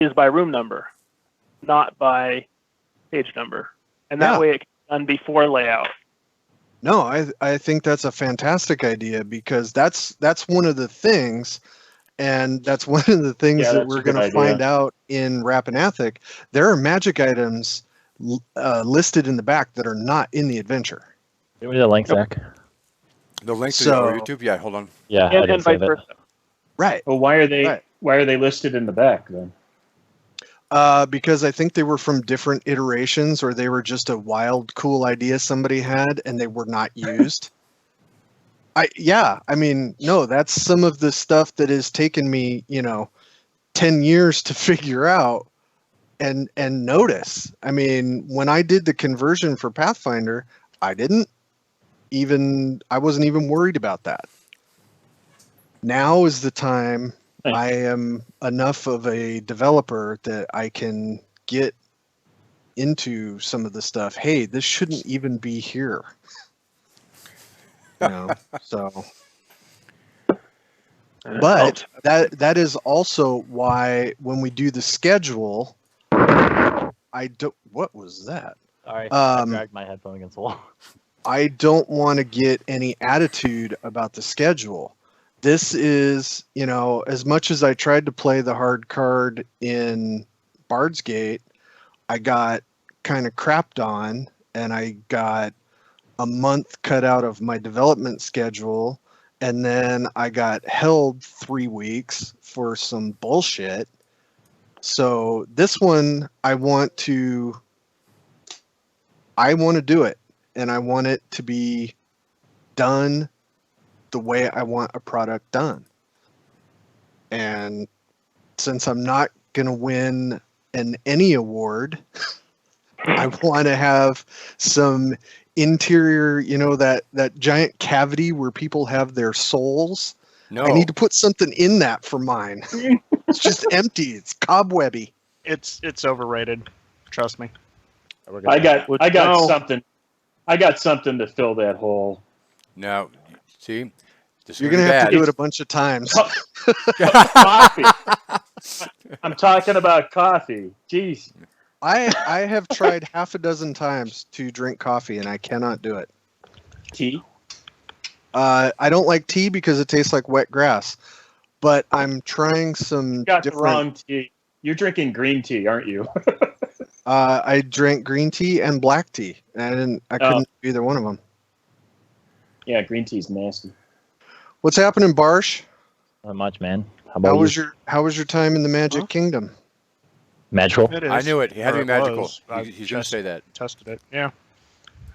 is by room number, not by page number. And that way it can be done before layout. No, I think that's a fantastic idea, because that's one of the things, and that's one of the things that we're going to find out in Rappan Athuk. There are magic items listed in the back that are not in the adventure. Give me the link, Zach. The link to YouTube? Yeah, hold on. Yeah, and vice versa. Right. Well, why are they listed in the back then? Because I think they were from different iterations, or they were just a wild, cool idea somebody had and they were not used. I mean, no, that's some of the stuff that has taken me, 10 years to figure out and notice. I mean, when I did the conversion for Pathfinder, I wasn't even worried about that. Now is the time. I am enough of a developer that I can get into some of the stuff. Hey, this shouldn't even be here. So. But that is also why when we do the schedule, what was that? Sorry, I dragged my headphone against the wall. I don't want to get any attitude about the schedule. This is, as much as I tried to play the hard card in Bard's Gate, I got kind of crapped on, and I got a month cut out of my development schedule, and then I got held 3 weeks for some bullshit. So this one, I want to do it, and I want it to be done the way I want a product done. And since I'm not going to win any award, I want to have some interior, that giant cavity where people have their souls. No. I need to put something in that for mine. It's just empty. It's cobwebby. It's overrated. Trust me. I got something. I got something to fill that hole. No. See? You're going to have to do it a bunch of times. Coffee. I'm talking about coffee. Jeez. I have tried half a dozen times to drink coffee, and I cannot do it. Tea? I don't like tea because it tastes like wet grass. But I'm trying some You got the wrong tea. You're drinking green tea, aren't you? I drank green tea and black tea, and I couldn't do either one of them. Yeah, green tea's nasty. What's happening, Barsh? Not much, man. How about How was your time in the Magic Kingdom? Magical? I knew it. He had to be magical. He's going to say that. Tested it. Yeah.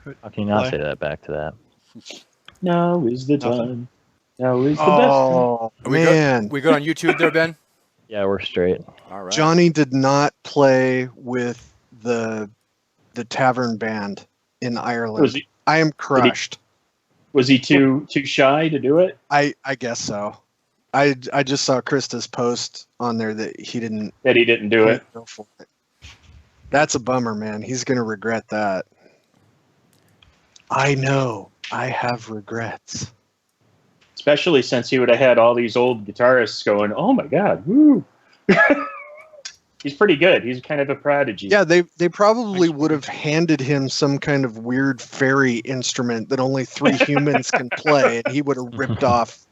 How can you not say that back to that? Now is the time. Now is the best time. Man. We go on YouTube there, Ben? Yeah, we're straight. All right. Johnny did not play with the tavern band in Ireland. I am crushed. Was he too shy to do it? I guess so. I just saw Krista's post on there that he didn't do it. Go for it. That's a bummer, man. He's gonna regret that. I know. I have regrets. Especially since he would have had all these old guitarists going, "Oh my God, woo!" He's pretty good. He's kind of a prodigy. Yeah, they probably would have handed him some kind of weird fairy instrument that only 3 humans can play, and he would have ripped off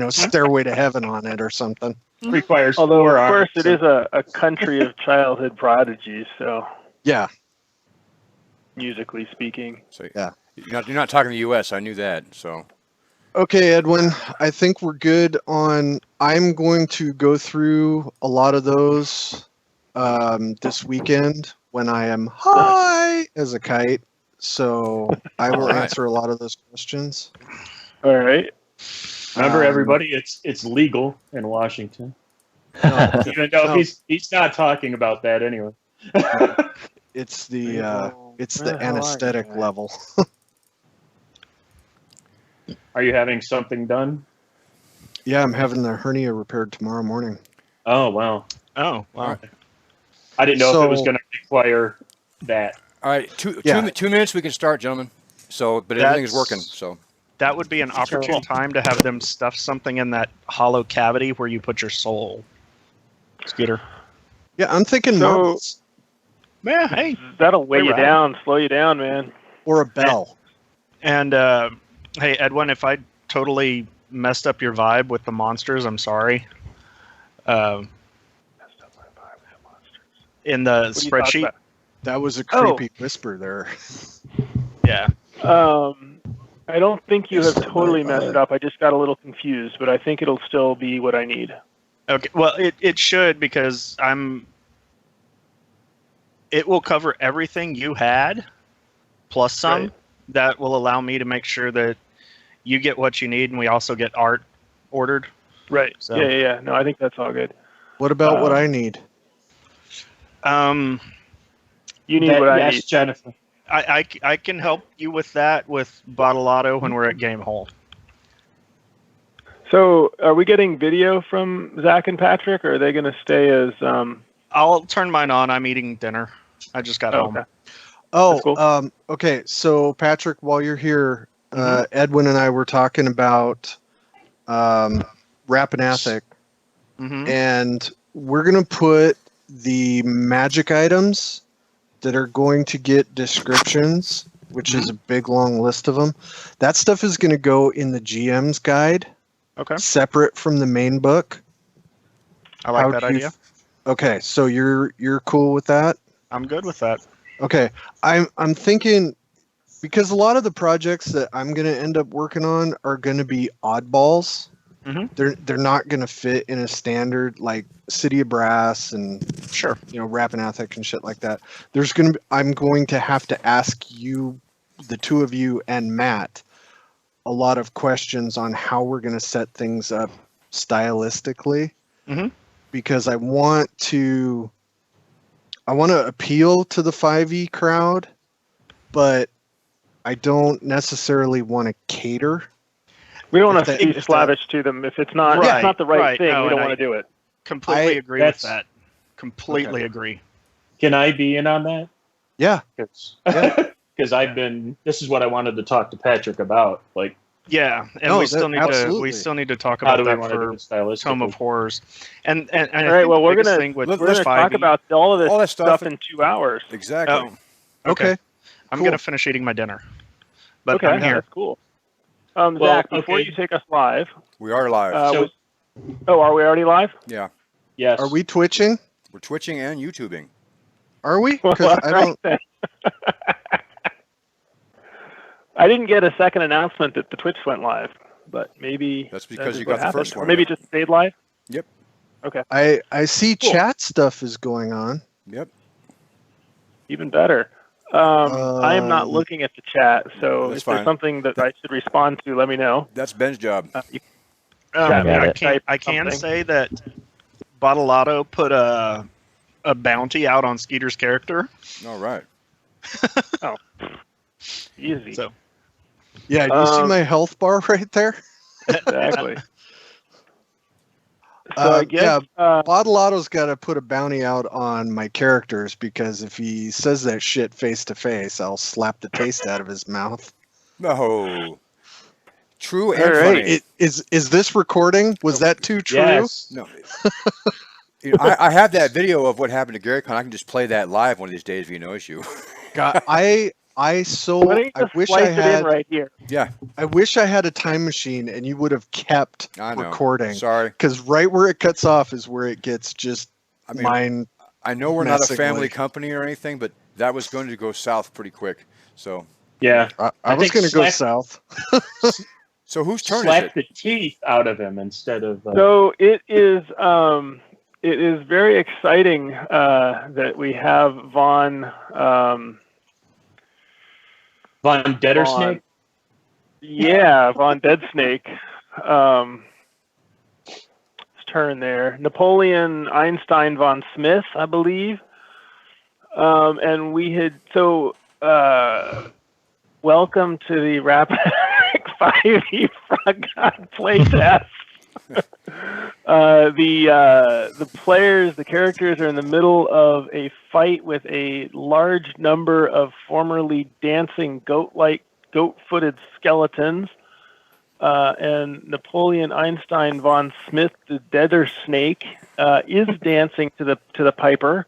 Stairway to Heaven on it or something. Requires Although, 4 of course, arms. it is a country of childhood prodigies, so yeah, musically speaking. So yeah, you're not talking the U.S. I knew that. So okay, Edwin, I think we're good on. I'm going to go through a lot of those this weekend when I am high as a kite. So I will answer a lot of those questions. All right. Remember, everybody, it's legal in Washington. Even though he's not talking about that anyway. It's the anesthetic level. Are you having something done? Yeah, I'm having the hernia repaired tomorrow morning. Oh, wow. Oh, wow. I didn't know if it was going to require that. All right, two minutes we can start, gentlemen. But everything is working. So that would be an opportune time to have them stuff something in that hollow cavity where you put your soul. Scooter. Yeah, I'm thinking So- marbles Yeah, hey. That'll weigh Hey, you Ryan. down, slow you down, man. or a bell. And hey, Edwin, if I totally messed up your vibe with the monsters, I'm sorry. In the What are you talking spreadsheet, about? That was a Oh. creepy whisper there. yeah. I don't think you have totally messed it up. I just got a little confused, but I think it'll still be what I need. Okay. Well, it should because it will cover everything you had, plus some. Right. That will allow me to make sure that you get what you need, and we also get art ordered. Right. So- Yeah. No, I think that's all good. What about what I need? You need what I yes, need. Jennifer. I can help you with that with Bottolato when we're at Game Hole. So, are we getting video from Zach and Patrick, or are they going to stay as? I'll turn mine on. I'm eating dinner. I just got home. Okay. Oh, cool. okay. So Patrick, while you're here, Edwin and I were talking about Rappan Athuk, Mm-hmm. and we're gonna put the magic items that are going to get descriptions, which is a big long list of them. That stuff is going to go in the GM's guide, Okay. separate from the main book. I like How that do you idea. Okay, so you're cool with that? I'm good with that. Okay, I'm thinking, because a lot of the projects that I'm going to end up working on are going to be oddballs. Mhm. They're not going to fit in a standard like City of Brass and Sure. Rappan Athuk and shit like that. I'm going to have to ask you, the two of you and Matt, a lot of questions on how we're going to set things up stylistically, Mhm. because I want to appeal to the 5e crowd, but I don't necessarily want to cater. We don't If want to that- be if that- slavish to them. If it's not, Right, it's not the right thing, no, we and don't want to do it. Completely agree with that's- that. Completely agree. Can I be in on that? Yeah. Because Yeah. this is what I wanted to talk to Patrick about. Like, Yeah, and No, we still need absolutely. to talk how about do we that want to do for it stylistically? Tome of Horrors. And I All right. think Well, the we're biggest gonna thing with we're gonna talk 5e about all of this all that stuff stuff in 2 hours. Exactly. Oh, Okay. I'm cool. gonna finish eating my dinner. But Okay, I'm here. that's cool. Well, Zach, before okay. you take us live, We are live. So- are we already live? yeah. Yes. Are we twitching? We're twitching and YouTubing. Are we? Well, Because all I right don't. then. I didn't get a second announcement that the Twitch went live, but maybe That's that because is you what got the happened. first Or one. maybe it just stayed live. Yep. Okay, I see Cool. chat stuff is going on. Yep. even better. I am not Um, looking at the chat, so That's if there's fine. something that I should respond to, let me know. That's Ben's job. You I got it. can something. say that Bottolato put a bounty out on Skeeter's character. All right. easy. So Yeah, do you see Um, my health bar right there? Exactly. So I guess yeah, Bottolato's got to put a bounty out on my characters, because if he says that shit face to face, I'll slap the taste out of his mouth. No. True and All right. funny. Is this recording? Was that too true? Yes. No. I have that video of what happened to Gary Con. I can just play that live one of these days if you know issue. God, I why don't you just wish splice I it had in right here? Yeah, I wish I had a time machine and you would have kept I know. recording, Sorry. because right where it cuts off is where it gets just I mean, mind. I know we're not a messing family with- company or anything, but that was going to go south pretty quick. So, Yeah. I I was think going to go slap- south. so whose turn Slap is it? the teeth out of him instead of. So it is very exciting that we have Von Von Dettersnake? Von Deadsnake. His turn there. Napoleon Einstein von Smith, I believe. And we had welcome to the Rappan 5e Frog God playtest. The players, the characters are in the middle of a fight with a large number of formerly dancing goat-footed skeletons. and Napoleon Einstein von Smith, the Deader Snake, is dancing to the piper,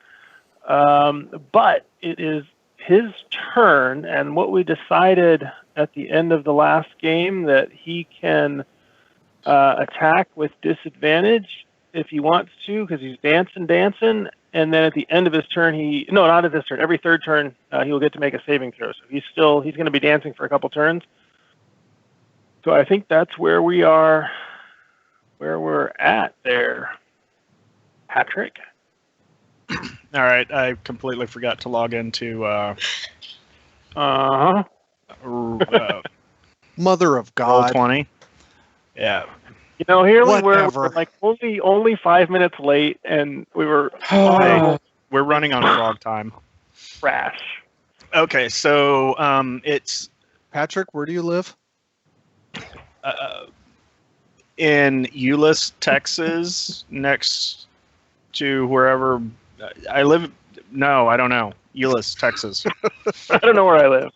but it is his turn. And what we decided at the end of the last game, that he can attack with disadvantage if he wants to, because he's dancing. And then at the end of his turn, not at this turn, every third turn, he will get to make a saving throw. So he's going to be dancing for a couple turns. So I think that's where we're at there, Patrick. All right, I completely forgot to log into Mother of God. Roll20. Yeah. Here we Whatever. were like only 5 minutes late, and we were We're running on frog time. trash. Okay, so it's Patrick, where do you live? in Euless, Texas, next to wherever I live. No, I don't know. Euless, Texas. I don't know where I live.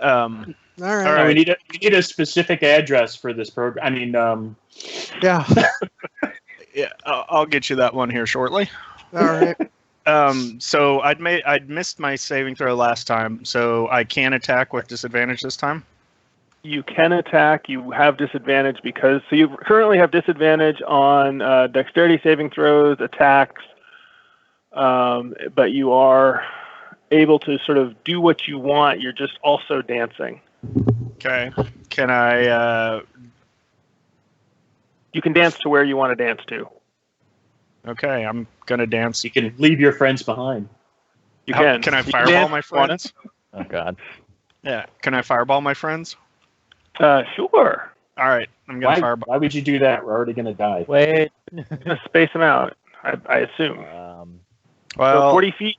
All right. All right. We need a specific address for this program. I mean, Yeah. Yeah, I'll get you that one here shortly. All right. So I'd missed my saving throw last time, so I can attack with disadvantage this time. You can attack. You have disadvantage so you currently have disadvantage on dexterity saving throws, attacks, but you are able to sort of do what you want. You're just also dancing. Okay. Can I? You can dance to where you want to dance to. Okay, I'm gonna dance. you can leave your friends behind. You can. Can I You fireball dance my if you want. friends? Oh God. Yeah. Can I fireball my friends? Sure. All right, I'm gonna fireball. Why would you do that? We're already going to die. Wait. Just space them out, I assume. So Well, 40 feet.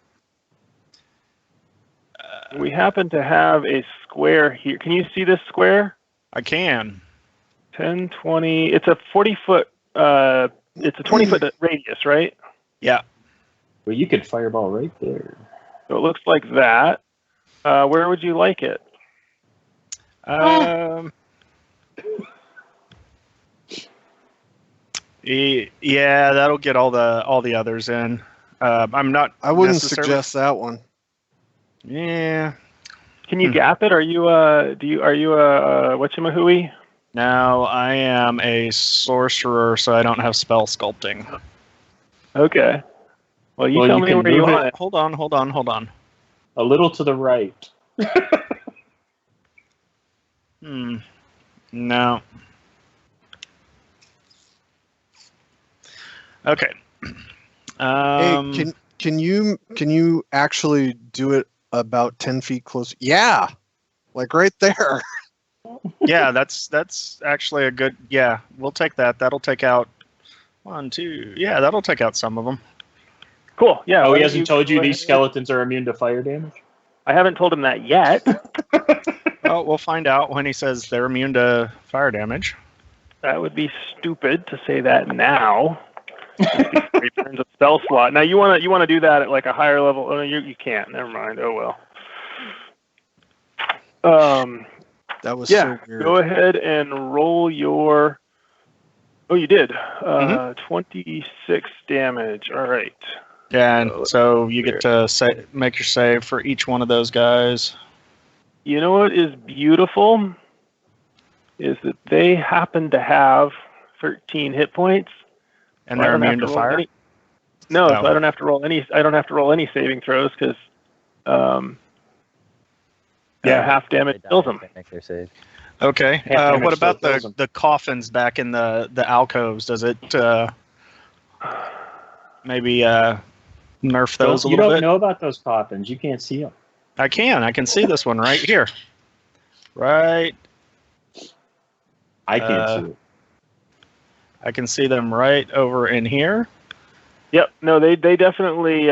We happen to have a square here. Can you see this square? I can. 10, 20. It's a 40-foot. It's a 20-foot radius, right? Yeah. Well, you could fireball right there. So it looks like that. Where would you like it? Yeah, that'll get all the others in. I'm not. I wouldn't necessarily- suggest that one. Yeah. Can you gap it? Are you a whatchamahooey? No, I am a sorcerer, so I don't have spell sculpting. Okay. Well, you Well, tell you me can where you move it. want it. Hold on. A little to the right. No. Okay. Hey, can you actually do it about 10 feet close? Yeah, like right there. Yeah, that's actually a good. Yeah, we'll take that. That'll take out 1, 2. Yeah, that'll take out some of them. Cool. Yeah. Oh, why he don't hasn't you told you go these ahead? skeletons are immune to fire damage? I haven't told him that yet. Well, we'll find out when he says they're immune to fire damage. That would be stupid to say that now. He turns a spell slot. Now you want to do that at like a higher level. Oh, you can't. Never mind. Oh well. That was Yeah. so weird. Go ahead and roll your. Oh, you did. 26 damage. All right. Yeah, and so you get to make your save for each one of those guys. You know what is beautiful is that they happen to have 13 hit points. And So I they're don't have immune to roll fire? any- No, so I don't have to roll any. I don't have to roll any saving throws because, half damage kills them. They make their save. Okay. Half damage What about still kills 'em. the coffins back in the alcoves? Does it maybe nerf those a You little don't bit? know about those coffins. You can't see them. I can see this one right here. Right. I can't Uh, see it. I can see them right over in here. Yep. No, they definitely.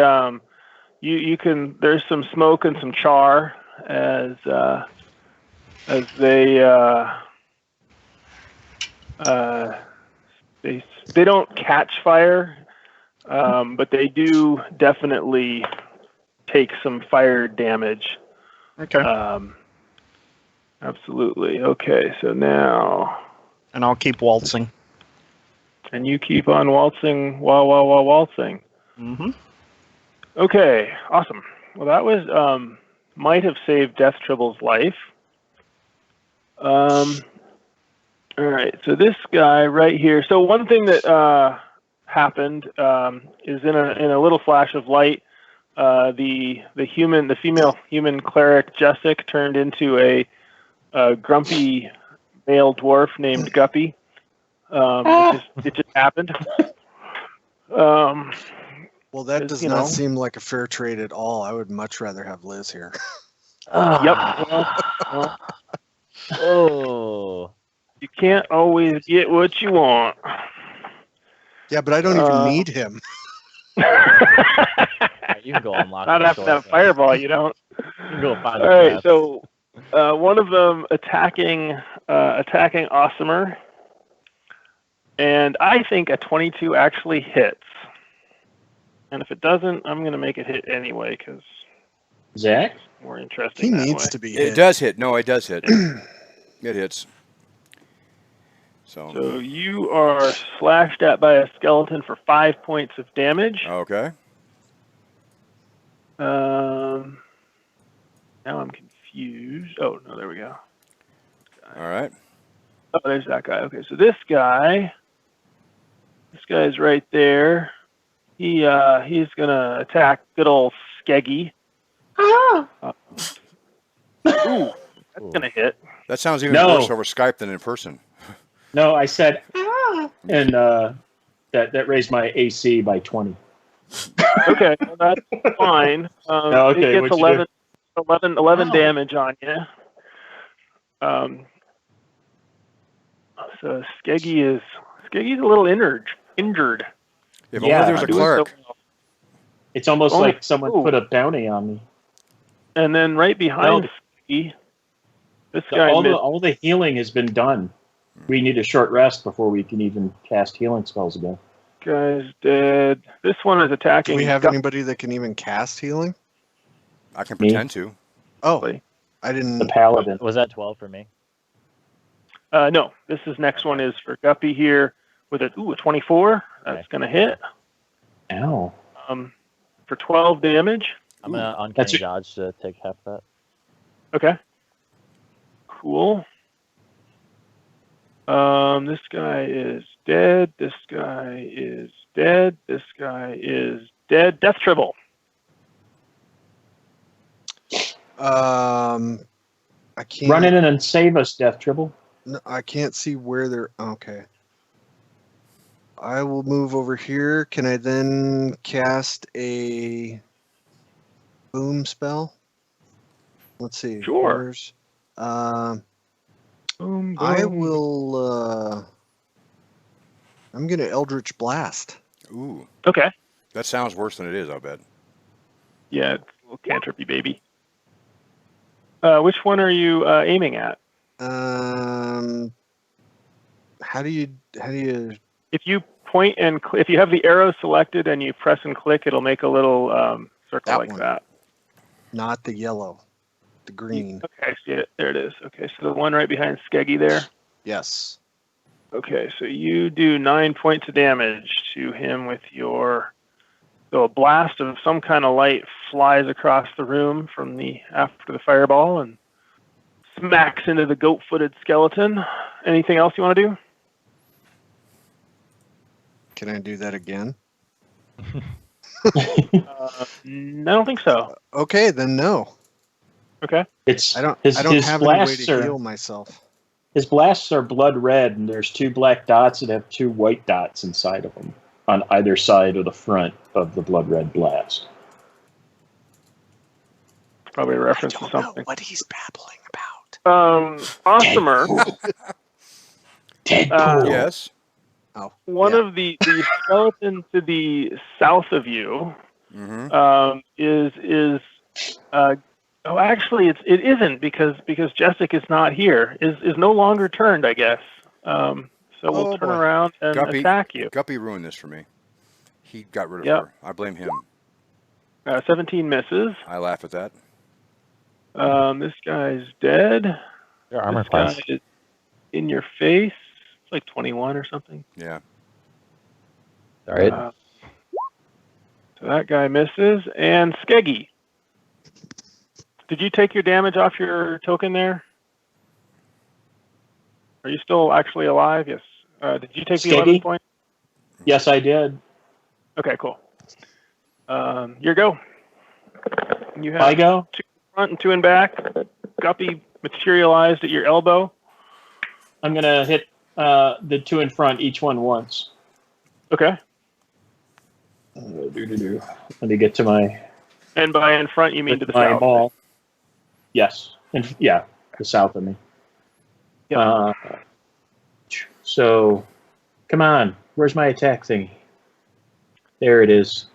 You can. There's some smoke and some char as they they don't catch fire, but they do definitely take some fire damage. Okay. Absolutely. Okay, so now, And I'll keep waltzing. and you keep on waltzing while waltzing. Mm-hmm. Okay, awesome. Well, that was might have saved Death Tribble's life. All right, so this guy right here. So one thing that happened is in a little flash of light, the female human cleric Jessic turned into a grumpy male dwarf named Guppy. It just happened. Well, that does you not know. seem like a fair trade at all. I would much rather have Liz here. Yep. Well, Oh. you can't always get what you want. Yeah, but I don't even need him. You can go unlock Not the after that sword, man. fireball, you don't. You can go find All the right, traps. so one of them attacking Awesomer, and I think a 22 actually hits. And if it doesn't, I'm going to make it hit anyway because Zach? it's more interesting He that needs way. to be It hit. does hit. No, it does hit. It hits. So So you are slashed at by a skeleton for 5 points of damage. okay. Now I'm confused. Oh, no, there we go. All right. Oh, there's that guy. Okay, so this guy's right there. He's gonna attack good old Skeggy. Ooh, that's gonna hit. That sounds even No. worse over Skype than in person. No, I said, and that raised my AC by 20. Okay, well, that's fine. Okay, It gets what'd you 11 damage on you. So Skeggy's a little injured. If Yeah, only there was a Not doing so cleric. well. It's almost Oh, like someone ooh. put a bounty on me. And then right behind Skeggy, this guy All the healing has been done. We need a short rest before we can even cast healing spells again. guy's dead. This one is Do attacking. we have anybody that can even cast healing? I can Me? pretend to. Oh, Guppy. I The didn't. paladin. Was that 12 for me? No, next one is for Guppy here with a 24. That's Okay. gonna hit. Ow. For 12 damage. I'm gonna uncanny That's it. dodge to take half that. Okay. Cool. This guy is dead. This guy is dead. This guy is dead. Death Tribble. I can't. Run in and save us, Death Tribble. No, I can't see where they're. Okay. I will move over here. Can I then cast a boom spell? Let's see. Sure. Where's, Boom, I boom. will. I'm gonna Eldritch Blast. Ooh, Okay. that sounds worse than it is. I bet. Yeah, it's a little cantripy baby. Which one are you aiming at? How do you? If you point and if you have the arrow selected and you press and click, it'll make a little circle That like one. that. Not the yellow, the green. Okay, I see it. There it is. Okay, so the one right behind Skeggy there. Yes. Okay, so you do 9 points of damage to him with your. So a blast of some kind of light flies across the room from after the fireball and smacks into the goat-footed skeleton. Anything else you want to do? Can I do that again? I don't think so. Okay, then no. Okay. It's I don't. his, I don't his have any way blasts to are heal myself. his blasts are blood red, and there's 2 black dots that have 2 white dots inside of them on either side of the front of the blood red blast. Probably a reference to something. what he's babbling about. Awesomer. Deadpool. Yes. Oh, One yeah. of the skeleton to the south of you Mm-hmm. is actually it isn't because Jessic is not here. Is no longer turned, I guess. So we'll turn boy. around and Guppy. attack you. Guppy ruined this for me. He got rid of Yep. her. I blame him. 17 misses. I laugh at that. This guy's dead. Your armor This guy class. is in your face. It's like 21 or something. Yeah. All right. So that guy misses. And Skeggy. Did you take your damage off your token there? Are you still actually alive? Yes. Did you take the 11 Skeggy? point? Yes, I did. Okay, cool. Your go. You have I go. 2 in front and 2 in back. Guppy materialized at your elbow. I'm gonna hit the 2 in front, each one once. Okay. Let me get to my And by in front, you mean to the my south. ball. Yes, and yeah, the south of me. Yep. So, come on. Where's my attack thingy? There it is.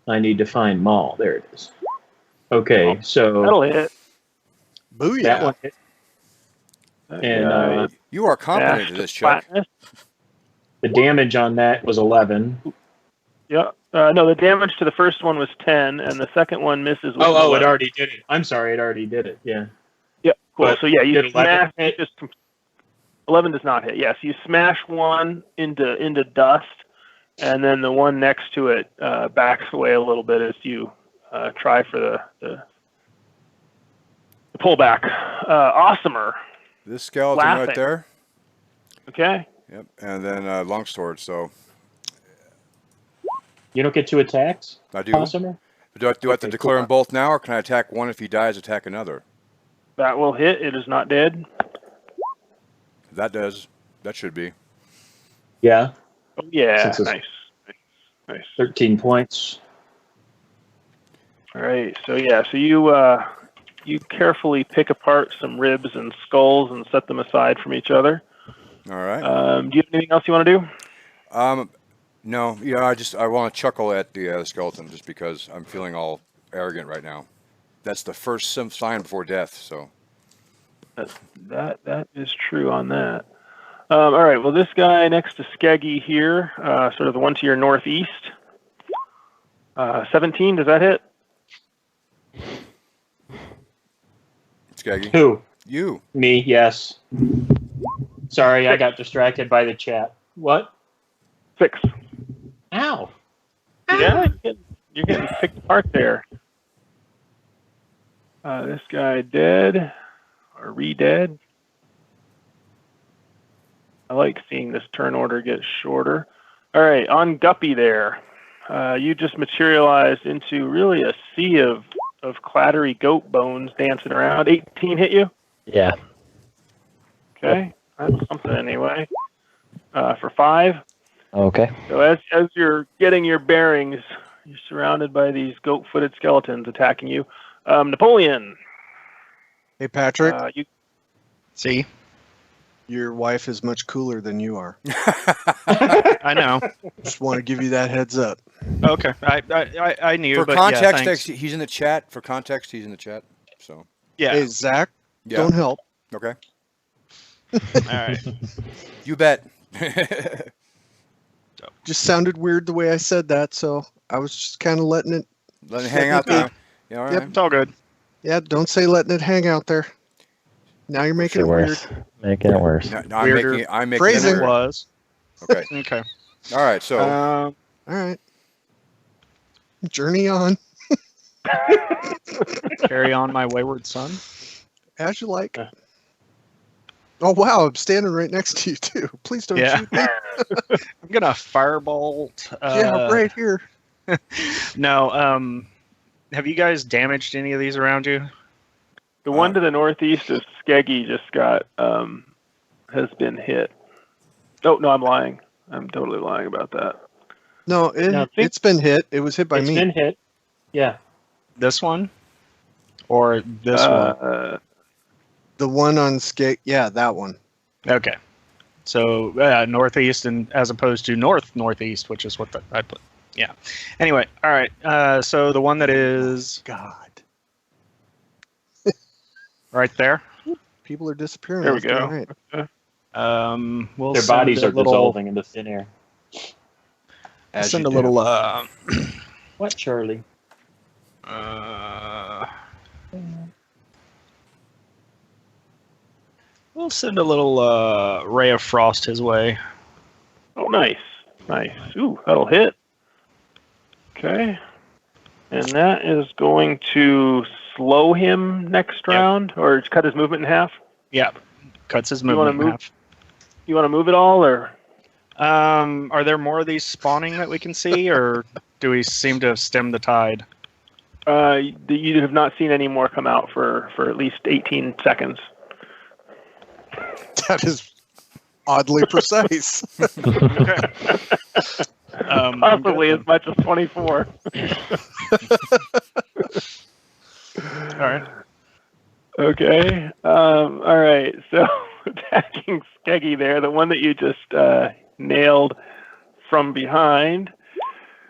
I need to find Maul. There it is. Okay, so That'll hit. that Booyah. one hit. That And guy You are competent dashed to to this, Chuck. flatness. the damage on that was 11. Yeah. No, the damage to the first one was 10, and the second one misses with Oh, it 11. already did it. I'm sorry, it already did it. Yeah. Yeah, cool. But So yeah, you did 11 smash. hit? 11 does not hit. Yes, you smash one into dust, and then the one next to it backs away a little bit as you try for the pullback. Awesomer. This skeleton right Laughing. there. Okay. Yep. And then longsword. So You don't get 2 attacks? I do. Awesomer? Do I have to Okay, declare cool. them both now, or can I attack one if he dies, attack another? That will hit. It is not dead. That does. That should be. Yeah, Oh, yeah. Since it's- Nice. 13 points. All right. So yeah. So you carefully pick apart some ribs and skulls and set them aside from each other. All right. Do you have anything else you want to do? No. Yeah. I want to chuckle at the skeleton just because I'm feeling all arrogant right now. That's the first sign before death. So. That is true on that. All right. Well, this guy next to Skeggy here, sort of the one to your northeast. 17. Does that hit? Skeggy. Who? You. Me, yes. Sorry, I got distracted by the chat. What? 6. Ow. Yeah, you're getting picked apart there. This guy dead or re-dead. I like seeing this turn order get shorter. All right, on Guppy there. You just materialized into really a sea of clattery goat bones dancing around. 18 hit you? Yeah. Okay, that's something anyway. For 5. Okay. So as you're getting your bearings, you're surrounded by these goat-footed skeletons attacking you. Napoleon. Hey, Patrick, You See, your wife is much cooler than you are. I know. Just want to give you that heads up. Okay, I knew. For but context, yeah, thanks. he's in the chat. For context, he's in the chat. So. Yeah. Hey, Zach, Yeah. don't help. Okay. All right. You bet. Just sounded weird the way I said that, so I was just kind of letting it. Let it hang out there. Yeah, all right. Yep. It's all good. Yeah, don't say letting it hang out there. Now you're making it weird. worse. Making it worse. No, I'm Weirder making. I'm making. phrasing. It It weird. was. Okay. Okay. All right. So. All right. Journey on, Carry on, my wayward son. as you like. Oh wow, I'm standing right next to you too. Please don't Yeah. shoot me. I'm gonna firebolt. Yeah, right here. No. Have you guys damaged any of these around you? The one to the northeast of Skeggy just got has been hit. Oh no, I'm lying. I'm totally lying about that. No, it's been hit. It was hit by It's me. been hit. Yeah. This one, or this one? The one on skate. Yeah, that one. Okay. So northeast, and as opposed to northeast, which is what I put. Yeah. Anyway, all right. So the one that is God. right there. People are disappearing. There we left go. and right. We'll Their send bodies a are little, dissolving into thin air. As Send you a do. little. What, Charlie? We'll send a little ray of frost his way. Oh, nice. Nice. Ooh, that'll hit. Okay. And that is going to slow him next round, or cut his movement in half? Yeah, cuts his You wanna movement in move? half. You want to move it all, or? Are there more of these spawning that we can see, or do we seem to have stemmed the tide? You have not seen any more come out for at least 18 seconds. That is oddly precise. Possibly as much as 24. All right. Okay. All right. So attacking Skeggy there, the one that you just nailed from behind.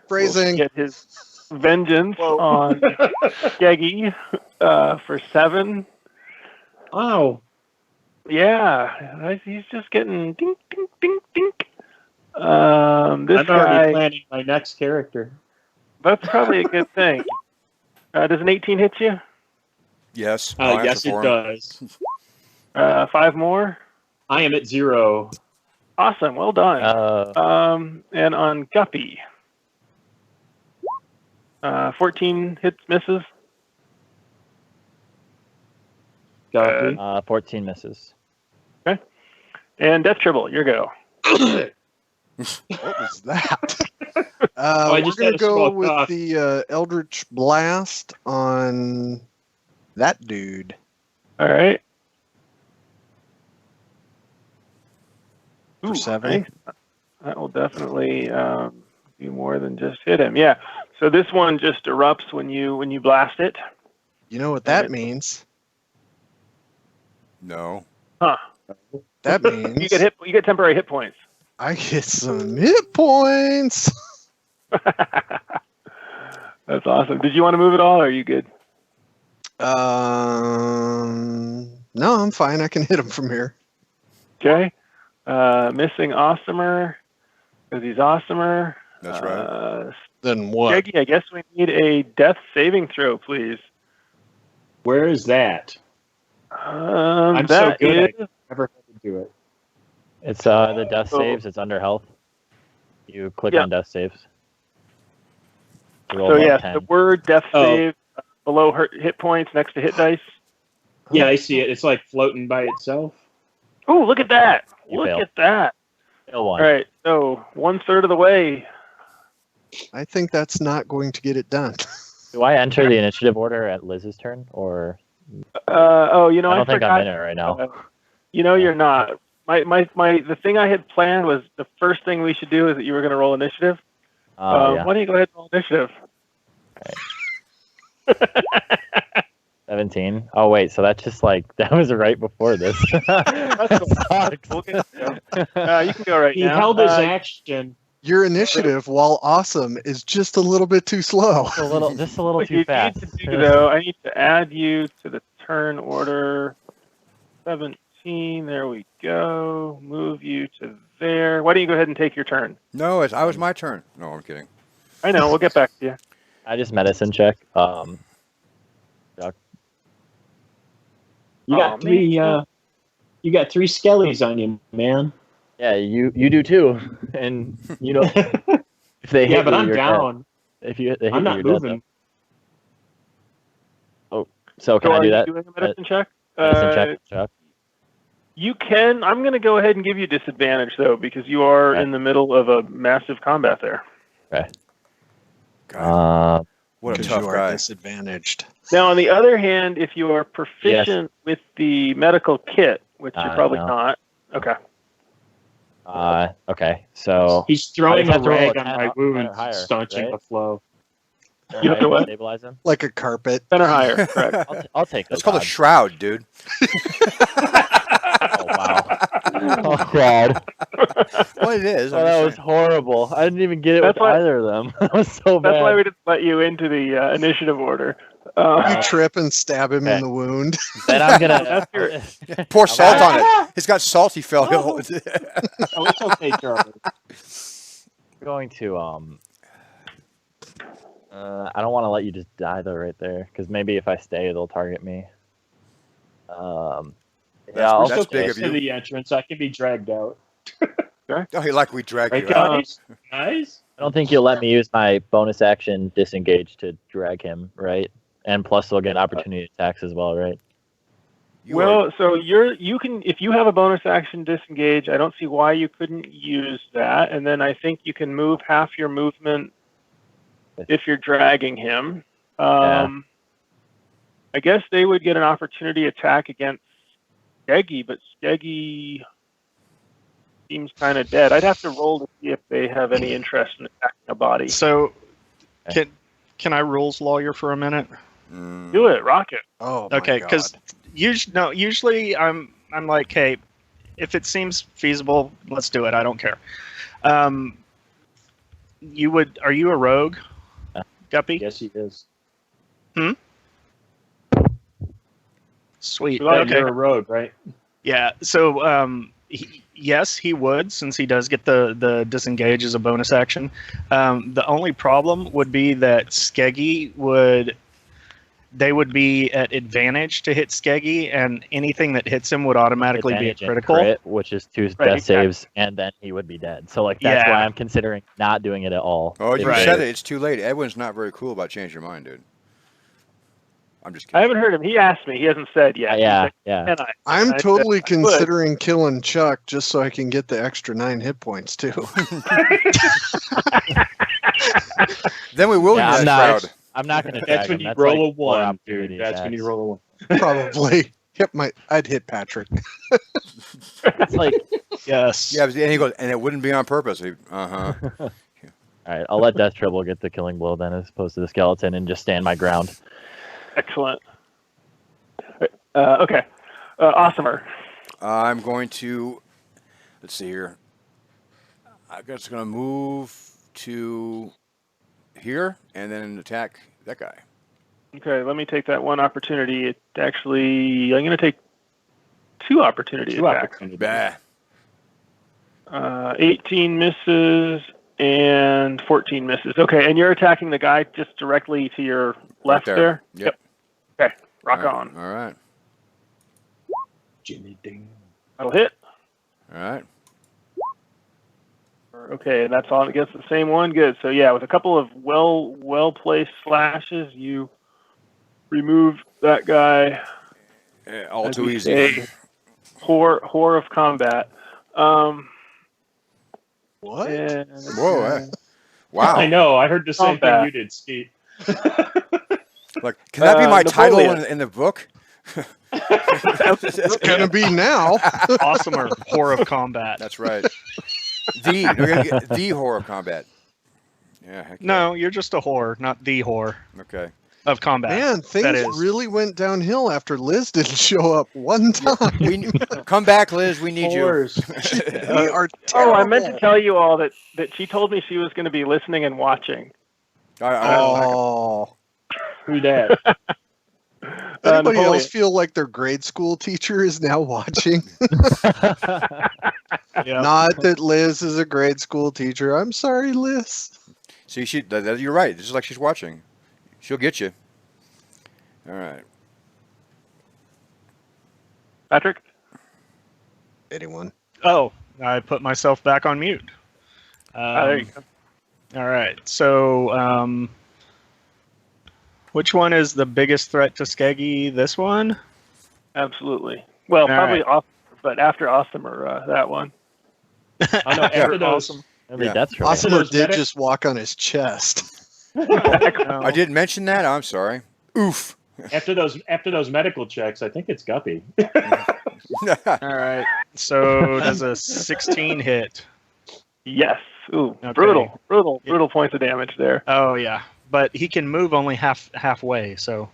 Phrasing. Will get his vengeance on Skeggy for 7. Wow. Yeah, he's just getting dink, dink, dink, dink. This I'm already guy, planning my next character. that's probably a good thing. Does an 18 hit you? Yes. I'll Yes, answer it for him. does. 5 more? I am at 0. Awesome, well done. And on Guppy, 14 hits, misses. Guppy. 14 misses. Okay. And Death Tribble, your go. What was that? I We're just going had to a go small with cough. the Eldritch Blast on that dude. All right. For 7. Nice. That will definitely do more than just hit him. Yeah. So this one just erupts when you blast it. You know what that means? No. Huh. That means You get temporary hit points. I get some hit points. That's awesome. Did you want to move it all, or are you good? No, I'm fine. I can hit him from here. Okay. Missing Awesomer, because he's Awesomer. That's right. Then what? Jeggy, I guess we need a death saving throw, please. Where is that? I'm so That good. is- I never had to do it. It's the death So- saves. It's under health. You click Yeah. on death saves. Roll So above yeah, 10. the word death Oh. save below hit points next to hit dice. Yeah, I see it. It's like floating by itself. Oh, look at that! You Look fail. at that! Fail 1. All right, so 1/3 of the way. I think that's not going to get it done. Do I enter the initiative order at Liz's turn, or Oh, you know, I don't think forgot. I'm in it right now? You're not. The thing I had planned was the first thing we should do is that you were going to roll initiative. Yeah. Why don't you go ahead and roll initiative? 17. Oh wait, so that's just like that was right before this. That's cool. Sucks. We'll get to go. You can go right He now. held his action. Your initiative, while awesome, is just a little bit too slow. Just a little What too you fast. need to do, though, I need to add you to the turn order. 17. There we go. Move you to there. Why don't you go ahead and take your turn? No, I was my turn. No, I'm kidding. I know. We'll get back to you. I just medicine check. You got three. You got 3 skellies on you, man. Yeah, you do too, and you know if they hit Yeah, but you, I'm you're down. dead. If they hit I'm you, not you're dead, moving. though. So can So I are do you that? doing a medicine check? Medicine check. Chuck? You can. I'm going to go ahead and give you disadvantage, though, because you are Okay. in the middle of a massive combat there. Okay. God, what a Because tough you are guy. disadvantaged. Now, on the other hand, if you are proficient with the medical kit, which you're probably no. not. Okay. Okay. So He's throwing just a have to roll rag a on 10 my or wounds, higher, staunching right? the flow. You have to what? Stabilize him. Like a carpet. 10 or higher, correct. I'll take That's those called a odds. shroud, dude. Oh wow. Oh god. Well, it is. Oh, I'm that just was saying. horrible. I didn't even get it That's with why- either of them. That was so bad. That's why we didn't let you into the initiative order. You trip and stab him in Okay. the wound. Then I'm gonna. That's your- Pour salt on it. It's got salt. He fell. Oh, it's okay, Charlie. I'm going to I don't want to let you just die though right there, because maybe if I stay, they'll target me. Yeah, We're I'll- so That's big close of to you. the entrance, I can be dragged out. Oh, like we drag Right, you out. guys? Guys? I don't think you'll let me use my bonus action disengage to drag him, right? And plus, they'll get opportunity attacks as well, right? You are, Well, so you can, if you have a bonus action disengage, I don't see why you couldn't use that. And then I think you can move half your movement if you're dragging him. I guess they would get an opportunity attack against Skeggy, but Skeggy seems kind of dead. I'd have to roll to see if they have any interest in attacking a body. So, can I rules lawyer for a minute? Do it, rock it. Oh, my Okay, God. because usually I'm like, hey, if it seems feasible, let's do it. I don't care. Are you a rogue, Guppy? Yes, he is. Sweet. Like, Okay. you're a rogue, right? Yeah. So, yes, he would, since he does get the disengage as a bonus action. The only problem would be that Skeggy they would be at advantage to hit Skeggy, and anything that hits him would automatically be a Advantage and critical. crit, which is 2 Right, death saves, and then he would be dead. So like that's Yeah. why I'm considering not doing it at all. oh, you Right. said it. It's too late. Edwin's not very cool about changing your mind, dude. I'm just I kidding. haven't heard him. He asked me. He hasn't said yet. He's Yeah, like, yeah. "Can I?" I'm And I said, totally "I would." considering killing Chuck just so I can get the extra 9 hit points, too. Then we will Yeah, use I'm that not- crowd. I'm not going to. That's when you roll a 1, dude. That's when you roll a 1. Probably. Yep, I'd hit Patrick. It's like, Yes. Yeah, and he goes, and it wouldn't be on purpose. Uh-huh. all right, I'll let Death Tribble get the killing blow then, as opposed to the skeleton, and just stand my ground. Excellent. Okay. Awesomer. I'm going to, let's see here. I guess I'm going to move to here and then attack that guy. Okay, let me take that one opportunity. It actually, I'm going to take 2 opportunity Two attacks. opportunities. Bah. 18 misses and 14 misses. Okay, and you're attacking the guy just directly to your left there? Yep. Okay, rock All right. on. All right. Jimmy Ding. That'll hit. All right. Okay, and that's on against the same one. Good. So yeah, with a couple of well placed slashes, you remove that guy. All as too we easy. say, whore of combat. What? And, Whoa. Wow. I know. I heard the same Combat. thing you did, Steve. Like, can that be my title Napoleon. in the book? It's going to be now. Awesomer. Whore of combat. That's right. We're gonna get the horror of combat. Yeah. Heck yeah. No, you're just a whore, not the whore Okay. of combat. Man, things That is. really went downhill after Liz didn't show up one time. Come back, Liz. We need you. Whores. We are oh, I meant to terrible. tell you all that she told me she was going to be listening and watching. Oh. Who that? Anybody Napoleon. else feel like their grade school teacher is now watching? Yeah. Not that Liz is a grade school teacher. I'm sorry, Liz. See, you're right. This is like she's watching. She'll get you. All right. Patrick? Anyone? Oh, I put myself back on mute. There you go. All right. So, which one is the biggest threat to Skeggy? This one? Absolutely. Well, All probably right. but after Awesomer, that one. I know. After those, Awesome. I mean, Yeah. that's right. Awesomer those did medic- just walk on his chest. I didn't mention that. I'm sorry. Oof. after those medical checks, I think it's Guppy. All right. So does a 16 hit? Yes. Ooh, Okay. brutal points of damage there. Oh yeah, but he can move only halfway. So.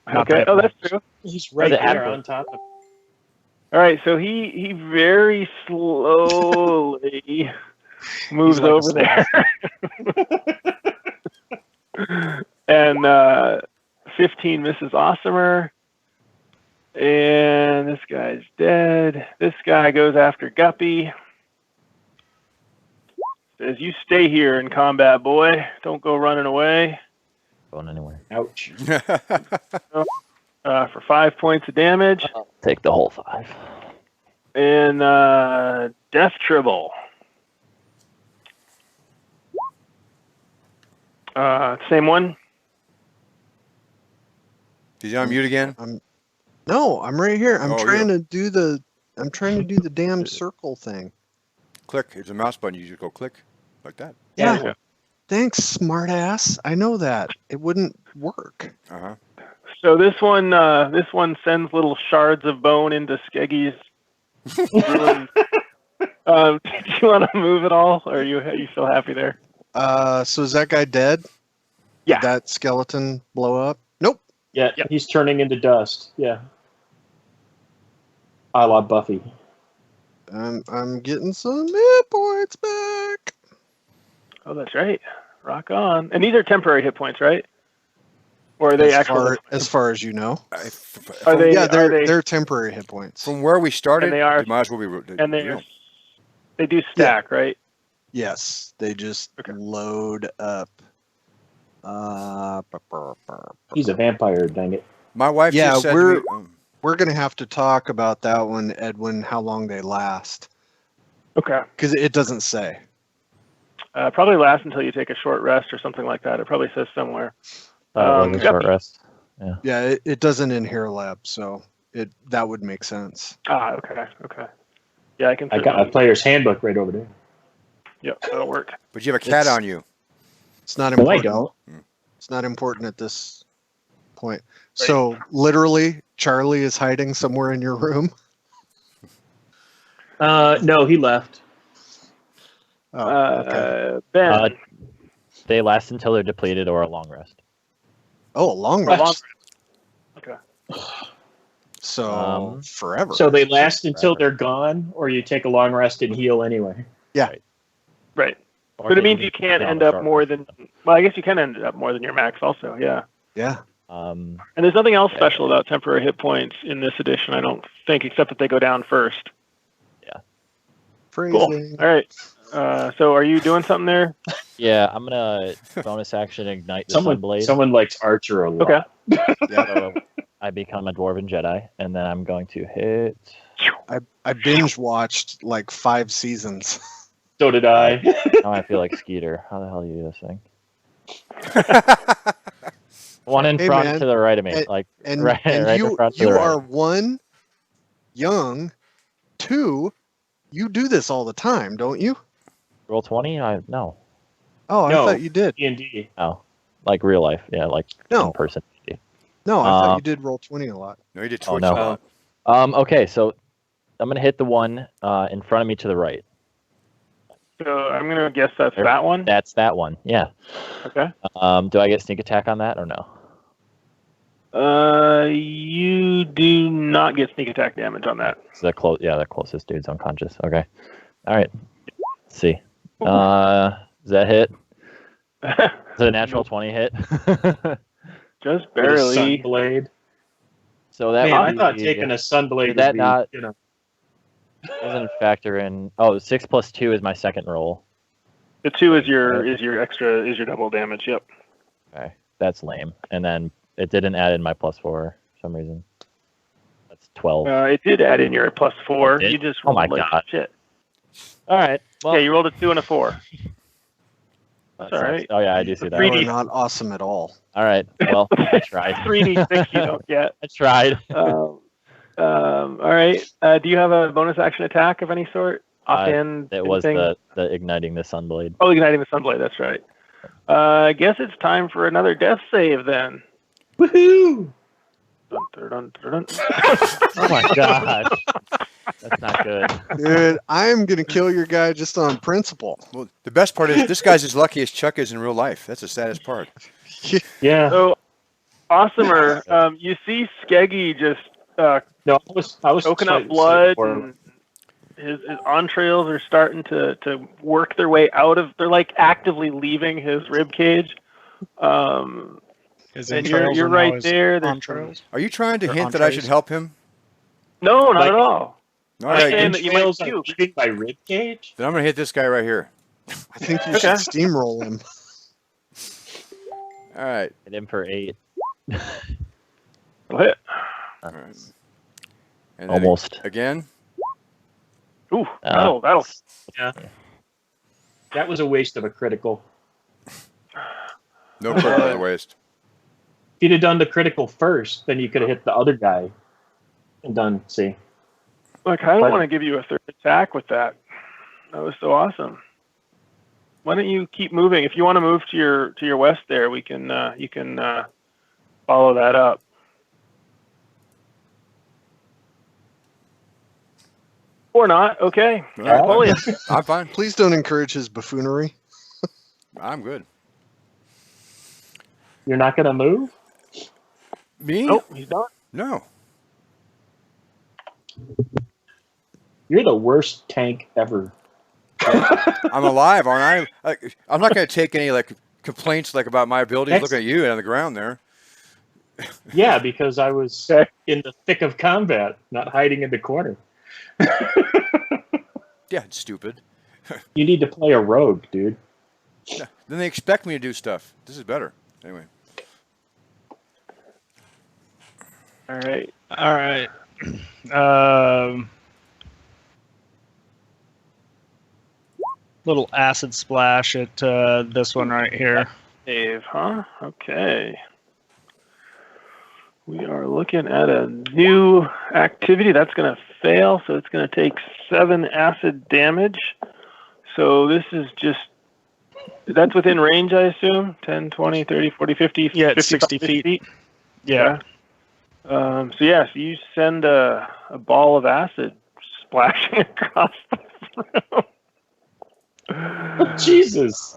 not Okay. that Oh, much. that's true. He's right the there advert. on top of. All right. So he very slowly moves like a over there. And 15 misses Awesomer. And this guy's dead. This guy goes after Guppy. Says, "You stay here in combat, boy. Don't go running away." Going anywhere. Ouch. for 5 points of damage. Take the whole 5. And Death Tribble. Same one. Did you on mute again? No, I'm right here. I'm Oh, trying to do the damn circle thing. Click. It's a mouse button. You just go click like that. Yeah. Okay. Thanks, smartass. I know that. It wouldn't work. Uh-huh. So this one sends little shards of bone into Skeggy's ruined. Do you want to move at all, or are you still happy there? So is that guy dead? Yeah. Did that skeleton blow up? Nope. Yeah, he's turning into dust. Yeah. A la Buffy. I'm getting some hit points back. Oh, that's right. Rock on. And these are temporary hit points, right? Or are they actual? As far as you know. Are they? Yeah, are they're temporary hit points. From where we started, And they are- it might as well be. and they do stack, right? Yes, they just load up. He's a vampire, dang it. My wife Yeah, just said we're- to me, We're gonna have to talk about that one, Edwin. How long they last? Okay. Because it doesn't say. Probably last until you take a short rest or something like that. It probably says somewhere. Was a Yep. short rest. Yeah, it doesn't in Hero Lab, so that would make sense. Ah, okay. Yeah, I can. I got a player's handbook right over there. Yep, that'll work. but you have a cat It's- on you. It's not No, I important. don't. It's not important at this point. So literally, Charlie is hiding somewhere in your room. No, he left. Oh, okay. Ben. They last until they're depleted or a long rest. Oh, a long a long rest. Okay. So forever. So they last until they're gone, or you take a long rest and heal anyway. Right. Or But it they means can you can't be end on a up short more rest. than. Well, I guess you can end up more than your max, also. Yeah. Yeah. And there's nothing else special about temporary hit points in this edition, I don't think, except that they go down first. Phrasing. All right. So are you doing something there? Yeah, I'm gonna bonus action ignite the Sunblade. Someone likes Archer a lot. Okay. So I become a Dwarven Jedi, and then I'm going to hit. I binge watched like 5 seasons. So did I. Now I feel like Skeeter. How the hell do you do this thing? One in Hey, front man. to the right of me, And- like And, right in you front to the right. are 1, young, 2, you do this all the time, don't you? Roll 20. No. Oh, I No. thought you did. D&D. Oh, like real life. Yeah, like No. in person. No, I thought Um, you did roll 20 a lot. No, you did Oh, Twitch no. a lot. Okay, so I'm gonna hit the one in front of me to the right. So I'm going to guess that's that one. That's that one. Yeah. Okay. Do I get sneak attack on that or no? You do not get sneak attack damage on that. So the closest dude's unconscious. Okay. All right. Let's see. Does that hit? Is it a natural 20 hit? Just With a barely. Sunblade. So that Man, I would thought be- taking a Sunblade Did that would be, not- you know. doesn't factor in. Oh, 6 plus 2 is my second roll. The 2 is your extra, is your double damage. Yep. Okay, that's lame. And then it didn't add in my plus 4 for some reason. That's 12. It did add in your +4. It did? You just Oh my rolled like God. shit. All right. Well, Yeah, you rolled a 2 and a 4. that that's all sucks. right. Oh yeah, I do see that. Three You D- are not awesome at all. All right. Well, I tried. 3d6 you don't get. I tried. All right. Do you have a bonus action attack of any sort? Offhand? It was anything? the igniting the Sunblade. Oh, igniting the Sunblade. That's right. I guess it's time for another death save then. Woohoo! Dun, dun, dun, dun, dun. Oh my god. That's not good. Dude, I'm going to kill your guy just on principle. Well, the best part is this guy's as lucky as Chuck is in real life. That's the saddest part. Yeah. So, Awesomer, you see Skeggy just No, I was choking trying up to blood, say for- and his entrails are starting to work their way out of. They're like actively leaving his rib cage. His And entrails you're are now right his there. There's entrails. Are you trying to Or hint that I entrees. should help him? No, not Like- at all. All I'm right, saying that you might Entrails are puke. leaving my rib cage? then I'm going to hit this guy right here. I think you should steamroll him. All right. Hit him for 8. Go ahead. All right. That's And then almost. again. Ooh, that'll. Yeah. That was a waste of a critical. No critical waste. If you'd have done the critical first, then you could have hit the other guy and done, see. Look, I don't want to give you a third attack with that. That was so awesome. Why don't you keep moving? If you want to move to your west there, we can you can follow that up. Or not, okay. All right. Napoleon. I'm fine. Please don't encourage his buffoonery. I'm good. You're not going to move? Me? Nope, he's not. No. You're the worst tank ever. I'm alive, aren't I? I'm not going to take any complaints about my abilities. Next- Looking at you on the ground there. Yeah, because I was in the thick of combat, not hiding in the corner. Yeah, it's stupid. You need to play a rogue, dude. Yeah. Then they expect me to do stuff. This is better. Anyway. All right. All right. Little acid splash at this one right here. Save, huh? Okay. We are looking at a new activity. That's going to fail, so it's going to take 7 acid damage. So this is just... That's within range, I assume? 10, 20, 30, 40, 50, Yeah, it's 50, 60 feet. Yeah. So yes, you send a ball of acid splashing across the room. Jesus.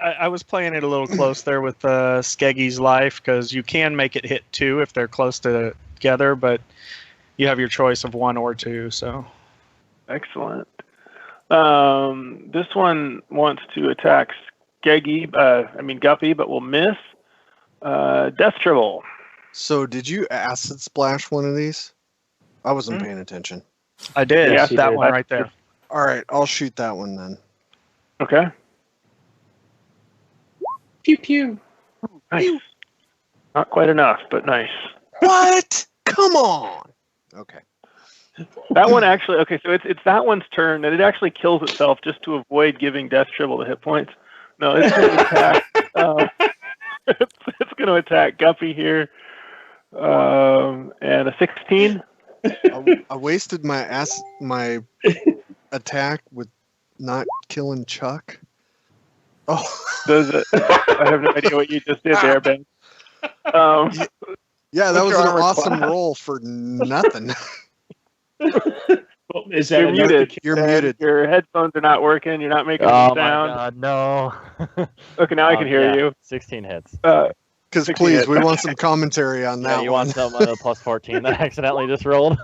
I was playing it a little close there with Skeggy's life, because you can make it hit 2 if they're close together, but you have your choice of 1 or 2. So Excellent. This one wants to attack Guppy, but will miss. Death Tribble. So did you acid splash one of these? I wasn't paying attention. I did. Yes, you that did. one right there. All right, I'll shoot that one then. Okay. Pew pew. Nice. Not quite enough, but nice. What? Come on. Okay. That one actually. Okay, so it's that one's turn, and it actually kills itself just to avoid giving Death Tribble the hit points. No, it's going to attack. It's going to attack Guppy here, and a 16. I wasted my attack with not killing Chuck. Oh, Does it? I have no idea what you just did there, Ben. yeah, that What's was your an armor awesome class? roll for nothing. Well, is that You're enough to muted. kill- You're Ben. muted. Your headphones are not working. You're not making Oh any my sound. god, no. Okay, now I can hear yeah, you. 16 hits. Because 16 please, hits. we want some commentary on Yeah, that you one. want some plus 14 that I accidentally just rolled?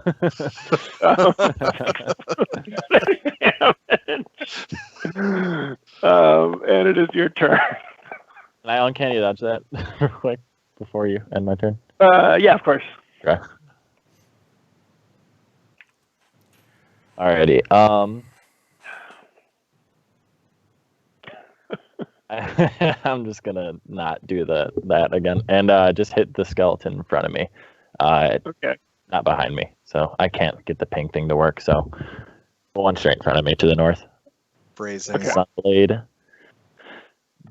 And it is your turn. Can I uncanny dodge that real quick before you end my turn? Yeah, of course. Okay. Alrighty. I'm just gonna not do that again, and just hit the skeleton in front of me. Okay. Not behind me, so I can't get the pink thing to work. So the one straight in front of me to the north. Phrasing. Okay. Sunblade.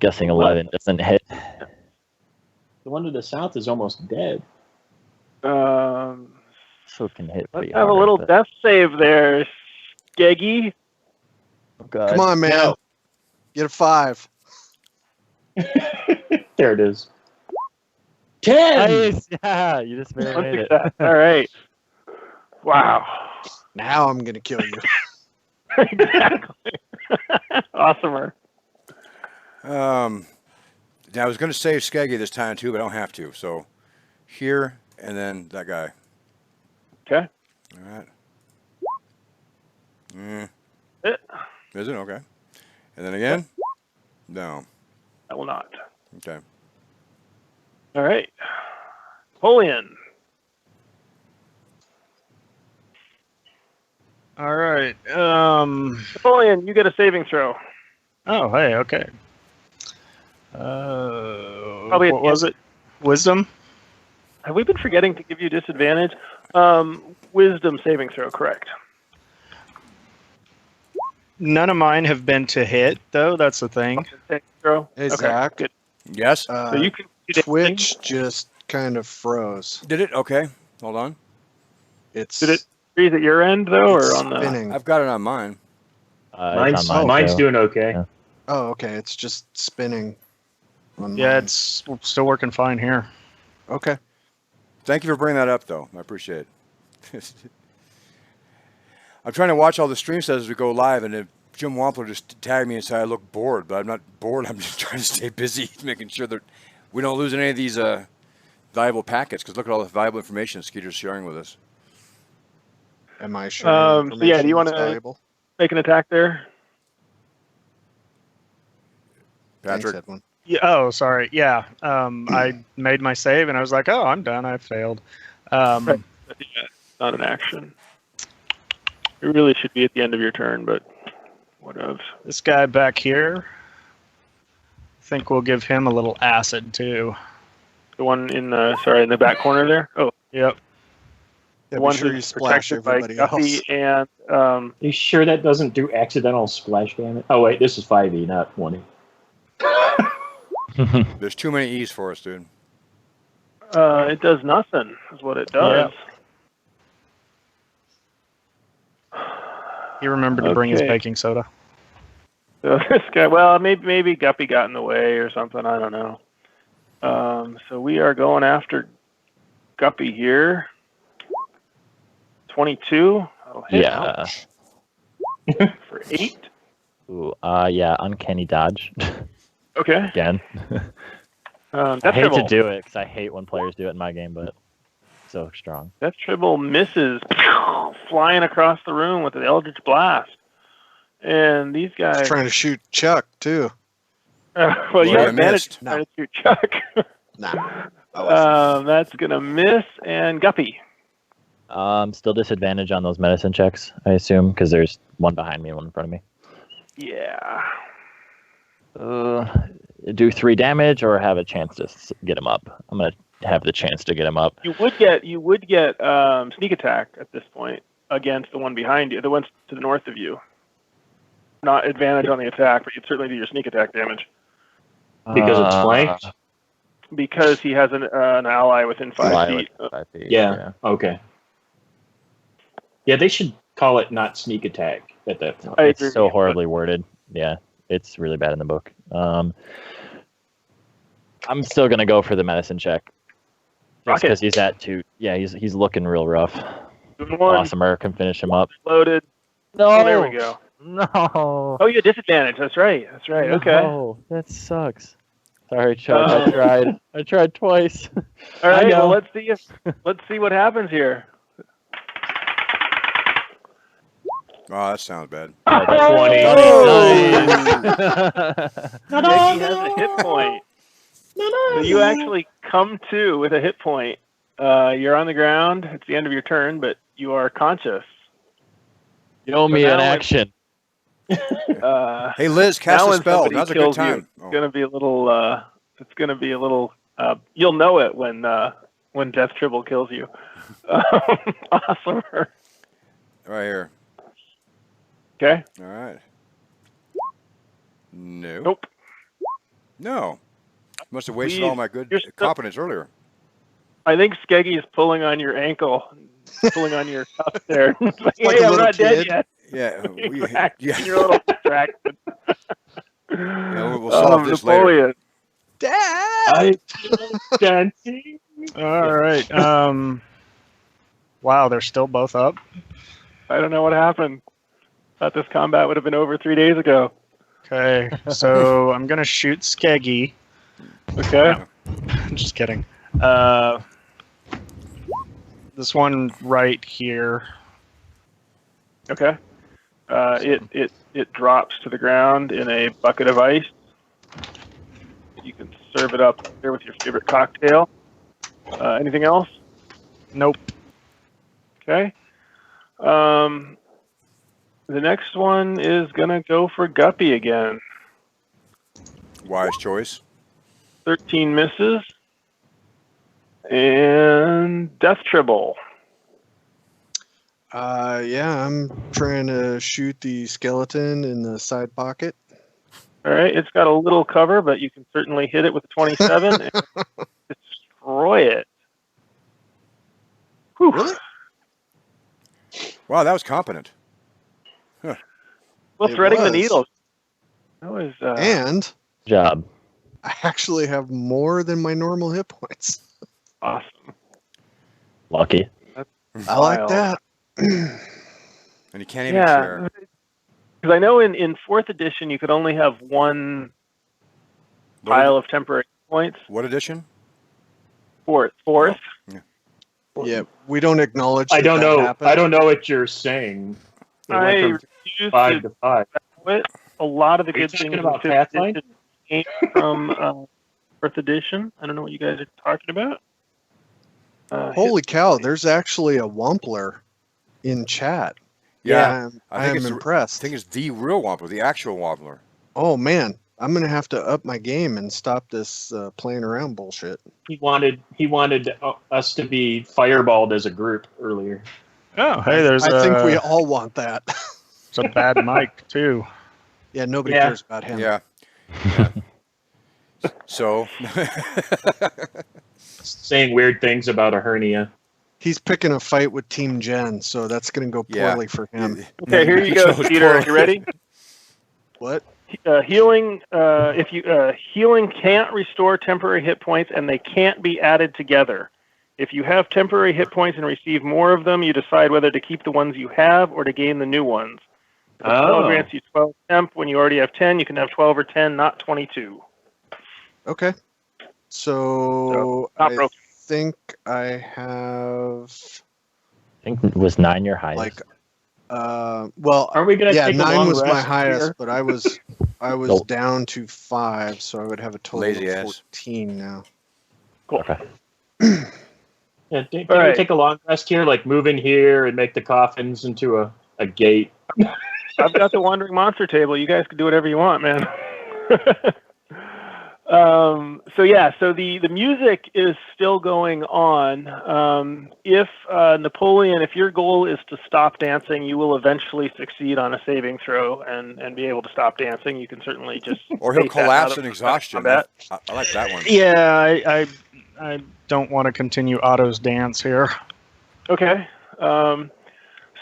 Guessing 11 doesn't hit. The one to the south is almost dead. So it can hit Let's pretty have a hard, little but- death save there, Skeggy. Oh, God. Come on, man. No. Get a 5. There it is. 10! Nice! Yeah, you just barely One made it. success. All right. Wow. Now I'm going to kill you. Exactly. Awesomer. Now I was going to save Skeggy this time too, but I don't have to. So here and then that guy. Okay. All right. Eh, Is it okay? And then again? No. I will not. Okay. All right. Napoleon. All right. Napoleon, you get a saving throw. Oh, hey, okay. Probably What was it? Wisdom. Have we been forgetting to give you disadvantage? Wisdom saving throw, correct. None of mine have been to hit, though. That's the thing. Saving throw. Hey, Okay, Zach. good. Yes. So you can Twitch just kind of froze. Did it? Okay. Hold on. It's Did it freeze at your end though, it's or on the? spinning. I've got it on mine. It's on mine, Mine's too. doing okay. Yeah. Oh, okay. It's just spinning. On Yeah, mine. it's still working fine here. Okay. Thank you for bringing that up, though. I appreciate it. I'm trying to watch all the stream sets as we go live, and if Jim Wampler just tagged me and said I look bored, but I'm not bored. I'm just trying to stay busy, making sure that we don't lose any of these valuable packets. Because look at all the valuable information Skeeter's sharing with us. Am I sure? So yeah, do you want to valuable? make an attack there? Thanks, Patrick, Edwin. Yeah, oh, sorry. Yeah. I made my save, and I was like, oh, I'm done. I failed. Right. Yeah, not an action. It really should be at the end of your turn, but whatever. This guy back here, I think we'll give him a little acid, too. The one in the in the back corner there. Oh, Yep. the Yeah, one be sure you who's splash protected by everybody Guppy else. and Are you sure that doesn't do accidental splash damage? Oh wait, this is 5e, not 20. there's too many E's for us, dude. it does nothing. Is what it does. He remembered to bring his Okay. baking soda. So this guy, well, maybe Guppy got in the way or something. I don't know. So we are going after Guppy here. 22. That'll hit. Yeah. For 8. Ooh, yeah, uncanny dodge. Okay. Again. I Death hate to Tribble. do it because I hate when players do it in my game, but so strong. Death Tribble misses, flying across the room with an Eldritch Blast. And these guys. He's trying to shoot Chuck too. Well, you I have managed missed. to try to shoot Chuck. Nah. That's going to miss. And Guppy. Still disadvantage on those medicine checks, I assume, because there's one behind me and one in front of me. Yeah. Do 3 damage or have a chance to get him up? I'm gonna have the chance to get him up. You would get sneak attack at this point against the one behind you, the ones to the north of you. Not advantage on the attack, but you'd certainly do your sneak attack damage Because it's flanked? because he has an ally within 5 feet. 5 feet. Yeah. Okay. Yeah, they should call it not sneak attack at that point. I It's agree so with you, horribly worded. Yeah, it's really bad in the book. I'm still gonna go for the medicine check. Just Rocket. because he's at 2. Yeah, he's looking real rough. 2 and 1, Awesomer can finish him up. loaded. No, Oh, there we go. No. Oh, you had disadvantage. That's right. Okay. No, that sucks. Sorry, Chuck. I tried. I tried twice. All right. I know. Well, let's see what happens here. Oh, that sounds bad. 20. Becky has a hit point. So you actually come to with a hit point. You're on the ground. It's the end of your turn, but you are conscious. You owe me So an now action. Hey, Liz, cast now a when spell. somebody Now's a good kills you, time. it's gonna be a little. It's gonna be a little. You'll know it when Death Tribble kills you. Awesome. Right here. Okay. All right. No. Nope. No. Must have wasted Please, all my good you're still- competence earlier. I think Skeggy is pulling on your ankle, pulling on your cuff there. It's like, Like hey, a I'm little not dead kid. yet. Yeah. You're a little distracted. We'll solve this later. Napoleon. Dad. Dancing. All right. Wow, they're still both up. I don't know what happened. Thought this combat would have been over 3 days ago. Okay, so I'm gonna shoot Skeggy. Okay. I'm just kidding. This one right here. Okay. It drops to the ground in a bucket of ice. You can serve it up there with your favorite cocktail. Anything else? Nope. Okay. The next one is gonna go for Guppy again. Wise choice. 13 misses. And Death Tribble. Yeah, I'm trying to shoot the skeleton in the side pocket. All right, it's got a little cover, but you can certainly hit it with a 27 and destroy it. Whew. Really? Wow, that was competent. Well, It threading the was. needle. That was. And Job. I actually have more than my normal hit points. Awesome. Lucky. I like Wild. that. And you can't even Yeah, share. because I know in 4th edition you could only have one pile of temporary points. What edition? Fourth. Yeah, we don't acknowledge. I don't that know. happened. I don't know what you're saying. It I went from refuse 5 to to 5. quit. A lot of the Are you good talking things about in 5th Pathfinder? edition came from 4th edition. I don't know what you guys are talking about. Holy cow! There's actually a Wampler in chat. Yeah, I am impressed. I think it's the real Wampler, the actual Wampler. Oh man, I'm gonna have to up my game and stop this playing around bullshit. He wanted us to be fireballed as a group earlier. Oh, hey, there's I think we all want that. a bad mic too. Yeah, nobody Yeah. cares about him. Yeah. So, Saying weird things about a hernia. He's picking a fight with Team Jen, so that's gonna go Yeah. poorly for him. Okay, here you go, Chose Peter. Are poorly. you ready? What? Healing. If you healing can't restore temporary hit points, and they can't be added together. If you have temporary hit points and receive more of them, you decide whether to keep the ones you have or to gain the new ones. If a spell grants you 12 temp when you already have 10, you can have 12 or 10, not 22. Okay. So not I broken. think I have I think it was 9 your highest. like well Are we gonna yeah, take a 9 long was my rest highest, here? but I was Nope. down to 5, so I would have a total Lazy of ass. 14 now. Okay. Yeah, can All we right. take a long rest here, like move in here and make the coffins into a gate? I've got the Wandering Monster table. You guys can do whatever you want, man. So the music is still going on. If Napoleon, if your goal is to stop dancing, you will eventually succeed on a saving throw and be able to stop dancing. You can certainly just or he'll take that out collapse of in exhaustion. combat. I like that one. Yeah, I don't want to continue Otto's dance here. Okay.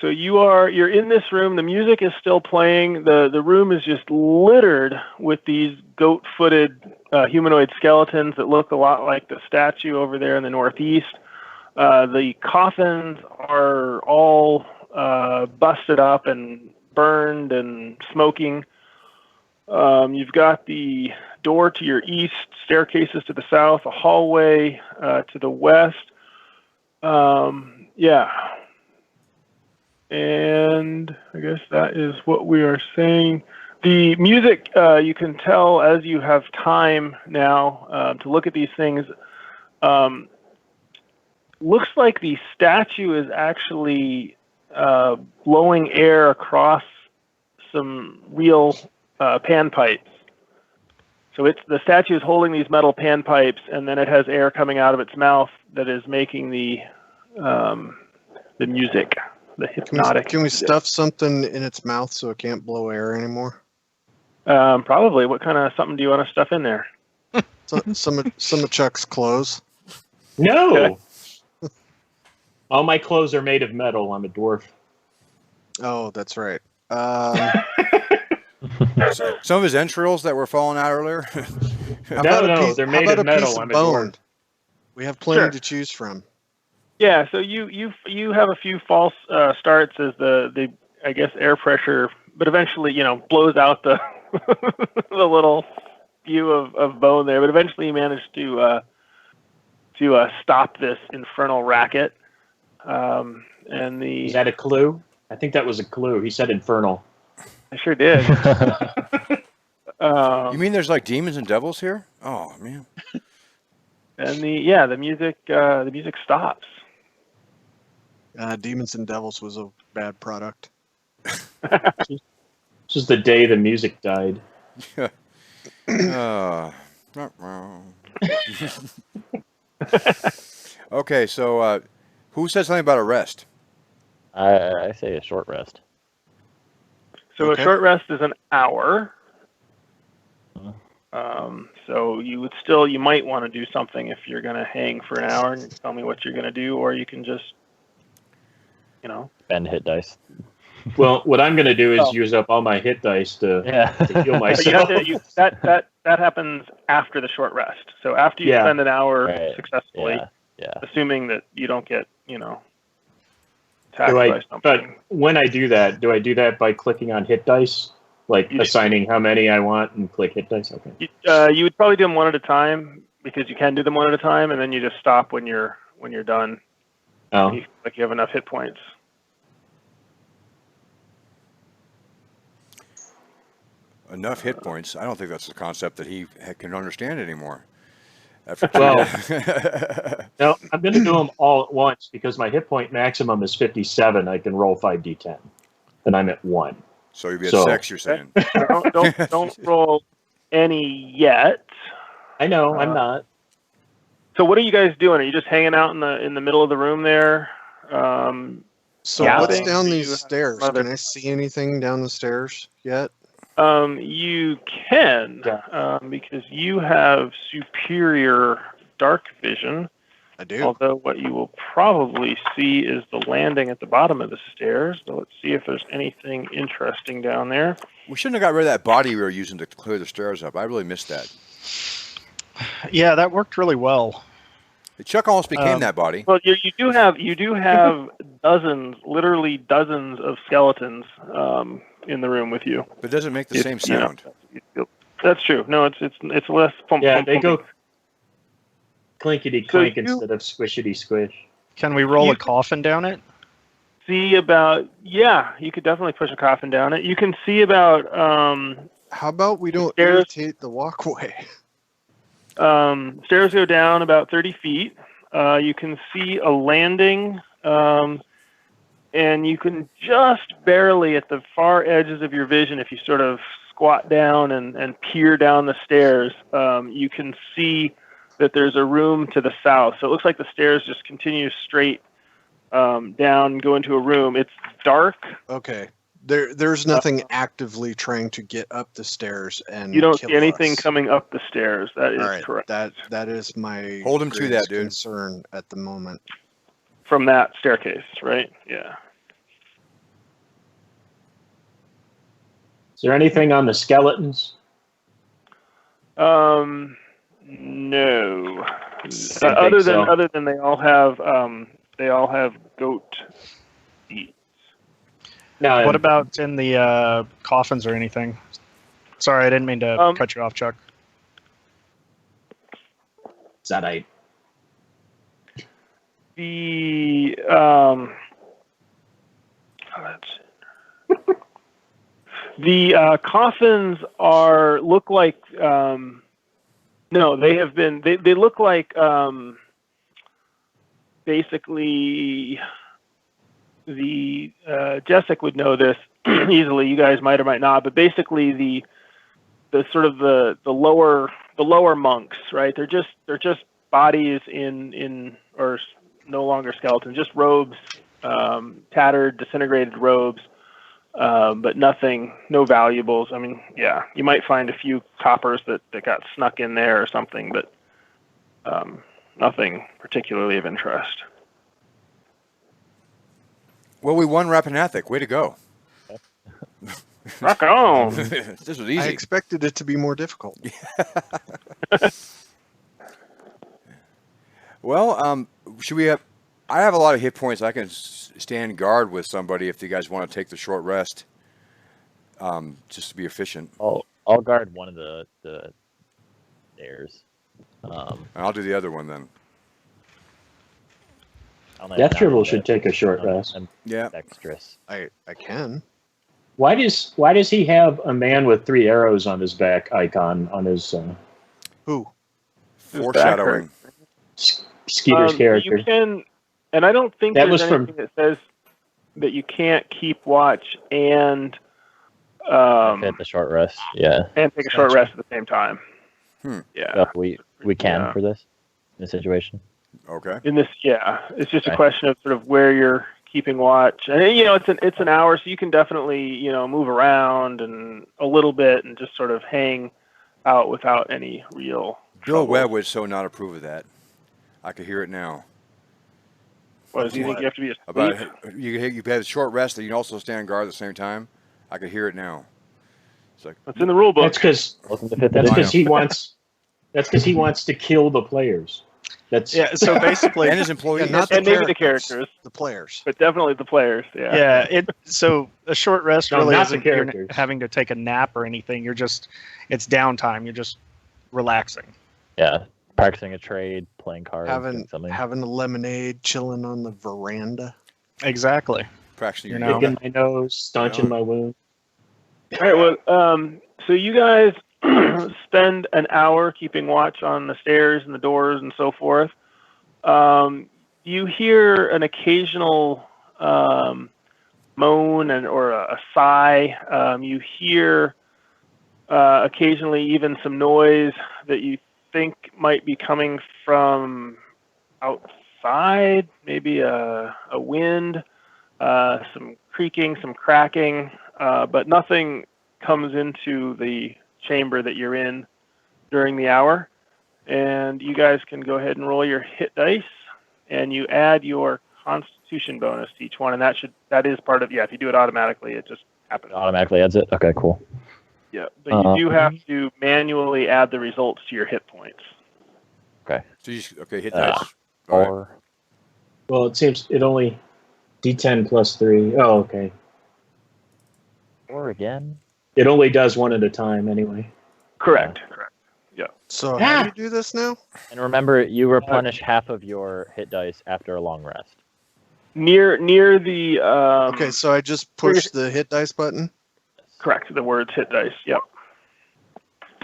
So you're in this room. The music is still playing. The room is just littered with these goat-footed humanoid skeletons that look a lot like the statue over there in the northeast. The coffins are all busted up and burned and smoking. You've got the door to your east, staircases to the south, a hallway to the west. Yeah. And I guess that is what we are saying. The music, you can tell as you have time now to look at these things, looks like the statue is actually blowing air across some real panpipes. So the statue is holding these metal panpipes, and then it has air coming out of its mouth that is making the music. The hypnotic. Can we stuff something in its mouth so it can't blow air anymore? Probably. What kind of something do you want to stuff in there? Some of Chuck's clothes. No. All my clothes are made of metal. I'm a dwarf. Oh, that's right. Some of his entrails that were falling out earlier. How No, about a piece, they're how made about of a piece metal. of I'm a bone? dwarf. We have plenty Sure. to choose from. Yeah. So you have a few false starts as the I guess air pressure, but eventually blows out the the little spew of bone there. But eventually you manage to stop this infernal racket. And Is that a clue? I think that was a clue. He said infernal. I sure did. You mean there's like demons and devils here? Oh man. And the music stops. Demons and Devils was a bad product. This is the day the music died. Not wrong. Okay, so who said something about a rest? I say a short rest. So Okay. a short rest is an hour. Mhm. So you might want to do something if you're going to hang for an hour and tell me what you're going to do, or you can just, Spend hit dice. Well, what I'm going to do is Oh. use up all my hit dice to heal But myself. that happens after the short rest. So after you Yeah. spend an hour Right. successfully, Yeah. assuming that you don't get, attacked Do by but something. when I do that, do I do that by clicking on hit dice? Like You- assigning how many I want and click hit dice? Okay. You would probably do them one at a time because you can do them one at a time, and then you just stop when you're done. Oh. When you feel like you have enough hit points. Enough hit points. I don't think that's a concept that he can understand anymore. Well, no, I'm going to do them all at once because my hit point maximum is 57. I can roll 5d10, and I'm at 1. So you'd be at So- 6, you're saying. Don't roll any yet. I know, I'm not. So what are you guys doing? Are you just hanging out in the middle of the room there? So Yeah. what's Yapping? down Do these you have stairs? other- Can I see anything down the stairs yet? You can, because you have superior dark vision. I do. Although what you will probably see is the landing at the bottom of the stairs. So let's see if there's anything interesting down there. We shouldn't have got rid of that body we were using to clear the stairs up. I really missed that. Yeah, that worked really well. Chuck almost became that body. Well, you do have literally dozens of skeletons in the room with you. But it doesn't make the same sound. That's true. No, it's less. Yeah, they go clinkety clink So you- instead of squishity squish. Can we roll You- a coffin down it? See about you could definitely push a coffin down it. You can see about How about we don't Stairs. irritate the walkway? stairs go down about 30 feet. You can see a landing, and you can just barely at the far edges of your vision, if you sort of squat down and peer down the stairs, you can see that there's a room to the south. So it looks like the stairs just continue straight down, go into a room. It's dark. Okay. There's nothing actively trying to get up the stairs and You don't kill see anything us. coming up the stairs. That is All right, correct. that is my Hold him to that, greatest dude. concern at the moment. From that staircase, right? Yeah. Is there anything on the skeletons? No. Didn't Other think so. than they all have goat feet. No. What about in the coffins or anything? Sorry, I didn't mean to cut you off, Chuck. Zadite? The the coffins look like no, they have been they look like basically the Jessic would know this easily. You guys might or might not, but basically the sort of the lower monks, right? They're just bodies in or no longer skeletons, just robes, tattered, disintegrated robes, but nothing, no valuables. I mean, yeah, you might find a few coppers that got snuck in there or something, but nothing particularly of interest. Well, we won Rappan Athuk. Way to go. Rock on. This was I easy. expected it to be more difficult. Well, should we have... I have a lot of hit points. I can stand guard with somebody if you guys want to take the short rest. Just to be efficient. I'll guard one of the stairs. And I'll do the other one then. Death Dribble should take a short rest. I'm Yeah. dexterous. I can. Why does he have a man with 3 arrows on his back icon on his Who? Foreshadowing. Skeeter's character? You can, and I don't think That there's was from- anything that says that you can't keep watch and Hit the short rest. Yeah. and take a short rest at the same time. Hmm. Yeah. So we can Yeah. for this situation. Okay. In this, yeah, it's just a Okay. question of sort of where you're keeping watch, and you know, it's an hour, so you can definitely, you know, move around and a little bit and just sort of hang out without any real Bill trouble. Webb would so not approve of that. I could hear it now. What, do you think you have to be asleep? About you had a short rest and you can also stand guard at the same time. I could hear it now. It's like It's in the rule book. That's because Welcome to fifth edition. he wants. That's because he wants to kill the players. That's Yeah. So basically, and his employees. Yeah, not and the maybe the characters, characters, the players. but definitely the players. Yeah. yeah. So a short rest No, really not the isn't you're characters. having to take a nap or anything. It's downtime. You're just relaxing. Yeah, practicing a trade, playing cards, doing something. Having a lemonade, chilling on the veranda. Exactly. Practicing You your know. picking my nose, staunching my wound. All right. Well, so you guys spend an hour keeping watch on the stairs and the doors and so forth. You hear an occasional moan or a sigh. You hear occasionally even some noise that you think might be coming from outside, maybe a wind, some creaking, some cracking, but nothing comes into the chamber that you're in during the hour. And you guys can go ahead and roll your hit dice, and you add your Constitution bonus to each one, and that is part of, if you do it automatically, it just happens. It automatically adds it. Okay, cool. Yeah, but you do have to manually add the results to your hit points. Okay. So hit dice. All right. Or Well, it seems it only D10 plus 3. Oh, okay. or again. It only does one at a time anyway. Correct. So how do you do this now? And remember, you replenish half of your hit dice after a long rest. Near the Okay, so I just push the hit dice button. correct, the words hit dice. Yep.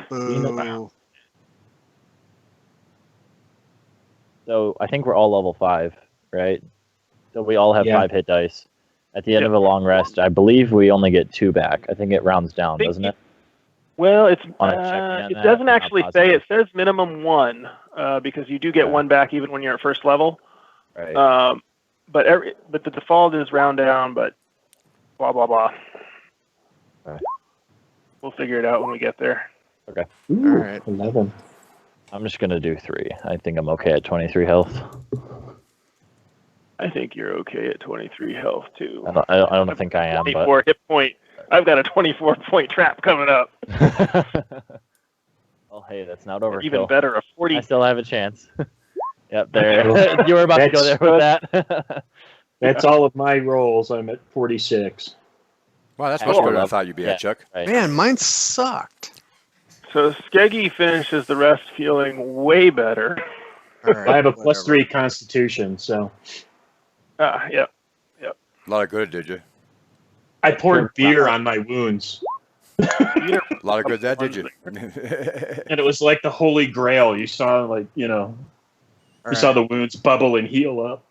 Boo. So I think we're all level 5, right? So we all have Yeah. 5 hit dice. At the end of a long rest, I believe we only get 2 back. I think it rounds down, doesn't it? Well, it's Wanna check me on it that? doesn't I'm not actually say. positive. It says minimum 1 because you do get 1 back even when you're at first level. Right. But the default is round down. But blah blah blah. Okay. We'll figure it out when we get there. Ooh, All right. 11. I'm just gonna do 3. I think I'm okay at 23 health. I think you're okay at 23 health too. I don't think I am, 24 hit point. I've got a 24-point trap coming up. but oh, hey, that's not overkill. Even better, a 40. I still have a chance. Yep, there. You were about to go there with that. That's all of my rolls. I'm at 46. Wow, that's much Cool. better than I thought you'd be at, Chuck. Right. Man, mine sucked. So Skeggy finishes the rest feeling way better. All right, I have a plus whatever. 3 Constitution, so Yep. A lot of good, did you? I poured beer on my wounds, A lot of good that, did you? and it was like the Holy Grail. You saw, All saw right. the wounds bubble and heal up.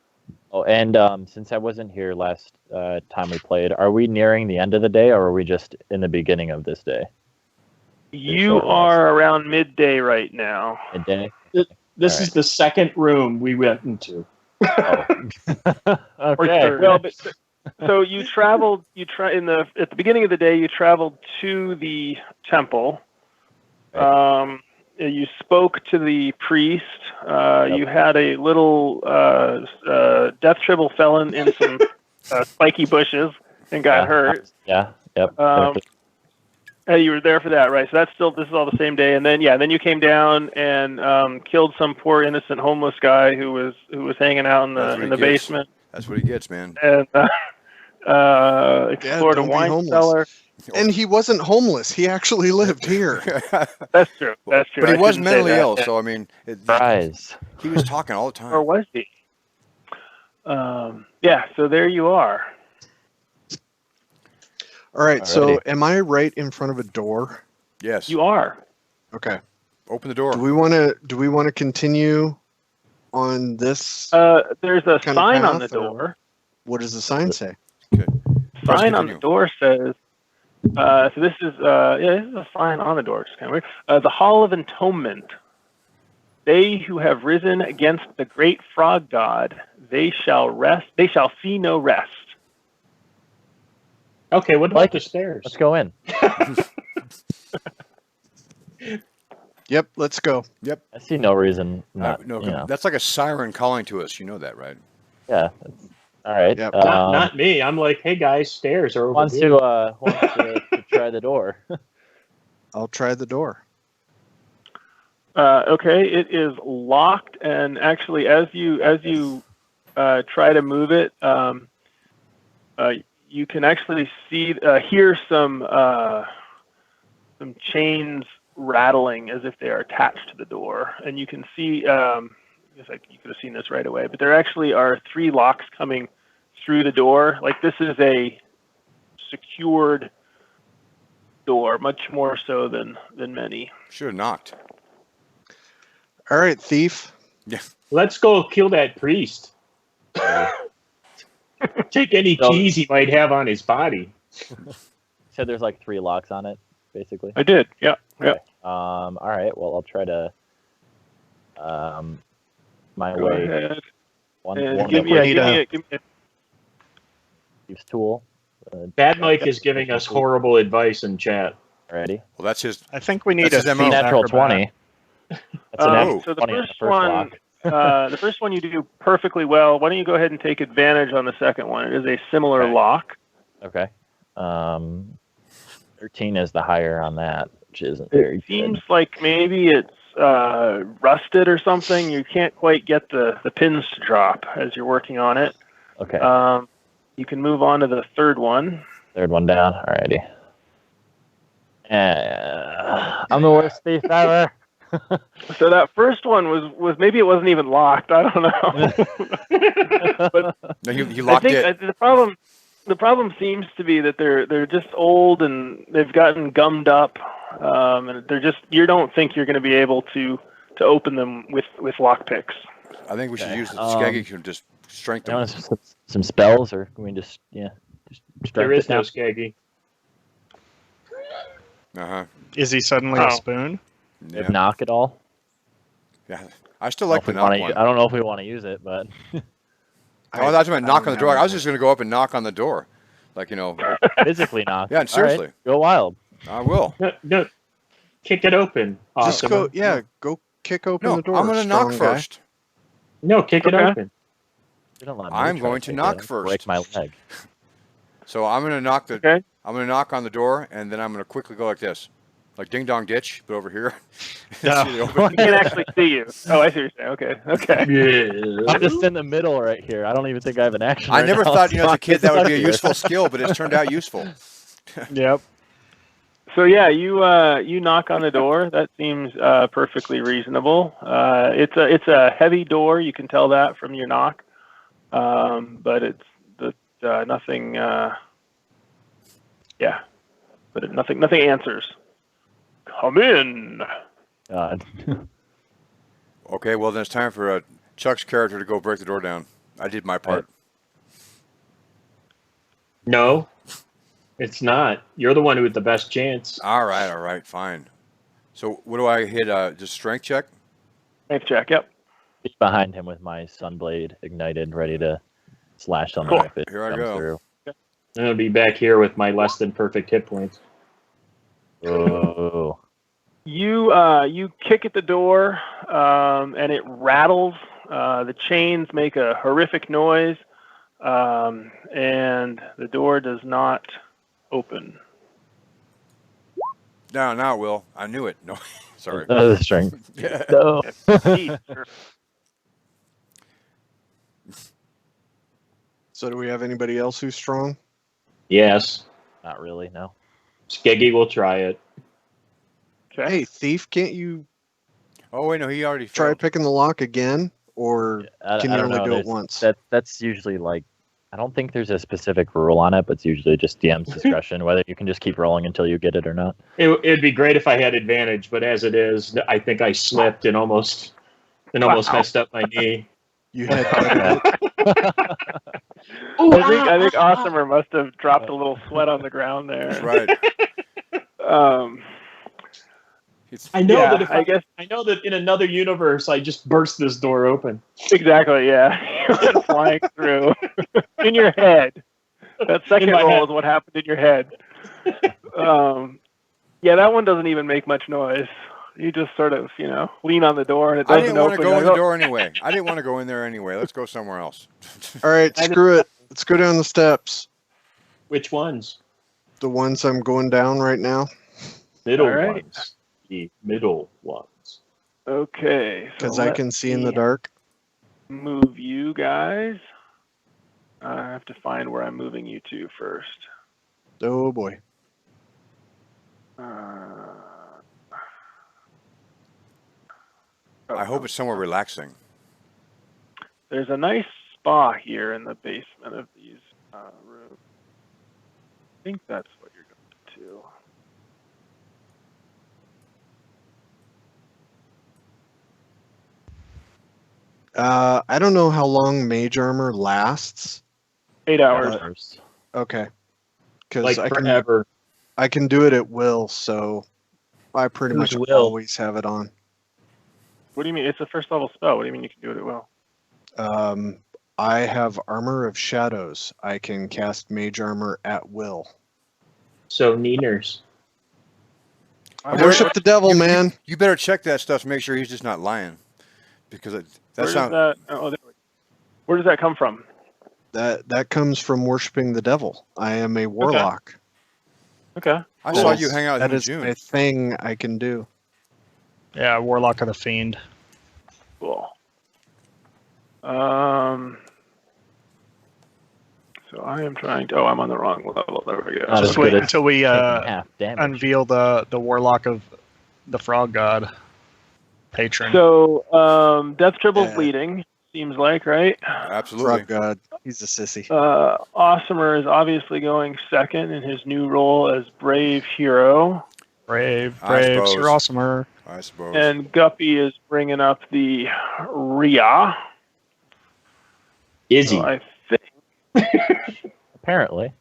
Oh, and since I wasn't here last time we played, are we nearing the end of the day, or are we just in the beginning of this day? You are around midday right now. Midday? This is the second room we went into. Okay. Well, so you traveled. At the beginning of the day, you traveled to the temple. You spoke to the priest. You had a little death tribble felon in some spiky bushes and got hurt. Yeah. Yep. You were there for that, right? So this is all the same day, and then you came down and killed some poor innocent homeless guy who was hanging out in the basement. That's what he gets, man. And explored a don't be wine homeless. cellar. And he wasn't homeless. He actually lived here. That's true. But he I was shouldn't say mentally that. ill, so I mean, Surprise. he was talking all the Or time. was he? So there you are. All right, so Alrighty. am I right in front of a door? Yes. You are. Okay. Open the door. Do we want to continue on this? There's a Kind of sign on path, the or- door. What does the sign say? Sign on the continue. door says. So this is a sign on the door. It's kind of weird. The Hall of Entombment. They who have risen against the great frog god, they shall rest. They shall see no rest. Okay, what about the stairs? Let's go in. Yep, let's go. I see no reason not. No, you know. that's like a siren calling to us. You know that, right? Yeah. All right. Yep. Not me. I'm like, hey guys, stairs are over Wants here. to try the door. I'll try the door. Okay, it is locked, and actually, as you try to move it, you can actually hear some chains rattling as if they are attached to the door, and you can see. I guess you could have seen this right away, but there actually are 3 locks coming through the door. Like, this is a secured door, much more so than many. Should have knocked. All right, thief. Yeah. Let's go kill that priest. Take any keys he might have on his body. Said there's like 3 locks on it, basically. I did. Yeah. Okay. All right. Well, I'll try to. My Go way. ahead. One Give me a Thieves' tool. Bad Mike is giving us horrible advice in chat. Ready? Well, that's his. I think we need That's a his MO. thief Natural acrobat. 20. That's a natural so the 20 on first the first one, lock. the first one you do perfectly well. Why don't you go ahead and take advantage on the second one? It is a similar Okay. lock. Okay. 13 is the higher on that, which isn't very Seems like maybe it's rusted or something. You can't quite get the pins to drop as you're working on it. good. Okay. You can move on to the third one. Third one down. Alrighty. I'm the worst thief ever. So that first one was maybe it wasn't even locked. I don't know. But No, he I locked think it. the problem seems to be that they're just old and they've gotten gummed up, and they're just, you don't think you're going to be able to open them with lockpicks. I think we should Okay. use the Skeggy can just strengthen. You want some spells, or can we just There is no now? Skaggy. Is he suddenly a spoon? Yeah. Knock it all. Yeah. I still like the I don't know if we knock wanna- one. I don't know if we want to use it, but Oh, that's what I knock don't on the door. have I was just going to go up and knock on the door. Like, physically knock. Yeah, All right, seriously. go wild. I will. No, kick it open. Just Awesome. go kick open No, the door. I'm going to knock strong guy. first. No, kick it Okay. open. You don't let me I'm try going to take knock it. first. Break my leg. So I'm going to knock the. Okay. I'm going to knock on the door, and then I'm going to quickly go like this, like ding dong ditch, but over here. No. See the opening. He can't actually see you. Oh, I see what you're saying. Okay. Yeah. I'm just in the middle right here. I don't even think I have an action. I right never now. thought, as a kid, that would be a Here. useful skill, but it's turned out useful. Yep. So yeah, you knock on the door. That seems perfectly reasonable. It's a heavy door. You can tell that from your knock. But it's nothing. Yeah, but nothing answers. Come in. God. Okay, well then it's time for Chuck's character to go break the door down. I did my part. No, it's not. You're the one with the best chance. All right, fine. So what do I hit? Just strength check? Strength check. Yep. Be behind him with my sunblade ignited, ready to slash something Cool. if it Here I comes go. through. I'm gonna be back here with my less than perfect hit points. Oh. You kick at the door, and it rattles. The chains make a horrific noise, and the door does not open. Now it will. I knew it. No, sorry. The strength. Yeah. No. So do we have anybody else who's strong? Yes, Not really. No. Skeggy will try it. Okay. Hey, thief, can't you Oh wait, no, he already try failed. picking the lock again, or I can you don't only know. do it There's- once? That's usually like. I don't think there's a specific rule on it, but it's usually just DM's discretion whether you can just keep rolling until you get it or not. It'd be great if I had advantage, but as it is, I think I slipped and almost messed up my knee. You had I think Awesomer must have dropped a little sweat on the ground there. That's right. I know Yeah, that if I guess I know that in another universe, I just burst this door open. exactly. Yeah, you went flying through in your head. That second my roll head. is what happened in your head. Yeah, that one doesn't even make much noise. You just sort of, lean on the door and it I doesn't didn't want to open. go You're in like, the "Oh." door anyway. I didn't want to go in there anyway. Let's go somewhere else. All right, screw it. Let's go down the steps. Which ones? The ones I'm going down right now. Middle All right. ones. The middle ones. Okay. Because so I let can see in the me dark. Move you guys. I have to find where I'm moving you to first. Oh boy. I hope it's somewhere relaxing. There's a nice spa here in the basement of these rooms. I think that's what you're going to. I don't know how long mage armor lasts. 8 hours. First. Okay. Because Like forever. I can do it at will, so I pretty Who's much will? always have it on. What do you mean? It's a first level spell. What do you mean you can do it at will? I have Armor of Shadows. I can cast mage armor at will. So Neeners. I Worship the devil, man. You better check that stuff to make sure he's just not lying. Because Where does that come from? That comes from worshiping the devil. I am a warlock. Okay. I That saw is- you hang out with That him in is June. a thing I can do. Yeah, Warlock of the Fiend. Cool. So I am trying to. Oh, I'm on the wrong level. There we go. Not as Just wait good as until we taking half damage. unveil the Warlock of the Frog God patron. So Death Triple Yeah. Bleeding seems like, right? Absolutely. Frog God. He's a sissy. Awesomer is obviously going second in his new role as Brave Hero. Brave, I suppose. Sir Awesomer. I suppose. And Guppy is bringing up the Rhea. Izzy. So I think Apparently.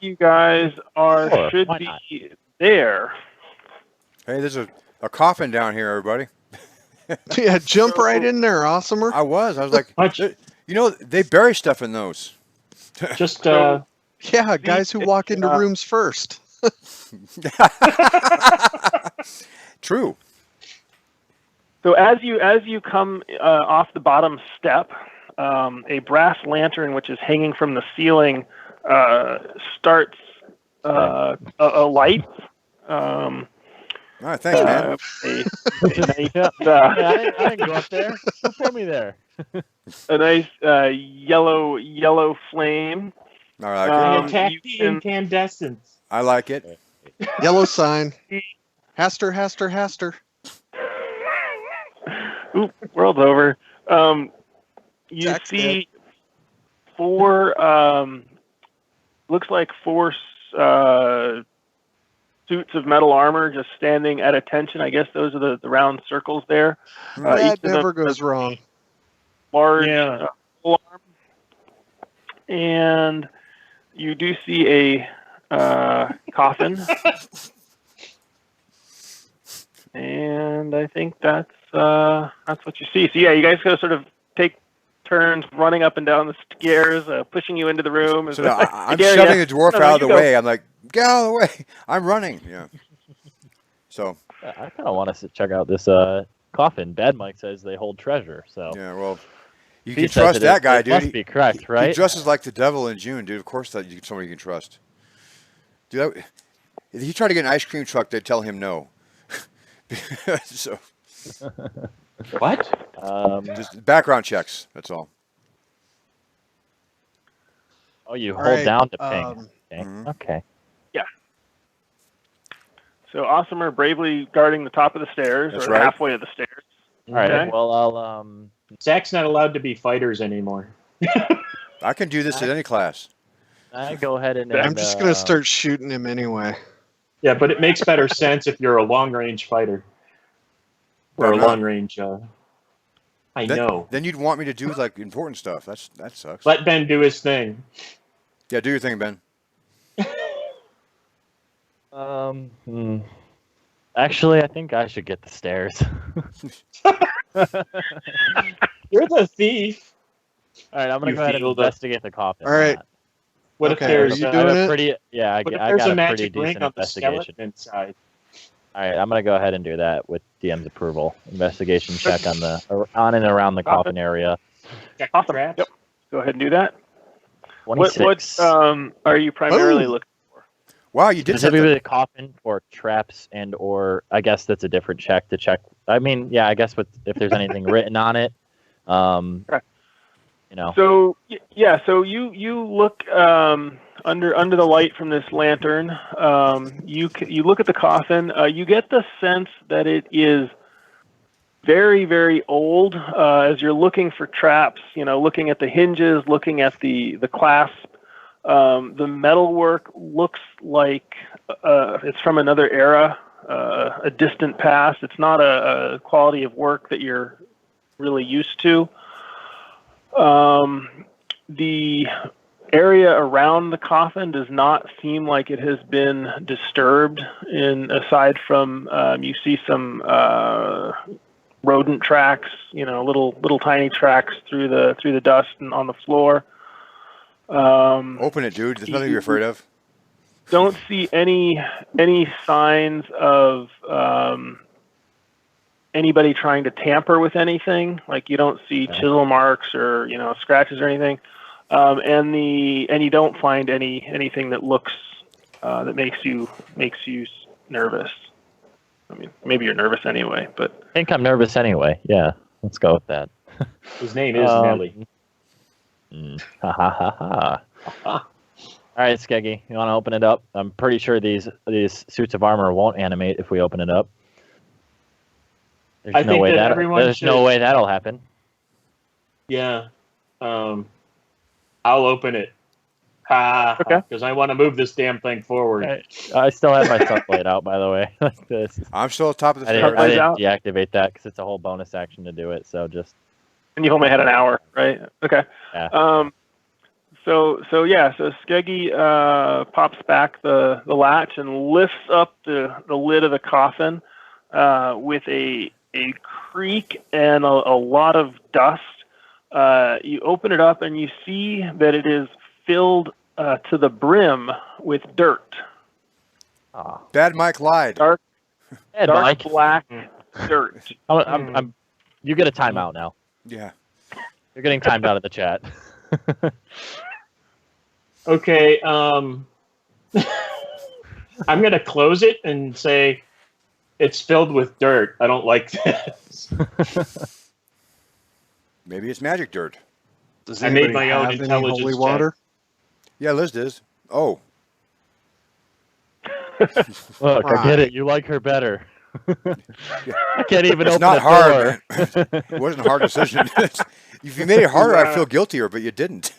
you guys Sure, should why be not? there. Hey, there's a coffin down here, everybody. Yeah, jump right in there, Awesomer. I was like, Much. they bury stuff in those. Just Yeah, guys who walk into rooms first. True. So as you come off the bottom step, a brass lantern which is hanging from the ceiling starts a light. All right, thanks, man. I didn't go up there. Who put me there? A nice yellow flame. I like it. attack you the can- incandescence. I like it. Yellow sign. Haster. Oop, world's over. You Jack's see four. Looks like four suits of metal armor just standing at attention. I guess those are the round circles there. That each of them never goes has wrong. large Yeah. full arm. And you do see a coffin. And I think that's what you see. So yeah, you guys gotta sort of take turns running up and down the stairs, pushing you into the room. So now I'm Gary, shoving the dwarf no, out of you the go. way. I'm like, get out of the way. I'm running. Yeah. So I kind of want us to check out this coffin. Bad Mike says they hold treasure. So yeah, well, you he can says trust that guy, it dude. Must be correct, right? He dresses like the devil in June, dude. Of course, somebody you can trust. Dude, if he tried to get an ice cream truck, they'd tell him no. So What? just background checks. That's all. Oh, you All hold right, down to ping. Okay. Mhm. Okay. So Awesomer bravely guarding the top of the stairs, That's or right. halfway of the stairs. All right. Okay. Well, I'll Zach's not allowed to be fighters anymore. I can do this at any class. I go ahead and. I'm just gonna start shooting him anyway. Yeah, but it makes better sense if you're a long range fighter. Or a I'm not. long range. I know. Then you'd want me to do like important stuff. That sucks. Let Ben do his thing. Yeah, do your thing, Ben. Actually, I think I should get the stairs. You're the thief. All right, I'm gonna You go ahead and feel the- investigate the coffin. All right. What Okay, if there's are you I doing got a it? pretty, yeah, I what if got there's a a pretty magic ring decent on the investigation. skeleton inside? All right, I'm gonna go ahead and do that with DM's approval. Investigation check on and around the coffin area. Check Awesome. traps? Yep. Go ahead and do that. 26. What are you primarily Boom. looking? Wow, you did Specifically something. the coffin for traps or I guess that's a different check to check. I mean, yeah, I guess if there's anything written on it, Okay. you know. So yeah, so you look under the light from this lantern. You look at the coffin. You get the sense that it is very, very old. As you're looking for traps, looking at the hinges, looking at the clasp. The metalwork looks like it's from another era, a distant past. It's not a quality of work that you're really used to. The area around the coffin does not seem like it has been disturbed. Aside from you see some rodent tracks, little tiny tracks through the dust and on the floor. Open it, dude. There's nothing to be afraid of. Don't see any signs of anybody trying to tamper with anything. Like you don't see chisel marks or scratches or anything, and you don't find anything that looks that makes you nervous. I mean, maybe you're nervous anyway, but I think I'm nervous anyway. Yeah, let's go with that. His name is Nelly. Ha ha ha ha. All right, Skeggy, you want to open it up? I'm pretty sure these suits of armor won't animate if we open it up. I think that everyone There's no way that'll happen. Yeah. I'll open it. Okay. Because I want to move this damn thing forward. I still have my sunblade out, by the way. Like this. I'm still at the top of the I stairs. didn't deactivate that because it's a whole bonus action to do it. So just. and you've only had an hour, right? Okay. Yeah. So Skeggy pops back the latch and lifts up the lid of the coffin with a creak and a lot of dust. You open it up and you see that it is filled to the brim with dirt. Bad Mike lied. Dark Mike. black dirt. You get a timeout now. Yeah. You're getting timed out of the chat. Okay. I'm going to close it and say it's filled with dirt. I don't like this. Maybe it's magic dirt. Does I made anybody my own have any intelligence holy check. water? Yeah, Liz does. Oh. Look, I get it. You like her better. I can't even It's open not the hard, door. man. It wasn't a hard decision. If you made it harder, I'd feel guiltier, but you didn't.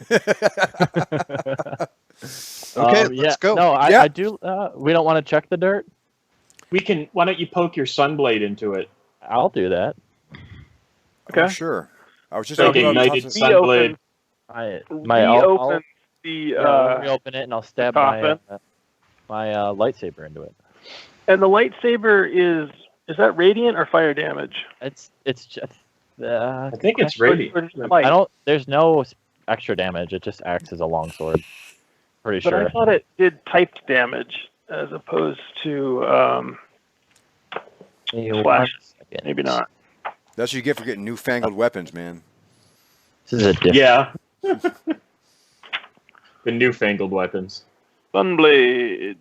Okay, let's go. No, Yeah. I do. We don't want to check the dirt. Why don't you poke your sunblade into it? I'll do that. Okay. Oh, sure. I was just Like talking about ignited toss- sunblade. I'll Reopen the reopen it and I'll stab coffin. my lightsaber into it. and the lightsaber is that radiant or fire damage? It's just. I think it's Or radiant. just light? I don't. There's no extra damage. It just acts as a longsword. Pretty But sure. I thought it did typed damage as opposed to slash. Maybe not. That's what you get for getting newfangled weapons, man. This is a different. Yeah. The newfangled weapons. Sunblade,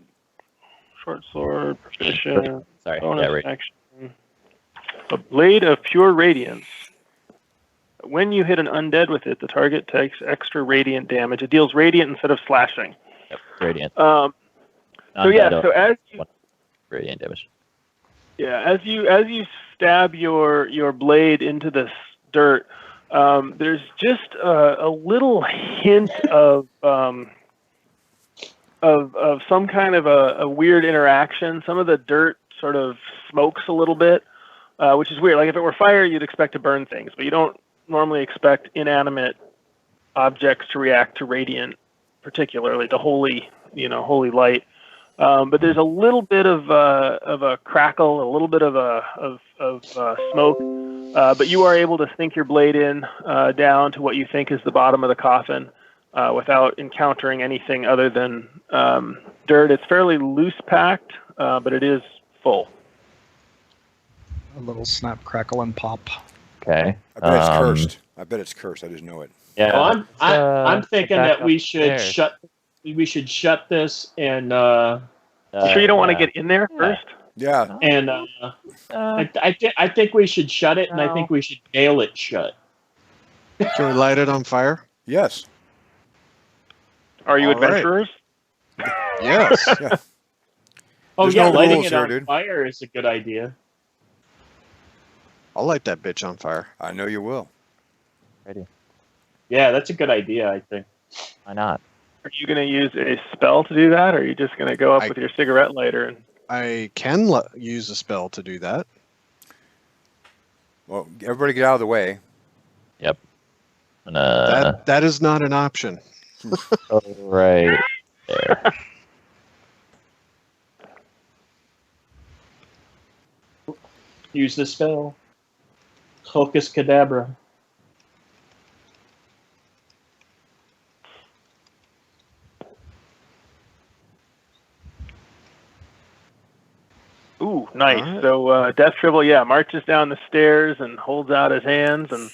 short sword, proficient, Sorry. bonus Yeah, right. action. A blade of pure radiance. When you hit an undead with it, the target takes extra radiant damage. It deals radiant instead of slashing. Yep, radiant. So as you Radiant damage. as you stab your blade into this dirt, there's just a little hint of some kind of a weird interaction. Some of the dirt sort of smokes a little bit, which is weird. Like if it were fire, you'd expect to burn things, but you don't normally expect inanimate objects to react to radiant, particularly to holy light. But there's a little bit of a crackle, a little bit of smoke. But you are able to sink your blade in down to what you think is the bottom of the coffin without encountering anything other than dirt. It's fairly loose packed, but it is full. A little snap, crackle, and pop. Okay. I bet it's cursed. I bet it's cursed. I just know it. Yeah. Well, I'm thinking back that we should upstairs. shut this and You sure you don't want to yeah. get in there first? Yeah. and I think we should shut it, and I think we should nail it shut. Can we light it on fire? Yes. Are you All right. adventurers? Yes. Yeah. Oh There's yeah, no lighting rules it here, on dude. fire is a good idea. I'll light that bitch on fire. I know you will. Ready. Yeah, that's a good idea. I think. Why not? Are you going to use a spell to do that, or are you just going to go up with your cigarette lighter? And I can use a spell to do that. Well, everybody get out of the way. Yep. And, That is not an option. right there. Use the spell. Hocus cadabra. ooh, nice. All right. So Death Tribble, marches down the stairs and holds out his hands and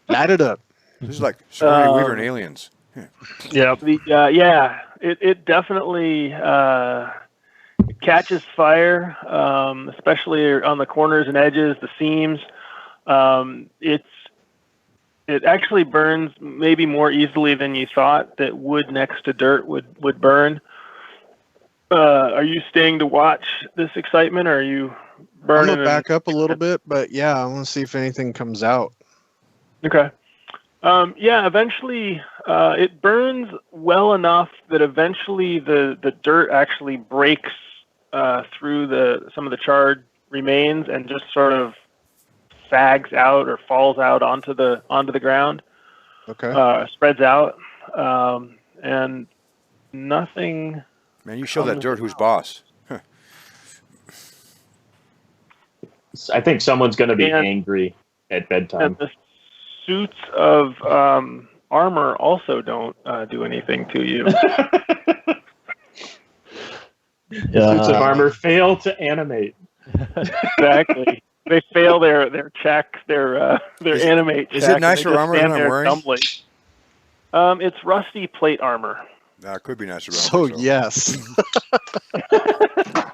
Light it up. This is like Sigourney Weaver and Aliens. Yeah. it definitely catches fire, especially on the corners and edges, the seams. It actually burns maybe more easily than you thought that wood next to dirt would burn. Are you staying to watch this excitement, or are you burning? I'm gonna back up a little bit, but yeah, I want to see if anything comes out. Okay. Eventually, it burns well enough that eventually the dirt actually breaks through some of the charred remains and just sort of sags out or falls out onto the ground. Okay. Spreads out, and nothing. Man, you show that dirt who's boss. I think someone's going to be And- angry at bedtime. And the suits of armor also don't do anything to you. Suits of armor fail to animate. Exactly. They fail their check, their animate check. Is it and they nicer just armor stand than I'm there wearing? dumbly. It's rusty plate armor. That could be nicer. So yes,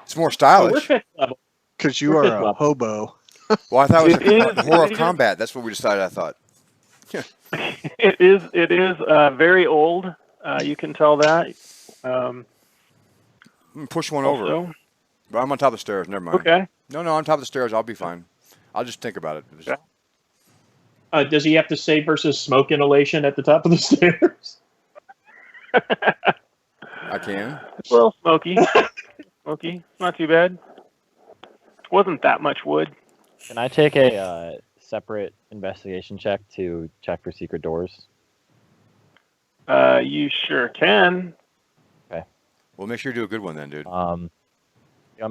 It's more Oh, we're stylish. fifth level. because you are a hobo. Well, I thought it It was is- horror of it is- combat. That's what we decided. I thought. It is very old. You can tell that. Push one over. Also, But I'm on top of the stairs. Never mind. okay. No, on top of the stairs. I'll be fine. I'll just think about it. Okay. Does he have to save versus smoke inhalation at the top of the stairs? I can. It's a little smoky. Smoky. Not too bad. Wasn't that much wood. Can I take a separate investigation check to check for secret doors? You sure can. Well, make sure you do a good one then, dude. You want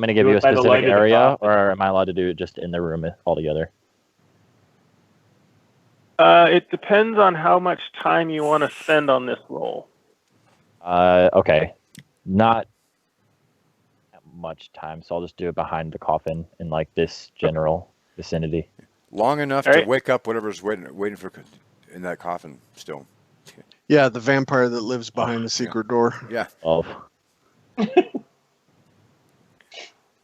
me to give Do you a it by the light specific of the area, coffin. or am I allowed to do it just in the room altogether? It depends on how much time you want to spend on this roll. Okay. Not that much time, so I'll just do it behind the coffin in like this general vicinity. Long enough All to right. wake up whatever's waiting for in that coffin still. Yeah, the vampire that lives behind the secret door. Yeah. 12.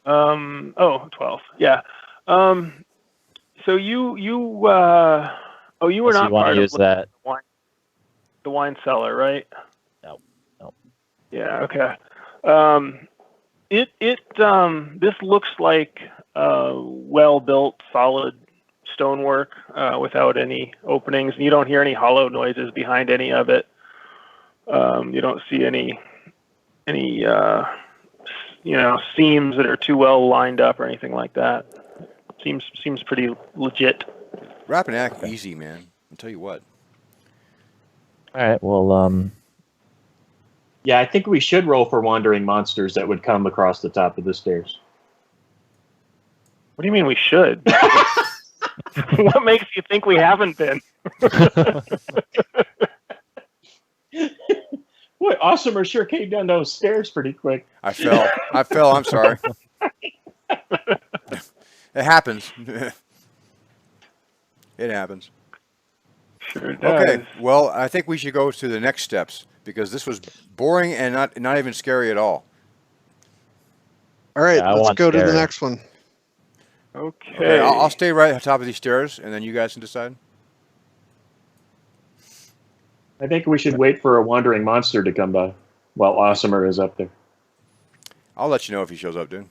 12. Yeah. So you were So you not want part to of use that? the wine cellar, right? No. Yeah. Okay. This looks like well-built, solid stonework without any openings. You don't hear any hollow noises behind any of it. You don't see any seams that are too well lined up or anything like that. Seems pretty legit. Rappan Athuk, easy, man. I'll tell you what. All right. Well, Yeah, I think we should roll for wandering monsters that would come across the top of the stairs. What do you mean we should? What makes you think we haven't been? Boy, Awesomer sure came down those stairs pretty quick. I fell. I'm sorry. It happens. It happens. Sure does. Okay. Well, I think we should go to the next steps because this was boring and not even scary at all. All right, Yeah, I let's want go to the scary. next one. Okay. I'll stay right on top of these stairs, and then you guys can decide. I think we should wait for a wandering monster to come by while Awesomer is up there. I'll let you know if he shows up, dude.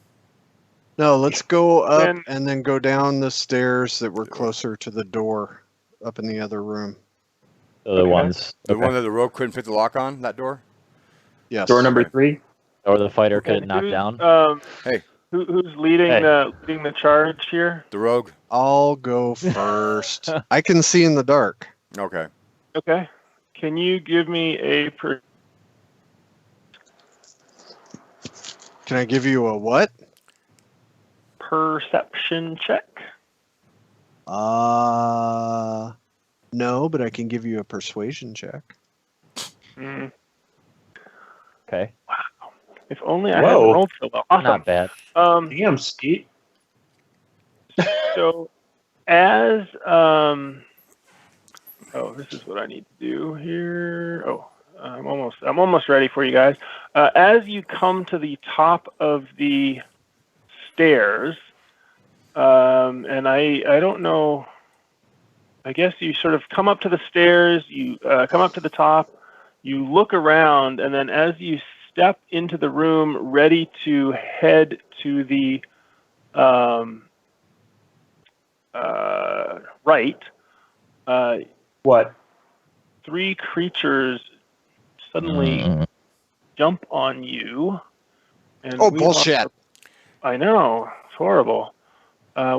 No, let's go up Then- and then go down the stairs that were closer to the door up in the other room. So the ones. The Okay. one that the rogue couldn't fit the lock on, that door? Yes. Door number 3. Or the fighter couldn't And knock who's, down. Hey. Who's leading Hey. the charge here? The rogue? I'll go first. I can see in the dark. Okay. Okay. Can you give me a Can I give you a what? perception check? No, but I can give you a persuasion check. Mm, Okay. if only I Whoa. hadn't rolled so well. Awesome. Not bad. Damn, Steve. So, as oh, this is what I need to do here. Oh, I'm almost ready for you guys. As you come to the top of the stairs, and I don't know. I guess you sort of come up to the stairs. You come up to the top. You look around, and then as you step into the room, ready to head to the right, What? 3 creatures suddenly Mm. jump on you. And Oh, we bullshit. I know. It's horrible.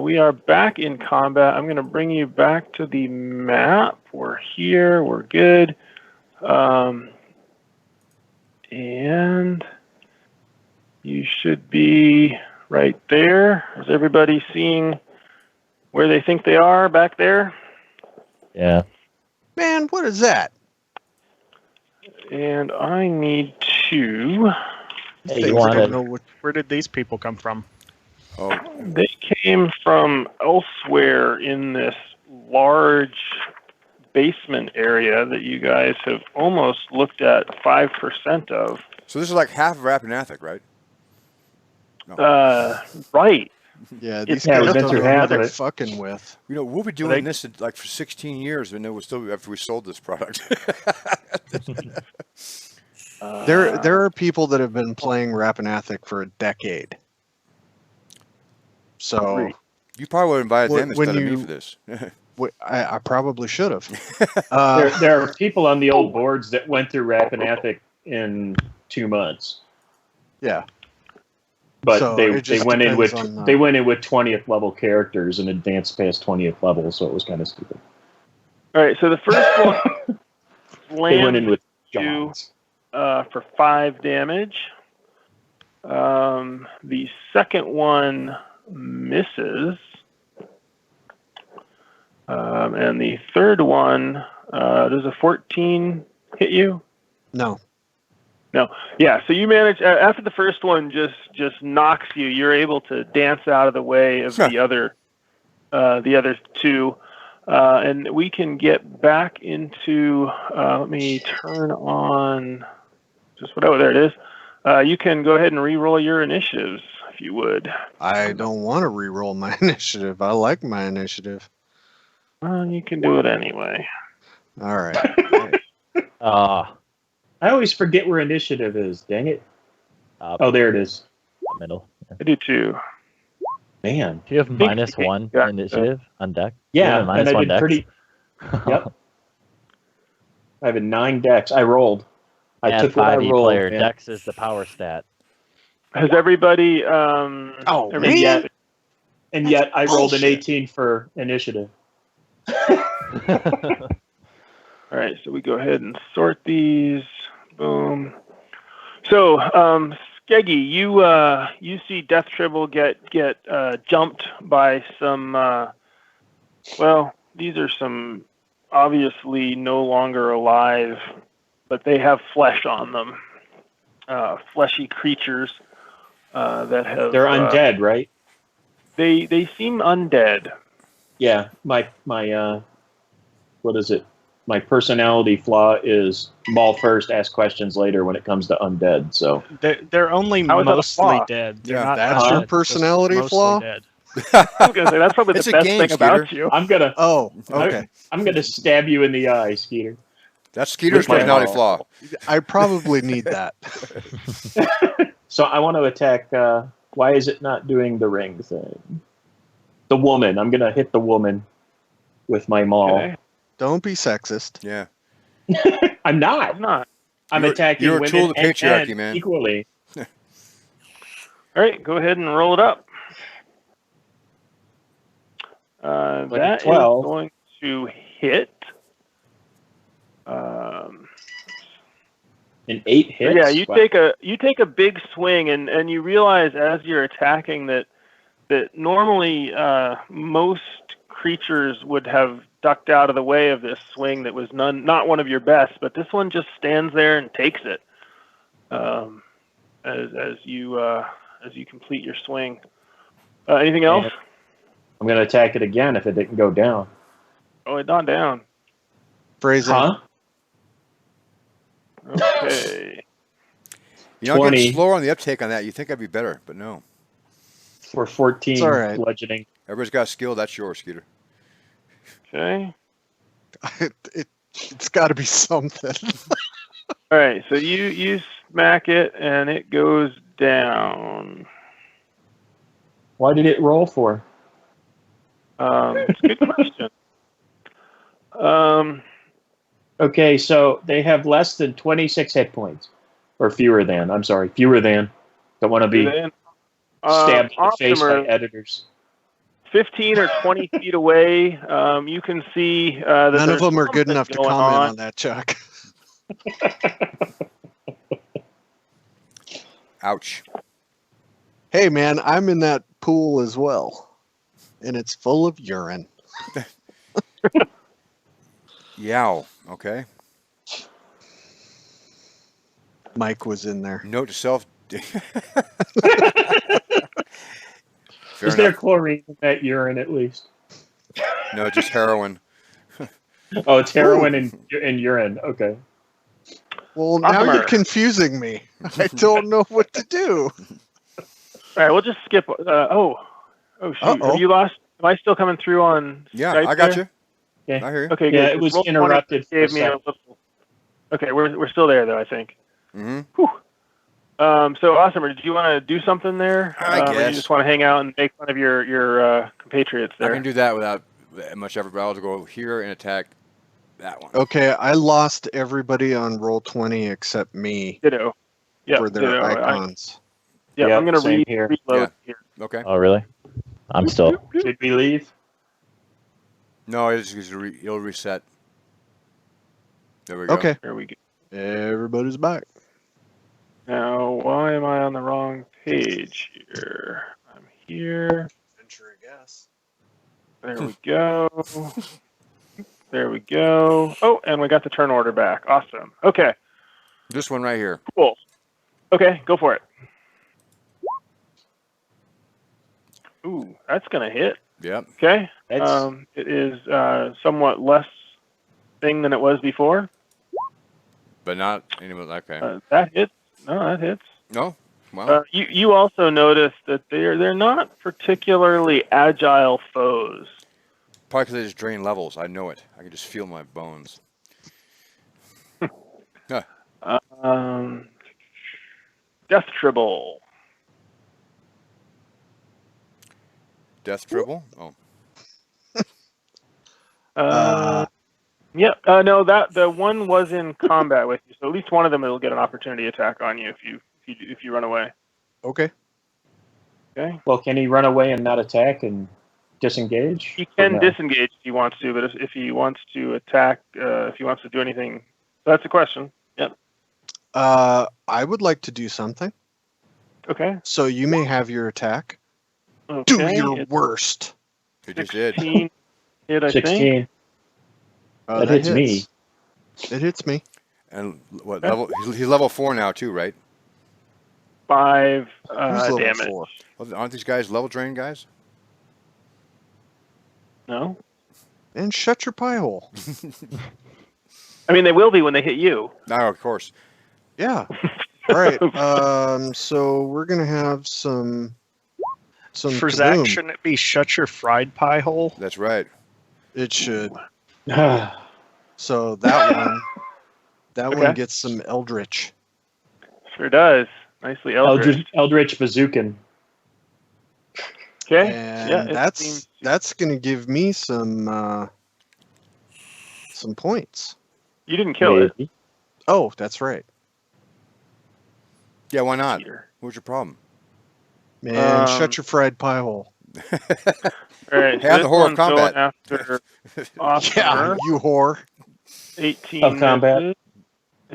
We are back in combat. I'm going to bring you back to the map. We're here. We're good. And you should be right there. Is everybody seeing where they think they are back there? Yeah. Man, what is that? And I need to... Hey, Things you I wanted- don't know what. Where did these people come from? Oh, They came from elsewhere in this large basement area that you guys have almost looked at 5% of. so this is like half of Rappan Athuk, right? Right. Yeah, these Yeah, guys we've been don't through know half what of they're it. fucking with. You know, we'll be doing this in, like for 16 years, and it was still after we sold this product. There are people that have been playing Rappan Athuk for a decade. So You probably would have invited them When instead of me you- for this. I probably should have. There are people on the old boards that went through Rappan Athuk in 2 months, Yeah. but So they it just went in with depends on, they went in with 20th level characters and advanced past 20th level, so it was kind of stupid. All right, so the first one They went in lands with you Johns. for 5 damage. The second one misses. And the third one, does a 14 hit you? No. Yeah, so you manage after the first one just knocks you. You're able to dance out of the way of the other 2, and we can get back into. Let me turn on just whatever. There it is. You can go ahead and re-roll your initiatives if you would. I don't want to re-roll my initiative. I like my initiative. Well, you can do it anyway. All right. I always forget where initiative is. Dang it! Up Oh, there it is. middle. I do too. Man, Do you have -1 Yeah. initiative on deck? yeah, Yeah, and I -1 did dex. pretty. Yep. I have a 9 dex. I rolled. I Yeah, took what I 5e rolled. player. man. Dex is the power stat. Has everybody? Oh, everybody- man. And yet I rolled an Bullshit. 18 for initiative. All right, so we go ahead and sort these. Boom. So, Skeggy, you see Death Tribble get jumped by some. Well, these are some obviously no longer alive, but they have flesh on them. Fleshy creatures that have. They're undead, right? They seem undead. Yeah. My what is it? My personality flaw is maul first, ask questions later when it comes to undead. So They're only How is that a mostly flaw? dead. They're Yeah, not that's undead, your just personality mostly flaw? Dead. I was gonna say that's probably It's the a best game, thing about Skeeter. you. I'm gonna Oh, okay. I'm gonna stab you in the eye, Skeeter. That's Skeeter's With my personality maul. flaw. I probably need that. So I want to attack. Why is it not doing the ring thing? The woman. I'm gonna hit the woman with my maul. Okay. Don't be sexist. Yeah. I'm not. I'm not. I'm You're- attacking you're a women tool of the and patriarchy, men man. equally. All right, go ahead and roll it up. Like That is 12. going to hit. An 8 hits. Yeah, you Wow. take a big swing, and you realize as you're attacking that normally most creatures would have ducked out of the way of this swing that was not one of your best, but this one just stands there and takes it as you complete your swing. Anything else? And I'm gonna attack it again if it didn't go down. Oh, it's not down. Phrasing. Huh? Okay. You know, I'm 20. getting slower on the uptake on that. You think I'd be better, but no. For 14 It's all right. bludgeoning. Everybody's got a skill. That's yours, Skeeter. Okay. It's got to be something. All right. So you smack it, and it goes down. Why did it roll for? It's a good question. Okay, so they have less than 26 hit points. Or fewer than. I'm sorry. Fewer than. Don't want to be Then, stabbed in the face by Optimer, editors. 15 or 20 feet away, you can see that None of there's them are good something enough to going comment on that, Chuck. Ouch. Hey, man, I'm in that pool as well, and it's full of urine. Yow. Okay. Mike was in there. Note to self. Fair Is there enough. chlorine in that urine at least? No, just heroin. Oh, it's heroin and urine. Okay. Well, now you're Optimer. confusing me. I don't know what to do. All right, we'll just skip. Oh shoot! Uh-oh. Have you lost? Am I still coming through on Yeah, Skype I got there? you. Okay. I hear you. Okay, Yeah, good. it was Roll 20 interrupted for a Gave me a second. little. Okay, we're still there though, I think. Mm-hmm. So awesome. Did you want to do something there? I Or you guess. just want to hang out and make fun of your compatriots I there? can do that without much effort, but I'll go here and attack that one. Okay, I lost everybody on Roll20 except me Ditto. Yeah. for their ditto. icons. Yeah, Yeah, I'm gonna same here. reload here. Okay. Oh, really? I'm still. Did we leave? No, it'll reset. There we go. Okay, There we go. everybody's back. Now, why am I on the wrong page here? I'm here. Venture a guess. There we go. There we go. Oh, and we got the turn order back. Awesome. Okay, This one right here. cool. Okay, go for it. Ooh, that's gonna hit. Yep. Okay. That's It is somewhat less thing than it was before. But not anyone. Okay. That hits. No, that hits. No. Well. You also notice that they're not particularly agile foes. Probably because they just drain levels. I know it. I can just feel my bones. Death Tribble. Death Tribble. Oh. Yeah. No, that the one was in combat with you, so at least one of them will get an opportunity attack on you if you run away. Okay. Okay. well. Can he run away and not attack and disengage? He Or can no? disengage if he wants to, but if he wants to attack, if he wants to do anything, so that's the question. Yep. I would like to do something. Okay. So you may have your attack. Okay. Do your it's worst. He just did. 16 hit, I think. 16. That hits me. It hits me. And what level? He's level 4 now too, right? 5 Who's level damage. 4? Well, aren't these guys level drain guys? No? And shut your pie hole. I mean, they will be when they hit you. No, of course. Yeah. All right. So we're gonna have some For Zach, kaboom. shouldn't it be shut your fried pie hole? That's right. It should. Oh, So that one Okay. gets some Eldritch. Sure does. Nicely eldritch. Eldritch Bazookin. Okay. And Yeah, it seems- that's gonna give me some points. You didn't kill it. Maybe. Oh, that's right. Yeah, why not? Cheater. What's your problem? Man, shut your fried pie hole. All right. Have the horror of one's going combat. After Oscar, You whore. 18 Of combat. misses.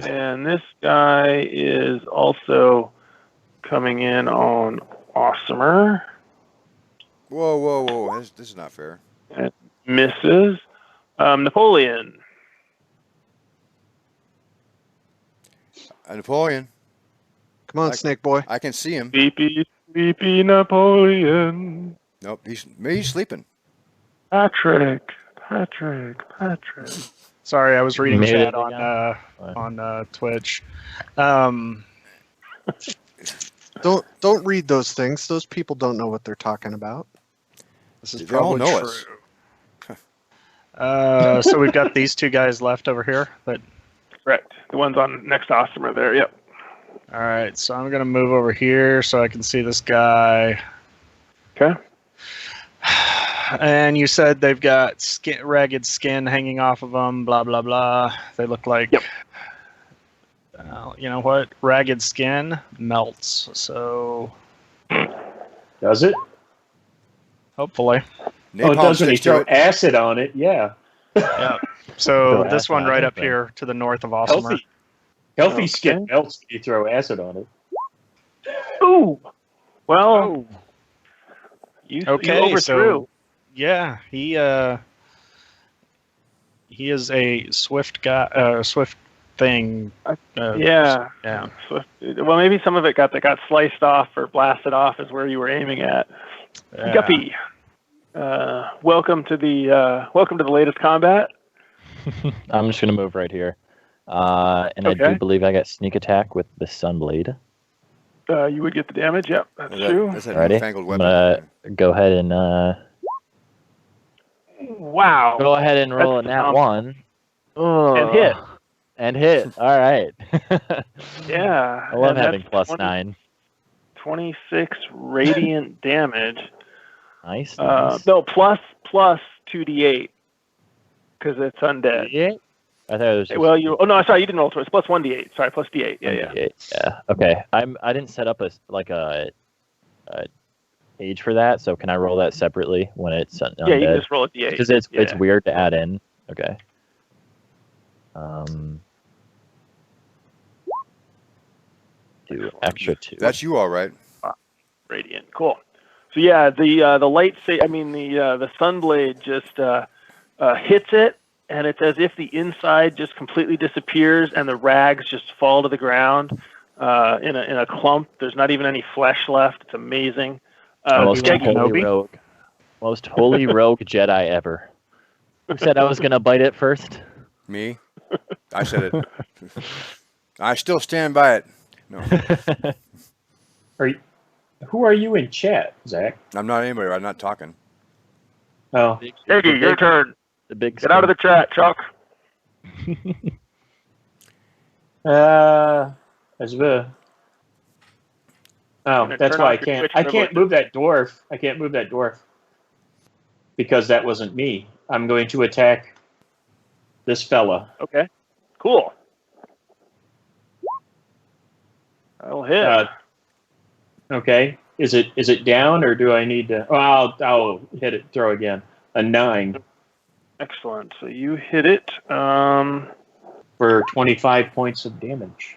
And this guy is also coming in on Awesomer. Whoa, whoa, whoa! This is not fair. Misses. Napoleon. Napoleon, Come on, Snake Boy. I can see him. Sleepy, sleepy Napoleon. Nope, maybe he's sleeping. Patrick. Sorry, I was reading Made chat it on again. Twitch. Don't read those things. Those people don't know what they're talking about. This is They all probably know true. us. So we've got these two guys left over here. But Correct. The one's on next to Ostomer there. Yep. all right, so I'm gonna move over here so I can see this guy. Okay. And you said they've got ragged skin hanging off of them. Blah blah blah. They look like. Yep. You know what? Ragged skin melts. So Does it? hopefully. Oh, it does when you sticks to throw it. acid on it. Yeah. Yeah. So Throw this acid one on right it, up then. here to the north of Awesomer. Healthy skin Okay. melts when you throw acid on it. Ooh. Well, you Okay, overthrew. so yeah, he is a swift guy, swift thing. Yeah. Yeah. Well, maybe some of it got sliced off or blasted off is where you were aiming at. Yeah. Guppy. Welcome to the latest combat. I'm just gonna move right here. And I Okay. do believe I got sneak attack with the Sunblade. You would get the damage. Yep, that's true. That's that Ready? newfangled I'm weapon. gonna go ahead and Wow. go ahead and roll a That's nat phenomenal. 1. And hit. And hit. All right. Yeah. I love and having that's plus 20 9. 26 radiant damage. Nice. nice. No, plus 2d8 because it's undead. Yeah. I thought it was. Just Well, sorry, you didn't roll. It's plus 1d8. Sorry, plus d8. Yeah. Yeah. Okay. I didn't set up a page for that, so can I roll that separately when it's undead? Yeah, you can just roll a d8. Because it's Yeah. weird to add in. Okay. Do extra 2. That's you, all right. Radiant. Cool. So yeah, the the Sunblade just hits it, and it's as if the inside just completely disappears, and the rags just fall to the ground in a clump. There's not even any flesh left. It's amazing. Most Skeggy, holy rogue. Most holy rogue Jedi ever. Who said I was gonna bite it first? Me? I said it. I still stand by it. No, Who are you in chat, Zach? I'm not anybody. I'm not talking. Oh, Skeggy, your turn. The big. Get out of the chat, Chuck. as the. Oh, Gonna that's turn why off your Twitch I can't privilege. move that dwarf. I can't move that dwarf because that wasn't me. I'm going to attack this fella. Okay. Cool. That'll hit. Okay. Is it down or do I need to? Oh, I'll hit it. Throw again. A 9 Excellent. So you hit it. for 25 points of damage.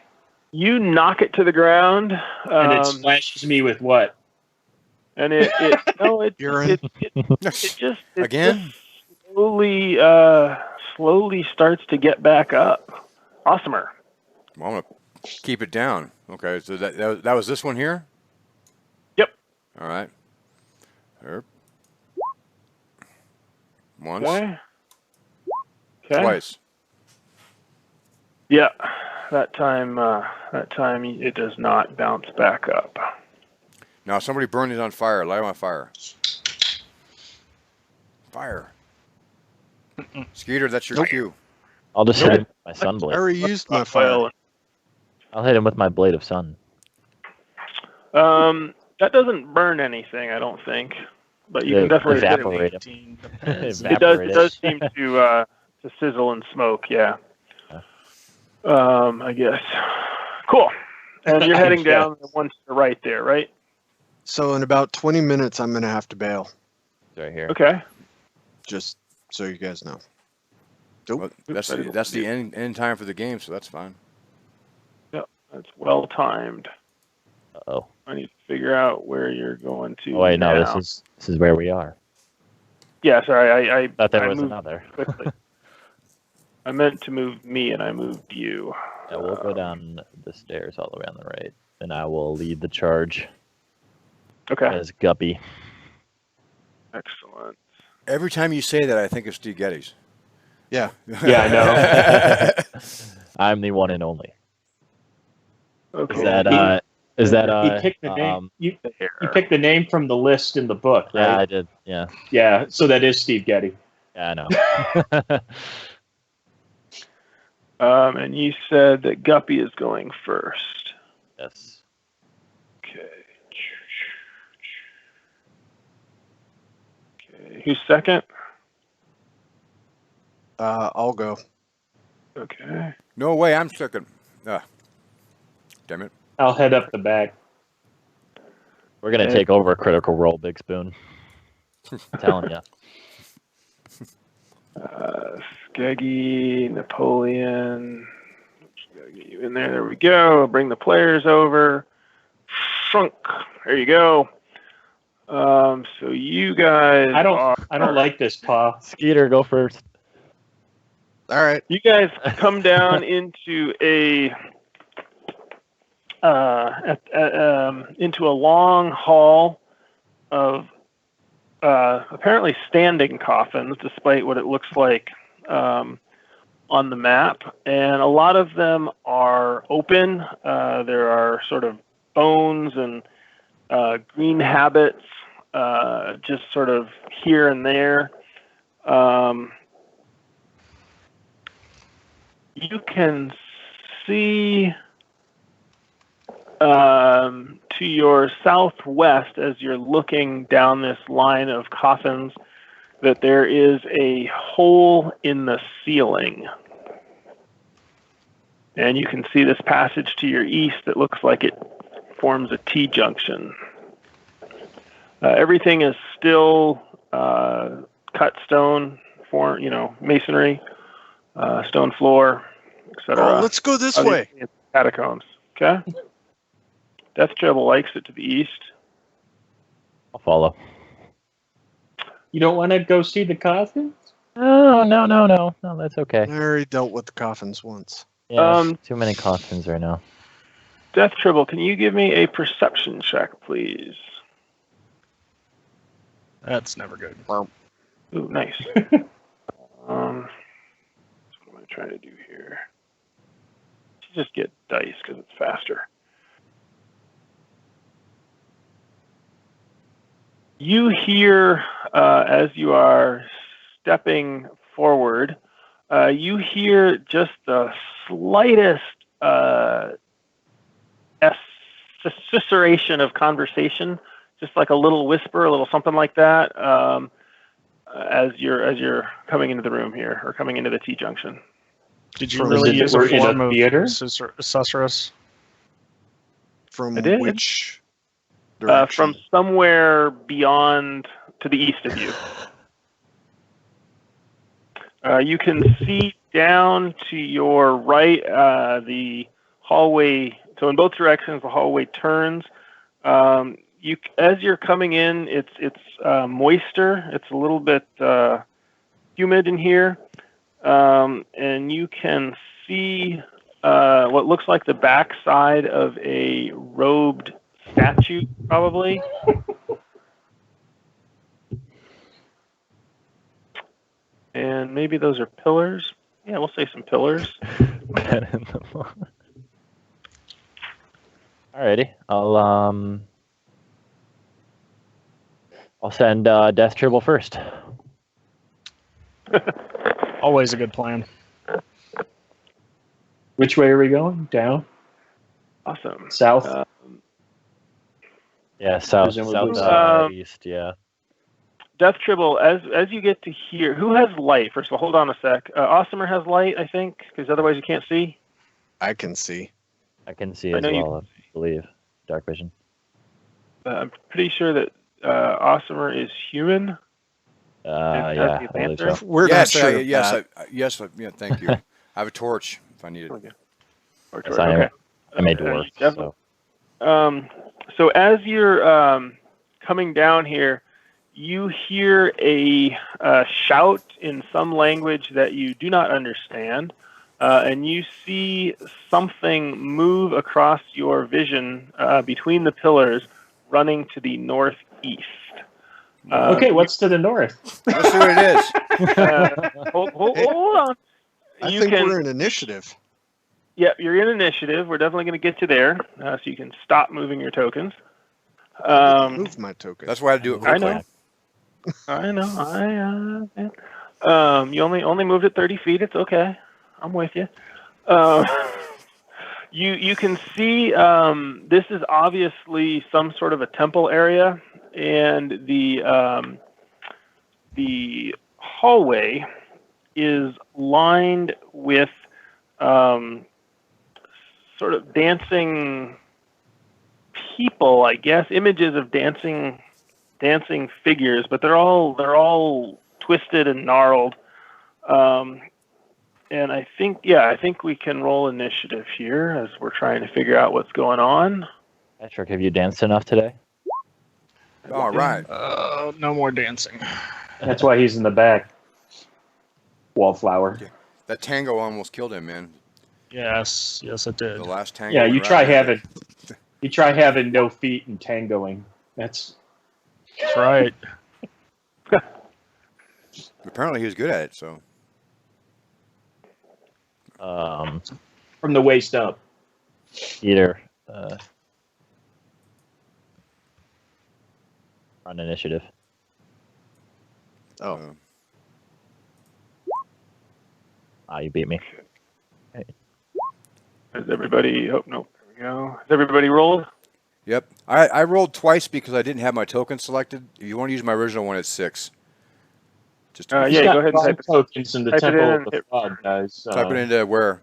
You knock it to the ground, And it splashes me with what? and it Urine. just Again? slowly starts to get back up. Awesomer. Well, I'm gonna keep it down. Okay, so that was this one here. Yep. All right. Erp. Once, Okay. twice. Yeah. That time it does not bounce back up. Now somebody burn these on fire. Light them on fire. Fire. Skeeter, that's your cue. I'll just hit him with my sun I blade. already used my fire. I'll hit him with my blade of sun. That doesn't burn anything, I don't think, but you can definitely evaporate it. It does seem to sizzle and smoke. Yeah. I guess. Cool. And you're heading down the one to the right there, right? So in about 20 minutes, I'm going to have to bail. Right here. Okay. Just so you guys know. Well, that's the end time for the game, so that's fine. Yep, that's well timed. Oh. I need to figure out where you're going to. Oh wait, no, now. this is where we are. Yeah, sorry, I Thought there I was moved another. quickly. I meant to move me, and I moved you. Yeah, we'll go down the stairs all the way on the right, and I will lead the charge Okay. as Guppy. Excellent. Every time you say that, I think of Steve Geddes. Yeah. Yeah, I know. I'm the one and only. Okay. Is that You picked the name. You there. picked the name from the list in the book, right? Yeah, I did. Yeah. Yeah. So that is Steve Getty. Yeah, I know. And you said that Guppy is going first. Yes. Okay. Okay. Who's second? I'll go. Okay. No way, I'm second. Damn it. I'll head up the back. We're gonna take over Critical Role, Big Spoon. I'm telling you. Skeggy, Napoleon. Get you in there. There we go. Bring the players over. Shrunk. There you go. So you guys. I don't like this, Pa. Skeeter, go first. All right. You guys come down into into a long hall of apparently standing coffins, despite what it looks like on the map. And a lot of them are open. There are sort of bones and green habits just sort of here and there. You can see to your southwest, as you're looking down this line of coffins, that there is a hole in the ceiling. And you can see this passage to your east that looks like it forms a T-junction. Everything is still cut stone, masonry, stone floor, etc. Oh, let's go this way. It's catacombs. Okay. Death Trouble likes it to the east. I'll follow. You don't want to go see the coffins? Oh, no, that's okay. I already dealt with the coffins once. Yeah, too many coffins right now. Death Trouble, can you give me a perception check, please? That's never good. Ooh, nice. What am I trying to do here? Just get dice because it's faster. You hear, as you are stepping forward, you hear just the slightest susurration of conversation, just like a little whisper, a little something like that, as you're coming into the room here, or coming into the T-junction. Did you really use a form of susurrus? From I did. which direction? From somewhere beyond, to the east of you. You can see down to your right the hallway. So in both directions, the hallway turns. As you're coming in, it's moister. It's a little bit humid in here, and you can see what looks like the backside of a robed statue, probably. And maybe those are pillars. Yeah, we'll say some pillars. Alrighty, I'll send Death Tribble first. Always a good plan. Which way are we going? Down? Awesome. South? Yeah, south, Presumably. east. Yeah. Death Tribble, as you get to here, who has light? First of all, hold on a sec. Awesomer has light, I think, because otherwise you can't see. I can see. I can see I as know you well, I believe. Dark vision. I'm pretty sure that Awesomer is human. Yeah, the I believe Panther? so. We're Yes, not sure. of yes, that. yes. Yeah, thank you. I have a torch if I need it. Okay. Yes, I am. Okay. I'm a dwarf, Definitely. so. So as you're coming down here, you hear a shout in some language that you do not understand, and you see something move across your vision between the pillars, running to the northeast. Okay, what's to the north? Let's see what it is. Hold on. I You think can- we're in initiative. Yep, you're in initiative. We're definitely going to get you there, so you can stop moving your tokens. Move my token. That's why I do it I quickly. know. You only moved it 30 feet. It's okay. I'm with you. You can see this is obviously some sort of a temple area, and the hallway is lined with sort of dancing people, I guess, images of dancing figures, but they're all twisted and gnarled. And I think we can roll initiative here as we're trying to figure out what's going on. Patrick, have you danced enough today? All right. No more dancing. That's why he's in the back. Wallflower. Yeah. That tango almost killed him, man. Yes, it did. The last tango. Yeah, went you right try there. having no feet and tangoing. That's right. Apparently, he was good at it. So from the waist up. Either on initiative. Oh. You beat me. Has everybody? Oh no, there we go. Has everybody rolled? Yep. I rolled twice because I didn't have my token selected. If you want to use my original one, it's 6. Just Yeah, He's go got ahead and 5 type it. tokens in the type it temple in of and the hit- flood, guys. type it into where?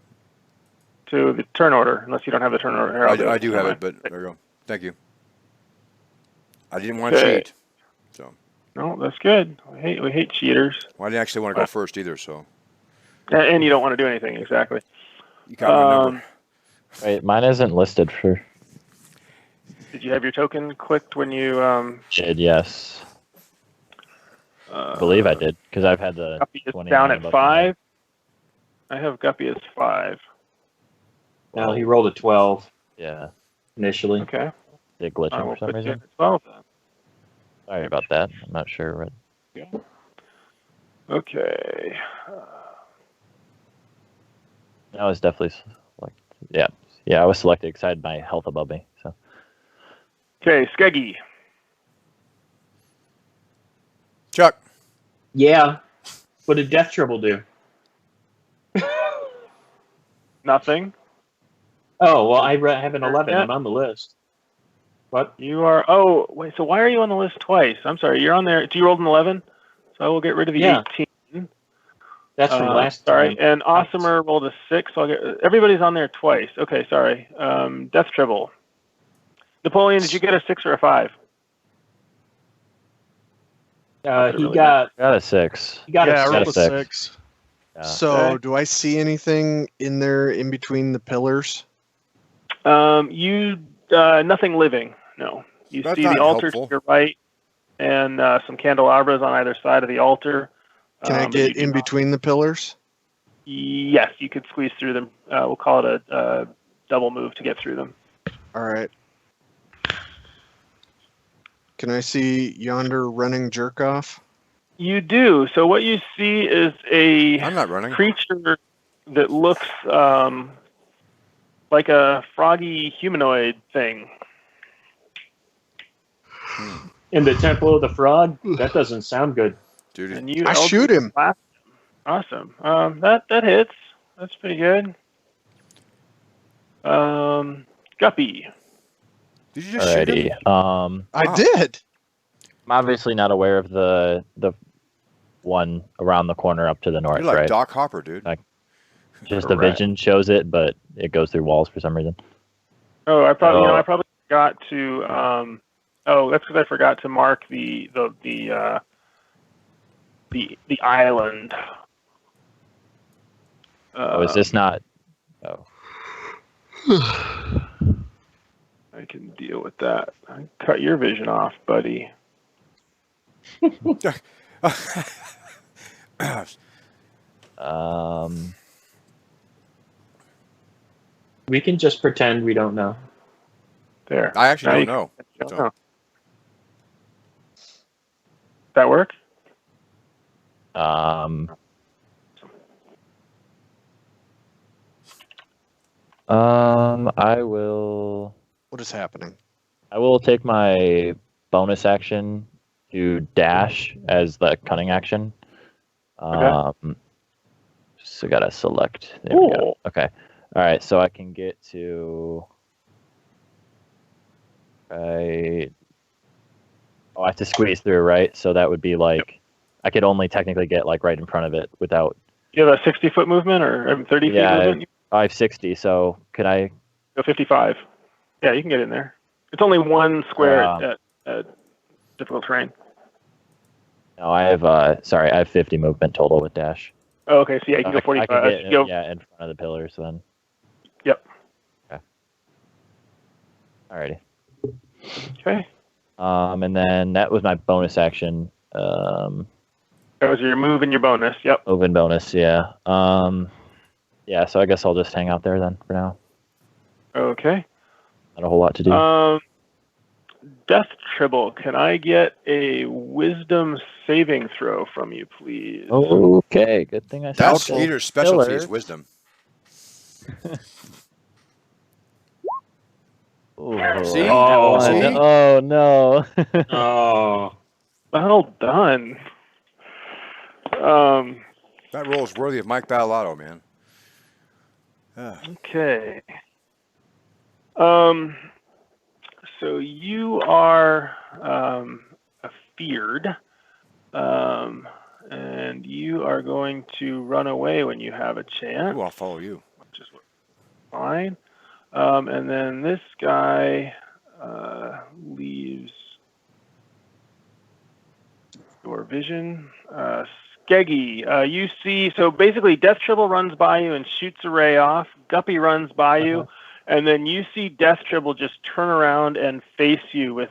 To the turn order, unless you don't have the turn order. Here, I'll I do have it, Never but mind. there you go. Thank you. I didn't want to Okay. cheat, so No, that's good. We hate cheaters, well, I didn't actually want to go first either. So and you don't want to do anything exactly. you got my number. Wait, mine isn't listed for. Did you have your token clicked when you? Did yes. I believe I did because I've had the. Guppy is 29 down at above 5. I have Guppy as 5. No, he rolled a 12 Yeah, initially. Okay. they're I glitching will for some put you reason. at 12 then. Sorry about that. I'm not sure. Okay. I was definitely selected. Yeah, I was selected because I had my health above me. So Okay, Skeggy. Chuck. Yeah. What did Death Tribble do? Nothing. Oh, well, I have an 11. Yeah. I'm on the list. What? You are. Oh, wait. So why are you on the list twice? I'm sorry. You're on there. So you rolled an 11. So I will get rid of the Yeah. 18. That's from last sorry. time. And Awesomer rolled a 6. So I'll get. Everybody's on there twice. Okay. Sorry. Death Tribble. Napoleon, did you get a 6 or a 5? He really got got a 6. he got Yeah, I a rolled a 6. 6. Yeah. So, Okay. do I see anything in there in between the pillars? Nothing living. No. You That's see not the altar helpful. to your right, and some candelabras on either side of the altar. Can I but you get do in not- between the pillars? Yes, you could squeeze through them. We'll call it a double move to get through them. All right. Can I see yonder running jerk off? You do. So what you see is a I'm not running. creature that looks like a froggy humanoid thing. In the Temple of the Frog? That doesn't sound good. Dude, And you I shoot him. blast him. Awesome. That hits. That's pretty good. Guppy. did you just shoot him? Alrighty. I Wow. did. I'm obviously not aware of the one around the corner up to the north, You're like right? Doc Hopper, dude. Like- Just the Correct. vision shows it, but it goes through walls for some reason. Oh, I probably Oh. I probably forgot to that's because I forgot to mark the island. Oh, is this not? Oh, I can deal with that. I cut your vision off, buddy. We can just pretend we don't know. There. I actually Now don't you know. don't So- know. That work? I will. What is happening? I will take my bonus action to dash as the cunning action. So gotta select. There we go. Cool. Okay. All right. So I can get to. Right. Oh, I have to squeeze through, right? So that would be like, I could only technically get like right in front of it without. You have a 60-foot movement or 30 feet Yeah, movement? 560. So could I? Go 55. Yeah, you can get in there. It's only one square at difficult terrain. No, I have. Sorry, I have 50 movement total with dash. Oh, okay, so yeah, you can I go 45. can get, You go- yeah, in front of the pillars then. Yep. Okay. Alrighty. Okay. And then that was my bonus action. That was your move and your bonus. Yep. Move and bonus, yeah. Yeah, so I guess I'll just hang out there then for now. Okay. Not a whole lot to do. Death Tribble, can I get a wisdom saving throw from you, please? Okay, good thing I saw That's both Peter's specialty is pillars. wisdom. Ooh, See? that See? one. Oh no. Oh. Well done. That roll is worthy of Mike Ballotto, man. Okay. So you are feared, and you are going to run away when you have a chance, Ooh, I'll follow you. which is fine. And then this guy leaves your vision. Skeggy, you see, so basically Death Tribble runs by you and shoots a ray off. Guppy runs by you, and then you see Death Tribble just turn around and face you with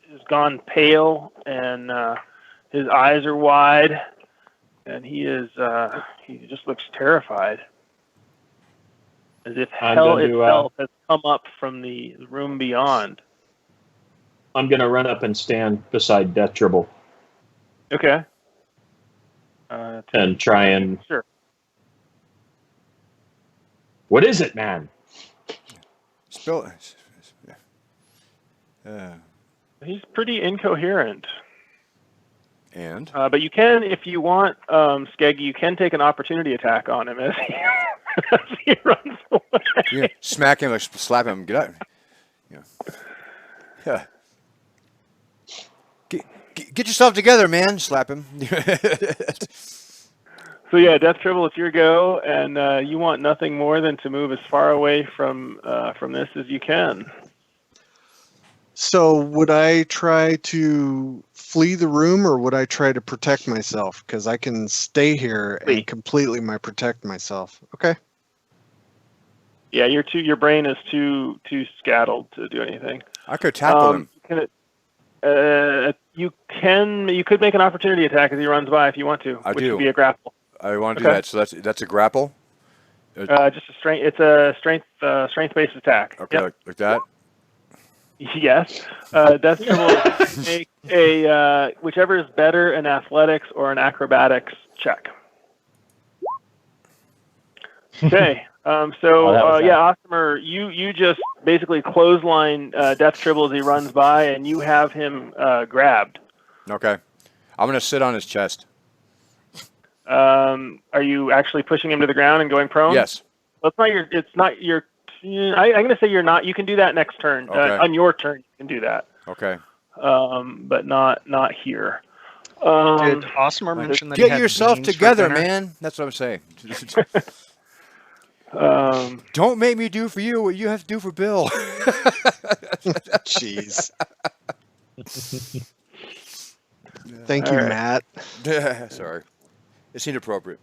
he's gone pale, and his eyes are wide, and he just looks terrified. As if I'm hell going to, itself has come up from the room beyond. I'm going to run up and stand beside Death Tribble Okay. and try and... Sure. What is it, man? Spill. He's pretty incoherent. And But you can, if you want, Skeggy, you can take an opportunity attack on him as he, as he runs away. you smack him or slap him. Get out. Yeah. Get yourself together, man. Slap him. So yeah, Death Tribble, it's your go, and you want nothing more than to move as far away from this as you can. So would I try to flee the room or would I try to protect myself? Because I can stay here Flee. and completely protect myself. Okay. Yeah, your brain is too scattled to do anything. I could tackle him. You could make an opportunity attack as he runs by if you want to, which would be a grapple. I want to do that. So that's a grapple. Just a strength. It's a strength-based attack. Okay, Yep. like that. Yes. Death Tribble make a whichever is better, an athletics or an acrobatics check. Okay. Ostomer, you just basically clothesline Death Tribble as he runs by, and you have him grabbed. Okay. I'm gonna sit on his chest. Are you actually pushing him to the ground and going prone? Yes. Well, it's not your. I'm going to say you're not. You can do that next turn. Okay. On your turn, you can do that. Okay. But not here. Did Osmer mention that he Get had yourself beans for together, dinner? man. That's what I'm saying. Don't make me do for you what you have to do for Bill. Jeez. Thank you, Matt. Sorry. It's inappropriate.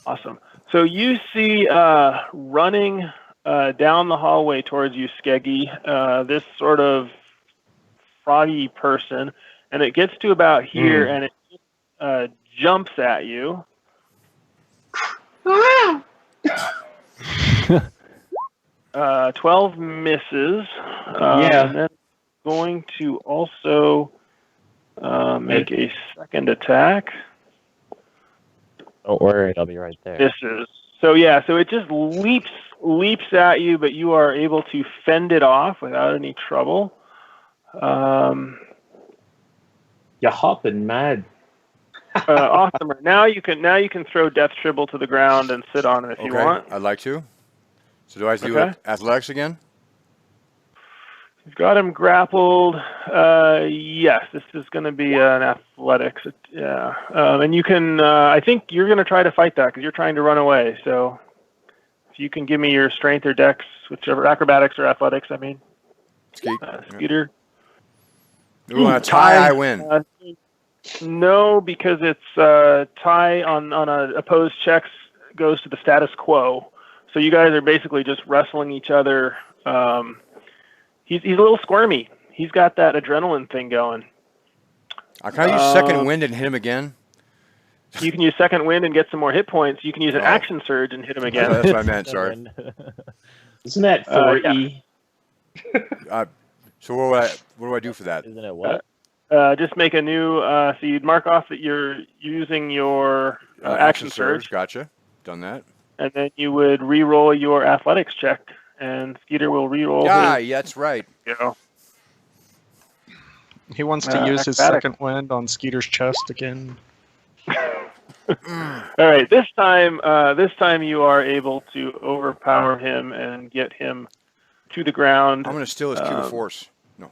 Awesome. So you see running down the hallway towards you, Skeggy, this sort of froggy person, and it gets to about here, and it jumps at you. 12 misses. And then going to also make a second attack. Don't worry, I'll be right there. Misses. So it just leaps at you, but you are able to fend it off without any trouble. You're hopping mad. Awesomer. Now you can throw Death Tribble to the ground and sit on it if you want. I'd like to. So do I do athletics again? You've got him grappled. Yes, this is going to be an athletics. Yeah, and you can. I think you're going to try to fight that because you're trying to run away. So if you can give me your strength or dex, whichever, acrobatics or athletics. I mean, Skeeter. Ooh, a tie, I win. No, because it's tie on a opposed checks goes to the status quo. So you guys are basically just wrestling each other. He's a little squirmy. He's got that adrenaline thing going. Can I use second wind and hit him again? You can use second wind and get some more hit points. You can use an action surge and hit him again. That's what I meant. Sorry. Isn't that 4E? So what do I do for that? Isn't it what? Just make a new. So you'd mark off that you're using your action surge. Gotcha. Done that. And then you would re-roll your athletics check, and Skeeter will re-roll. Yeah, that's right. He wants to use his second wind on Skeeter's chest again. All right, this time you are able to overpower him and get him to the ground. I'm going to steal his cube of force. No.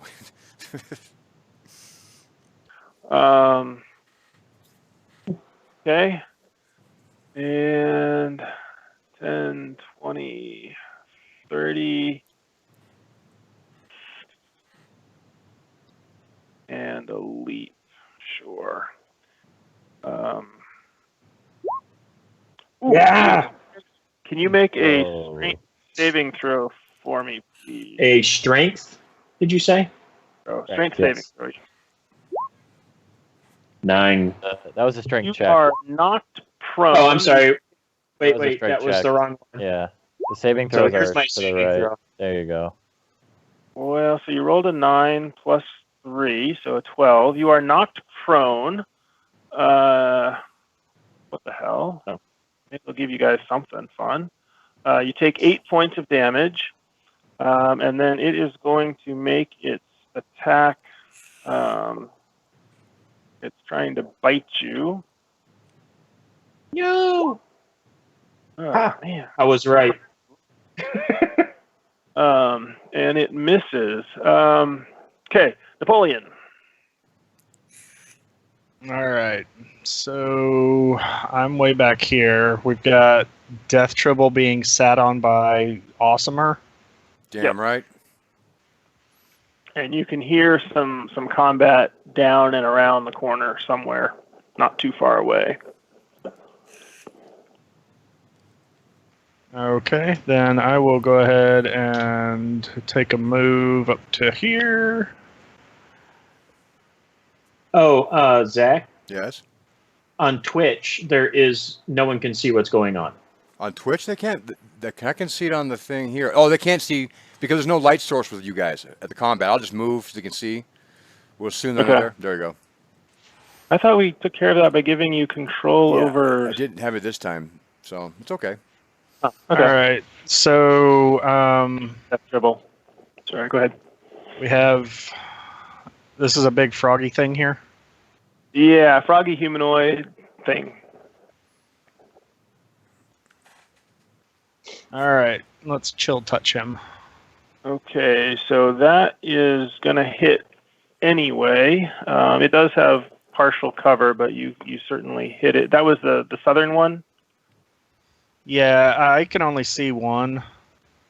Okay. And 10, 20, 30, and a leap. Sure. Yeah. Can you make a strength saving throw for me, please? A strength, did you say? Strength saving throw. 9. That was a strength check. You are knocked prone. Oh, I'm sorry. Wait, that was the wrong one. Yeah. The saving throws here's are my to the saving right. throw. There you go. Well, so you rolled a 9 plus 3, so a 12. You are knocked prone. What the hell? Oh. Maybe I'll give you guys something fun. You take 8 points of damage, and then it is going to make its attack. It's trying to bite you. No. Oh, man. I was right. And it misses. Okay, Napoleon. All right. So I'm way back here. We've got Death Tribble being sat on by Awesomer. Damn right. And you can hear some combat down and around the corner somewhere, not too far away. Okay, then I will go ahead and take a move up to here. Oh, Zach, Yes. on Twitch, no one can see what's going on. On Twitch, they can't. I can see it on the thing here. Oh, they can't see because there's no light source with you guys at the combat. I'll just move so they can see. We'll assume they're Okay. there. There you go. I thought we took care of that by giving you control over. I didn't have it this time, so it's okay. Oh, okay. All right, so That's dribble. Sorry, go ahead. we have. This is a big froggy thing here. Yeah, froggy humanoid thing. All right, let's chill touch him. Okay, so that is going to hit anyway. It does have partial cover, but you certainly hit it. That was the southern one? Yeah, I can only see one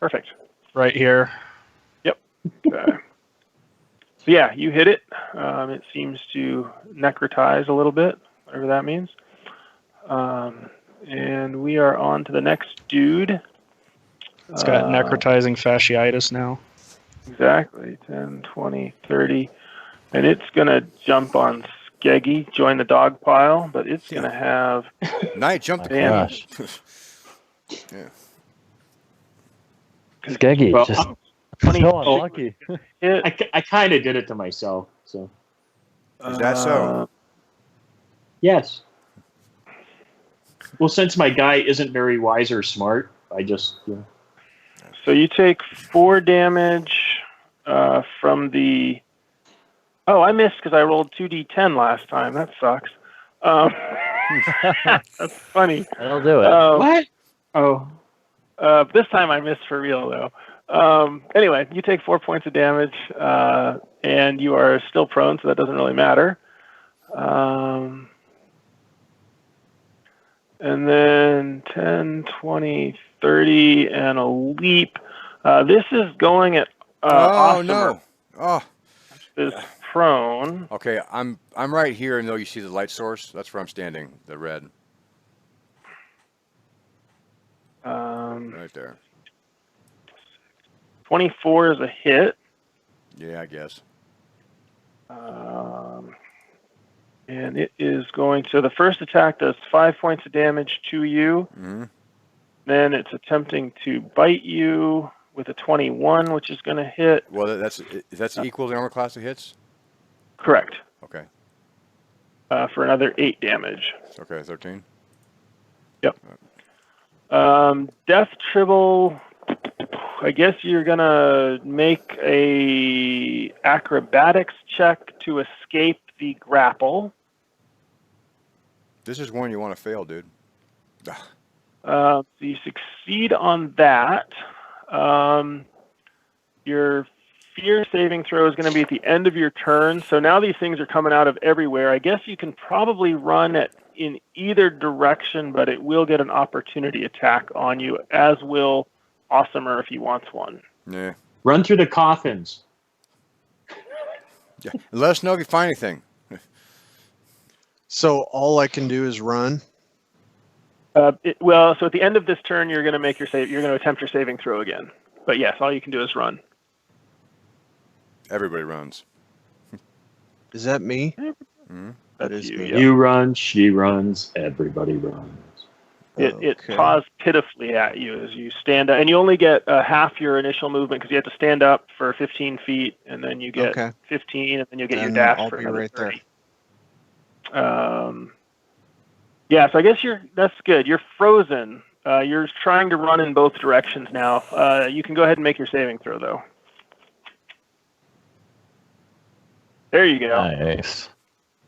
Perfect. right here. Yep. Okay. So yeah, you hit it. It seems to necrotize a little bit, whatever that means. And we are on to the next dude. It's got necrotizing fasciitis now. Exactly. 10, 20, 30. And it's going to jump on Skeggy, join the dog pile, but it's going to have... Night, jump the Gosh. Yeah. Skeggy, Well, just 20 so unlucky. hit. I kind of did it to myself. So Is that so? yes. Well, since my guy isn't very wise or smart, I just So you take 4 damage from the... Oh, I missed because I rolled 2d10 last time. That sucks. That's funny. That'll do it. what? Oh, This time I missed for real, though. Anyway, you take 4 points of damage, and you are still prone, so that doesn't really matter. And then 10, 20, 30, and a leap. This is going at Oh Awesomer, no! Oh, is prone. okay. I'm right here, and though you see the light source, that's where I'm standing. The red, right there. 24 is a hit. Yeah, I guess. And it is going to, the first attack does 5 points of damage to you. Mm-hmm. Then it's attempting to bite you with a 21, which is going to hit. Well, that's equal to the armor class it hits. Correct. Okay. For another 8 damage. Okay, 13. Yep. Death Tribble, I guess you're going to make a acrobatics check to escape the grapple. This is one you want to fail, dude. So you succeed on that. Your fear saving throw is going to be at the end of your turn. So now these things are coming out of everywhere. I guess you can probably run in either direction, but it will get an opportunity attack on you, as will Awesomer if he wants one. Yeah. run through the coffins. Yeah. Let us know if you find anything. So all I can do is run. So at the end of this turn, you're going to make your save. You're going to attempt your saving throw again. But yes, all you can do is run. Everybody runs. Is that me? Mm-hmm. That is you, me. yeah. You run, she runs, everybody runs. It Okay. paws pitifully at you as you stand up, and you only get half your initial movement because you have to stand up for 15 feet, and then you get Okay. 15, and then you get your And dash I'll for be another right there. 30. Yeah, so I guess that's good. You're frozen. You're trying to run in both directions now. You can go ahead and make your saving throw, though. There you go. Nice.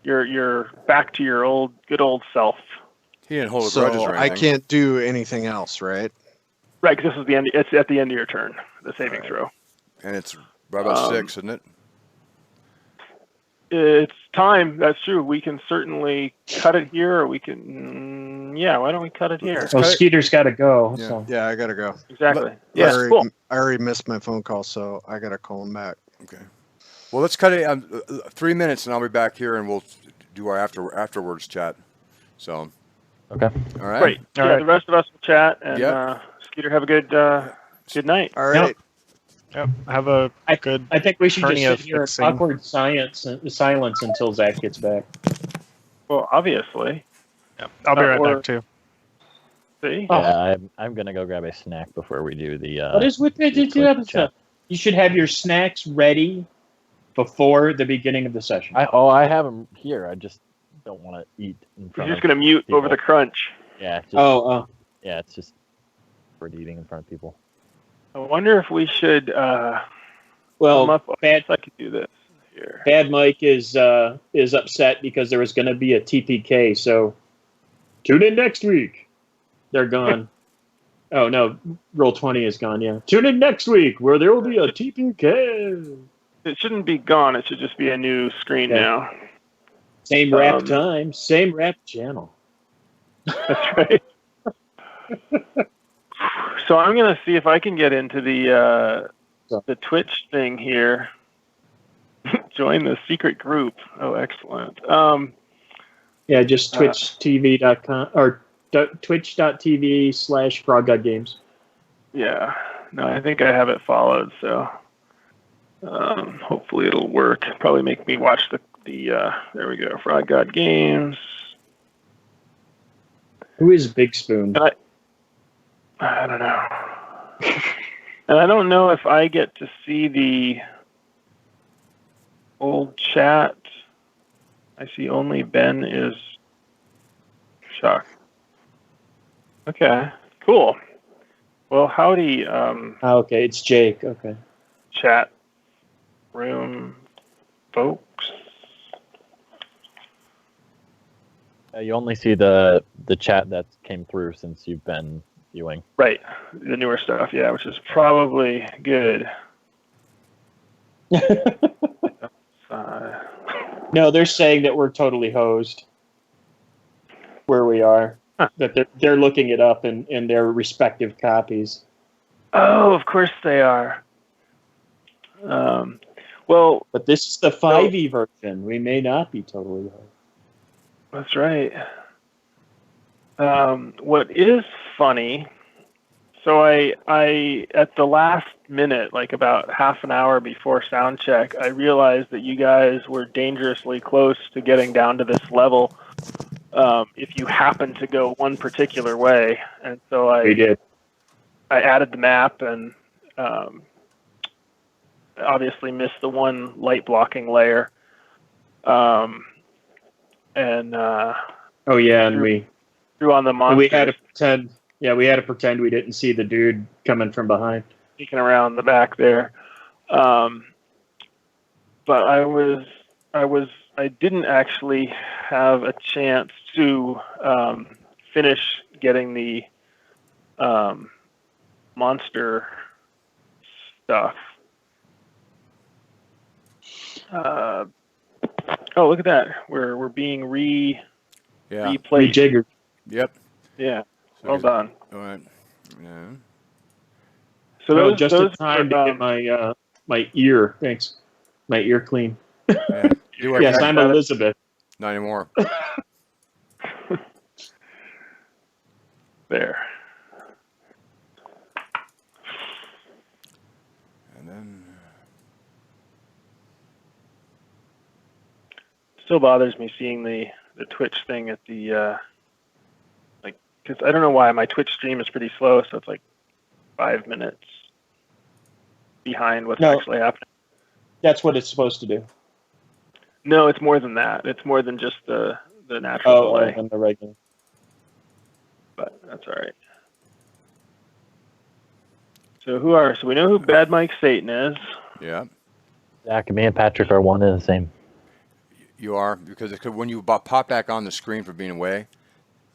You're back to your good old self. He didn't hold a So grudges or I anything. can't do anything else, right? Right, because this is the end. It's at the end of your turn. The saving Right. throw. And it's right about 6, isn't it? It's time. That's true. We can certainly cut it here, or we can. Yeah, why don't we cut it here? Oh, Skeeter's got to go. Yeah. So. Yeah, I gotta go. Exactly. I Yeah, already, cool. I already missed my phone call, so I gotta call him back. Okay. Well, let's cut it 3 minutes, and I'll be back here, and we'll do our afterwards chat. So, Okay. All right. Great. All Yeah, right. the rest of us will chat, and Yep. Skeeter, have a good night. All right. Yep. Have a I good. I think we should just hernia sit here in fixing. awkward silence until Zach gets back. Well, obviously. Yep. I'll be right or- back too. See? Oh. Yeah, I'm gonna go grab a snack before we do the. What is with the the two quick episodes? chat. You should have your snacks ready before the beginning of the session. I have them here. I just don't want to eat in He's front just of going to mute people. over the crunch. Yeah. Just, Oh, Yeah, it's just for eating in front of people. I wonder if we should come well, up. bad I could do this here. Bad Mike is upset because there was going to be a TPK. So tune in next week. They're gone. Oh no, Roll20 is gone. Yeah, tune in next week where there will be a TPK. It shouldn't be gone. It should just be a new screen Okay. now. Same rap time, same rap channel. That's right. So I'm going to see if I can get into the Twitch thing here. Join the secret group. Oh, excellent. Yeah, just twitchtv.com or twitch.tv/FrogGodGames. Yeah. No, I think I have it followed, so hopefully it'll work. Probably make me watch the there we go, Frog God Games. Who is Big Spoon? And I don't know. And I don't know if I get to see the old chat. I see only Ben is shocked. Okay, cool. Well, howdy, Okay, it's Jake. Okay. chat room folks. You only see the chat that came through since you've been viewing. Right, the newer stuff, yeah, which is probably good. No, they're saying that we're totally hosed where we are. Huh. That they're looking it up in their respective copies. Oh, of course they are. Well, But this is the 5e version. We may not be totally hosed. that's right. What is funny, so I at the last minute, like about half an hour before sound check, I realized that you guys were dangerously close to getting down to this level if you happen to go one particular way. And so We did. I added the map and obviously missed the one light blocking layer. Oh yeah, and we Threw on the monsters. we had to pretend. Yeah, we had to pretend we didn't see the dude coming from behind. Sneaking around the back there. But I didn't actually have a chance to finish getting the monster stuff. Oh, look at that! We're being Yeah. replayed. Rejiggered. Yep. Yeah, So well done. All right. Yeah. So Oh, those, just those in time were, to get my ear. Thanks. My ear clean. Yeah. You are Yes, back. I'm Elizabeth. Not anymore. there. And then Still bothers me seeing the Twitch thing at the because I don't know why my Twitch stream is pretty slow, so it's like 5 minutes behind what's No. actually happening. That's what it's supposed to do. No, it's more than that. It's more than just the natural delay, and the regular. but that's all right. So we know who Bad Mike Satan is. yeah, Zach, me and Patrick are one and the same. you are because when you pop back on the screen for being away,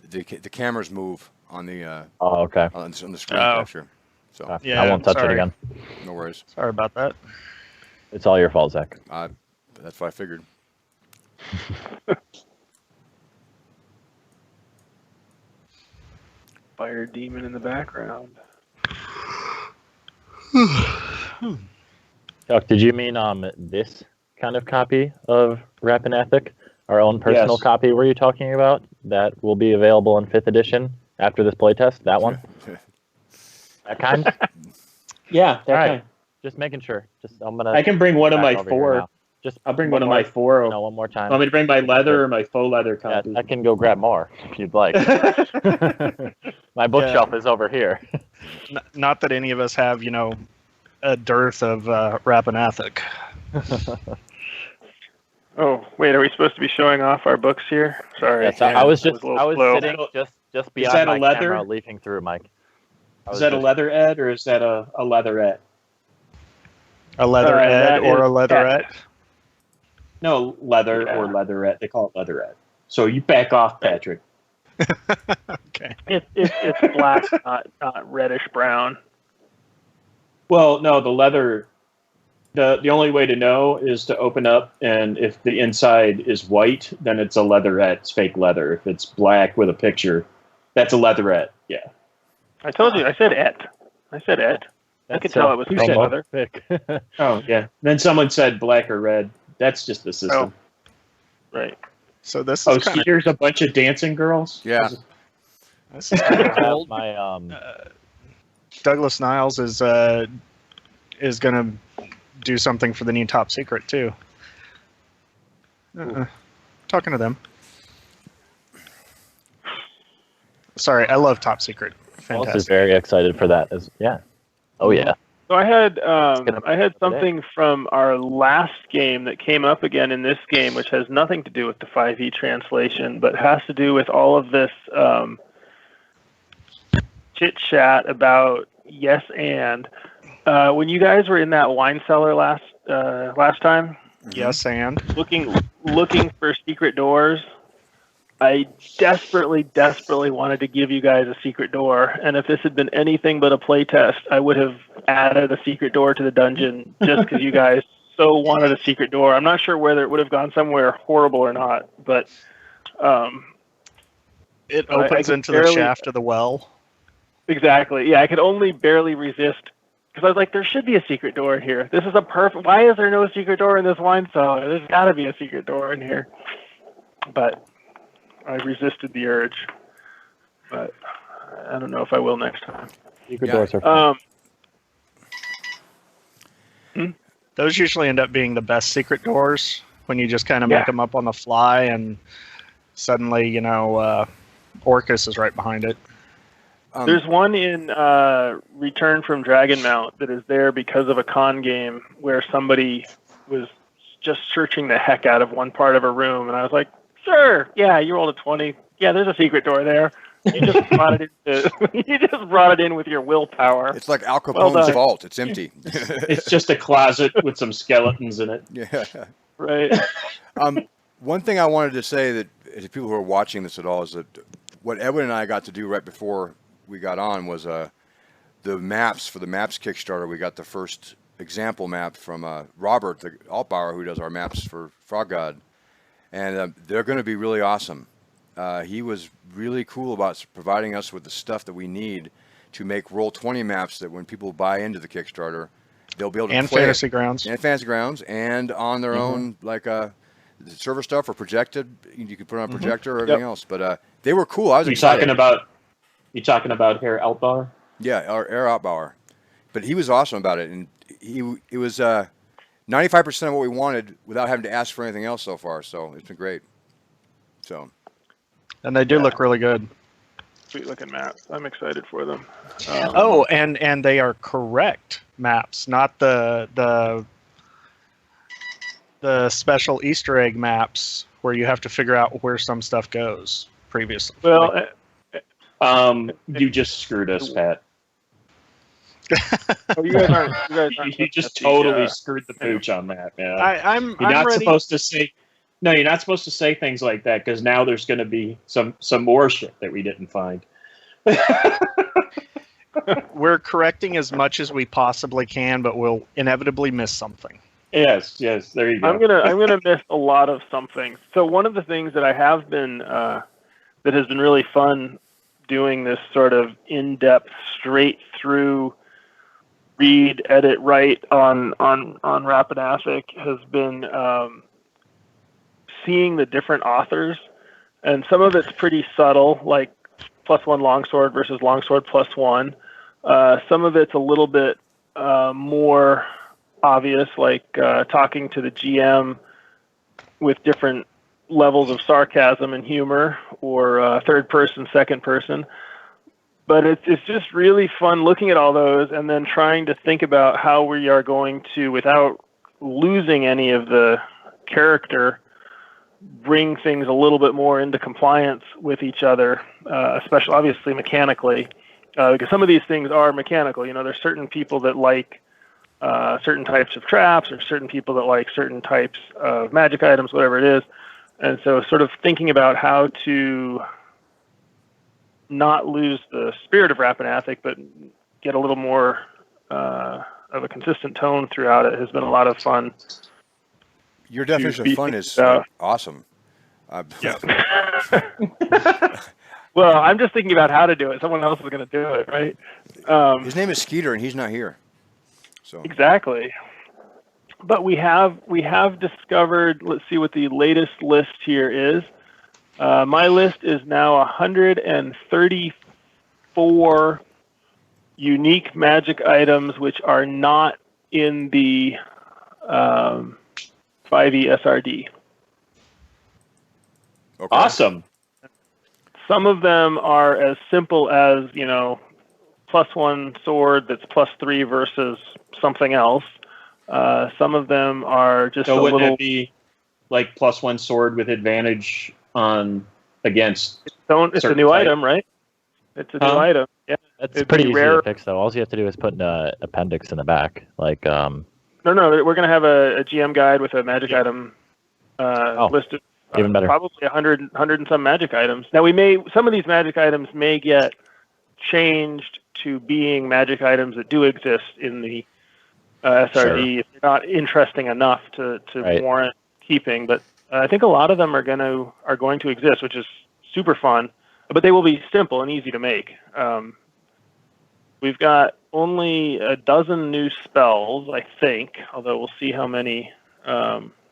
the cameras move on the Oh, okay. on the screen Oh. capture. So Okay. Yeah, I won't touch it sorry. again. no worries. Sorry about that. It's all your fault, Zach. That's what I figured. Fire demon in the background. Chuck, did you mean this kind of copy of Rappan Athuk? Our own personal Yes. copy were you talking about? That will be available in 5th edition after this playtest? That one? That kind? Yeah, that All right. kind. Just making sure. I'm gonna. I can bring one of back my over here 4. now. Just I'll bring one one of more, my 4. one more time. Want me to bring my leather or my faux leather Yeah, copy? I can go grab more if you'd like. My bookshelf is over here. Not that any of us have, a dearth of Rappan Athuk. Oh, wait, are we supposed to be showing off our books here? Sorry. Yes, I was a little slow. sitting just beyond that a my leather? camera, leafing through, Mike. Is that a leather Ed or is that a leatherette? A leather Ed that or is a leatherette? No, leather Yeah. or leatherette. They call it leatherette. So you back off, Patrick. Okay. It's black, not reddish brown. Well, no, the leather. The only way to know is to open up, and if the inside is white, then it's a leatherette. It's fake leather. If it's black with a picture, that's a leatherette. Yeah. I told you. I said et. I could tell it was fake leather. Oh, yeah. Then someone said black or red. That's just the system. Right. So this Oh, is kind of here's a bunch of dancing girls? Yeah. this is kind of cool. My Douglas Niles is going to do something for the new Top Secret too. Talking to them. Sorry, I love Top Secret. Alice is Fantastic. very excited for that. Oh yeah. So I had today. something from our last game that came up again in this game, which has nothing to do with the 5e translation, but has to do with all of this chit chat about yes and. When you guys were in that wine cellar last time, Yes, and looking for secret doors, I desperately wanted to give you guys a secret door, and if this had been anything but a playtest, I would have added a secret door to the dungeon just because you guys so wanted a secret door. I'm not sure whether it would have gone somewhere horrible or not, but it opens into the shaft of the well. Exactly. Yeah, I could only barely resist. Because I was like, there should be a secret door in here. This is a perfect... Why is there no secret door in this wine cellar? There's got to be a secret door in here. But resisted the urge. But I don't know if I will next time. Secret doors are fun. Those usually end up being the best secret doors when you just kind of make them up on the fly, and suddenly, Orcus is right behind it. There's one in Return from Dragonmount that is there because of a con game where somebody was just searching the heck out of one part of a room, and I was like, sure, yeah, you rolled a 20. Yeah, there's a secret door there. You just brought it in with your willpower. It's like Al Capone's vault. It's empty. It's just a closet with some skeletons in it. Yeah. Right. One thing I wanted to say that to people who are watching this at all is that what Edwin and I got to do right before we got on was the maps for the maps Kickstarter. We got the first example map from Robert the Altbauer, who does our maps for Frog God, and they're going to be really awesome. He was really cool about providing us with the stuff that we need to make Roll20 maps that when people buy into the Kickstarter, they'll be able to play Fantasy Grounds. And Fantasy Grounds, and on their own, like server stuff or projected. You could put on a projector or everything else. But they were cool. I was excited. You talking about Herr Altbauer? Yeah, Herr Altbauer. But he was awesome about it, and it was 95% of what we wanted without having to ask for anything else so far. So it's been great. So. And they do look really good. Sweet looking maps. I'm excited for them. And they are correct maps, not the special Easter egg maps where you have to figure out where some stuff goes previously. Well, you just screwed us, Pat. You guys aren't You just totally screwed the pooch on that, man. I'm not ready. supposed to say. No, you're not supposed to say things like that because now there's going to be some more shit that we didn't find. We're correcting as much as we possibly can, but we'll inevitably miss something. Yes, there you go. I'm gonna miss a lot of something. So one of the things that I have been that has been really fun doing this sort of in-depth, straight through read, edit, write on Rappan Athuk has been seeing the different authors, and some of it's pretty subtle, like +1 longsword versus longsword +1. Some of it's a little bit more obvious, like talking to the GM with different levels of sarcasm and humor, or third person, second person. But it's just really fun looking at all those and then trying to think about how we are going to, without losing any of the character, bring things a little bit more into compliance with each other, especially obviously mechanically, because some of these things are mechanical. You know, there's certain people that like certain types of traps, or certain people that like certain types of magic items, whatever it is. And so sort of thinking about how to not lose the spirit of Rappan Athuk, but get a little more of a consistent tone throughout it has been a lot of fun. Your definition of fun is awesome. Yeah. Well, I'm just thinking about how to do it. Someone else is going to do it, right? His name is Skeeter, and he's not here. So exactly. But we have discovered. Let's see what the latest list here is. My list is now 134 unique magic items, which are not in the 5e SRD. okay. Awesome. Some of them are as simple as, you know, +1 sword that's +3 versus something else. Some of them are just So a wouldn't little. it be like +1 sword with advantage on against? It's a certain new type? item, right? It's a new Huh? item. Yeah. That's It'd pretty be easy rare. to fix, though. All you have to do is put an appendix in the back, like No, we're going to have a GM guide with a magic item list of even better. probably 100 and some magic items. Now, some of these magic items may get changed to being magic items that do exist in the SRD if they're not interesting enough to Right. warrant keeping. But I think a lot of them are going to exist, which is super fun. But they will be simple and easy to make. We've got only a dozen new spells, I think, although we'll see how many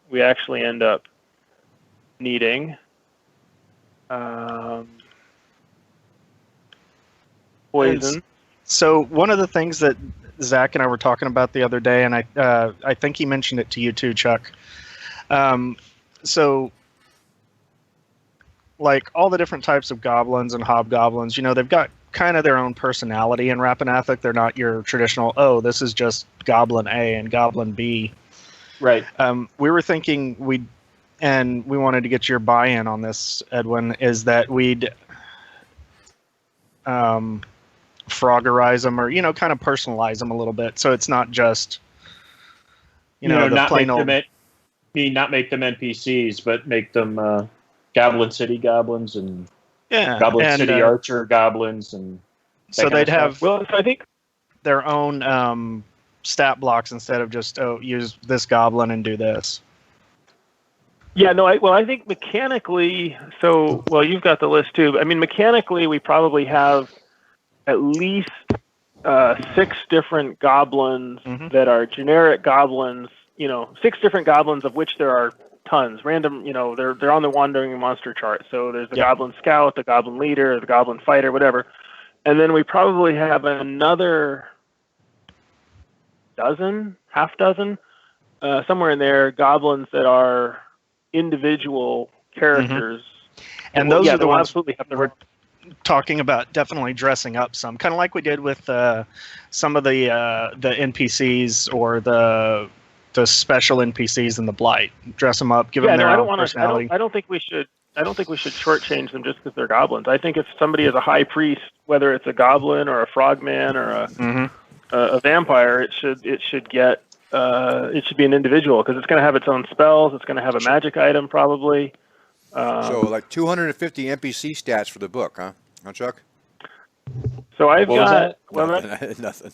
we actually end up needing. Poison. So one of the things that Zach and I were talking about the other day, and I think he mentioned it to you too, Chuck. So like all the different types of goblins and hobgoblins, you know, they've got kind of their own personality in Rappan Athuk. They're not your traditional, oh, this is just Goblin A and Goblin B. Right. We were thinking we wanted to get your buy-in on this, Edwin, is that we'd Froggerize them, or, you know, kind of personalize them a little bit, so it's not just, you know, the not plain make old. not make them NPCs, but make them Goblin City goblins and Goblin City Archer goblins, and so they'd have Well, so I think their own stat blocks instead of just use this goblin and do this. Yeah, no, I think mechanically, you've got the list too. I mean, mechanically, we probably have at least 6 different goblins that are generic goblins, you know, 6 different goblins, of which there are tons. Random, you know, they're on the Wandering Monster chart. So there's the Goblin Scout, the Goblin Leader, the Goblin Fighter, whatever. And then we probably have another half dozen, somewhere in there, goblins that are individual characters. And those are the ones absolutely have we're talking about, definitely dressing up some, kind of like we did with some of the NPCs or the special NPCs in the Blight. Dress them up, give them their own personality. I don't think we should shortchange them just because they're goblins. I think if somebody is a high priest, whether it's a goblin or a frogman or a vampire, it should get it should be an individual, because it's going to have its own spells. It's going to have a magic item probably. So like 250 NPC stats for the book, huh? Huh, Chuck? So I've got Nothing.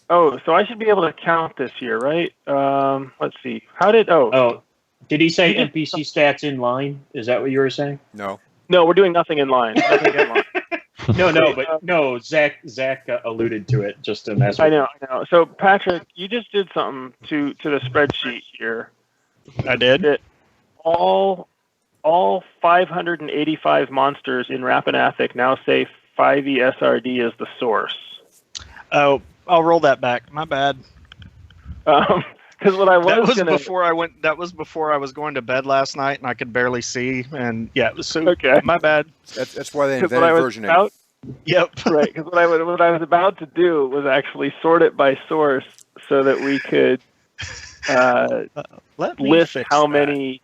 Oh, so I should be able to count this year, right? Let's see. Did he say NPC stats in line? Is that what you were saying? No, we're doing nothing in line. Nothing in line. No. Zach alluded to it just to mess with I know. So Patrick, you just did something to the spreadsheet here. I did. all 585 monsters in Rappan Athuk now say 5e SRD is the source. Oh, I'll roll that back. My bad. Because what I was That was gonna, before I went. That was before I was going to bed last night, and I could barely see. And yeah, it was so. Okay. My bad. That's why they 'cause what I invented was versioning. about, Yep. right? Because what I was about to do was actually sort it by source so that we could Let me list fix how that. many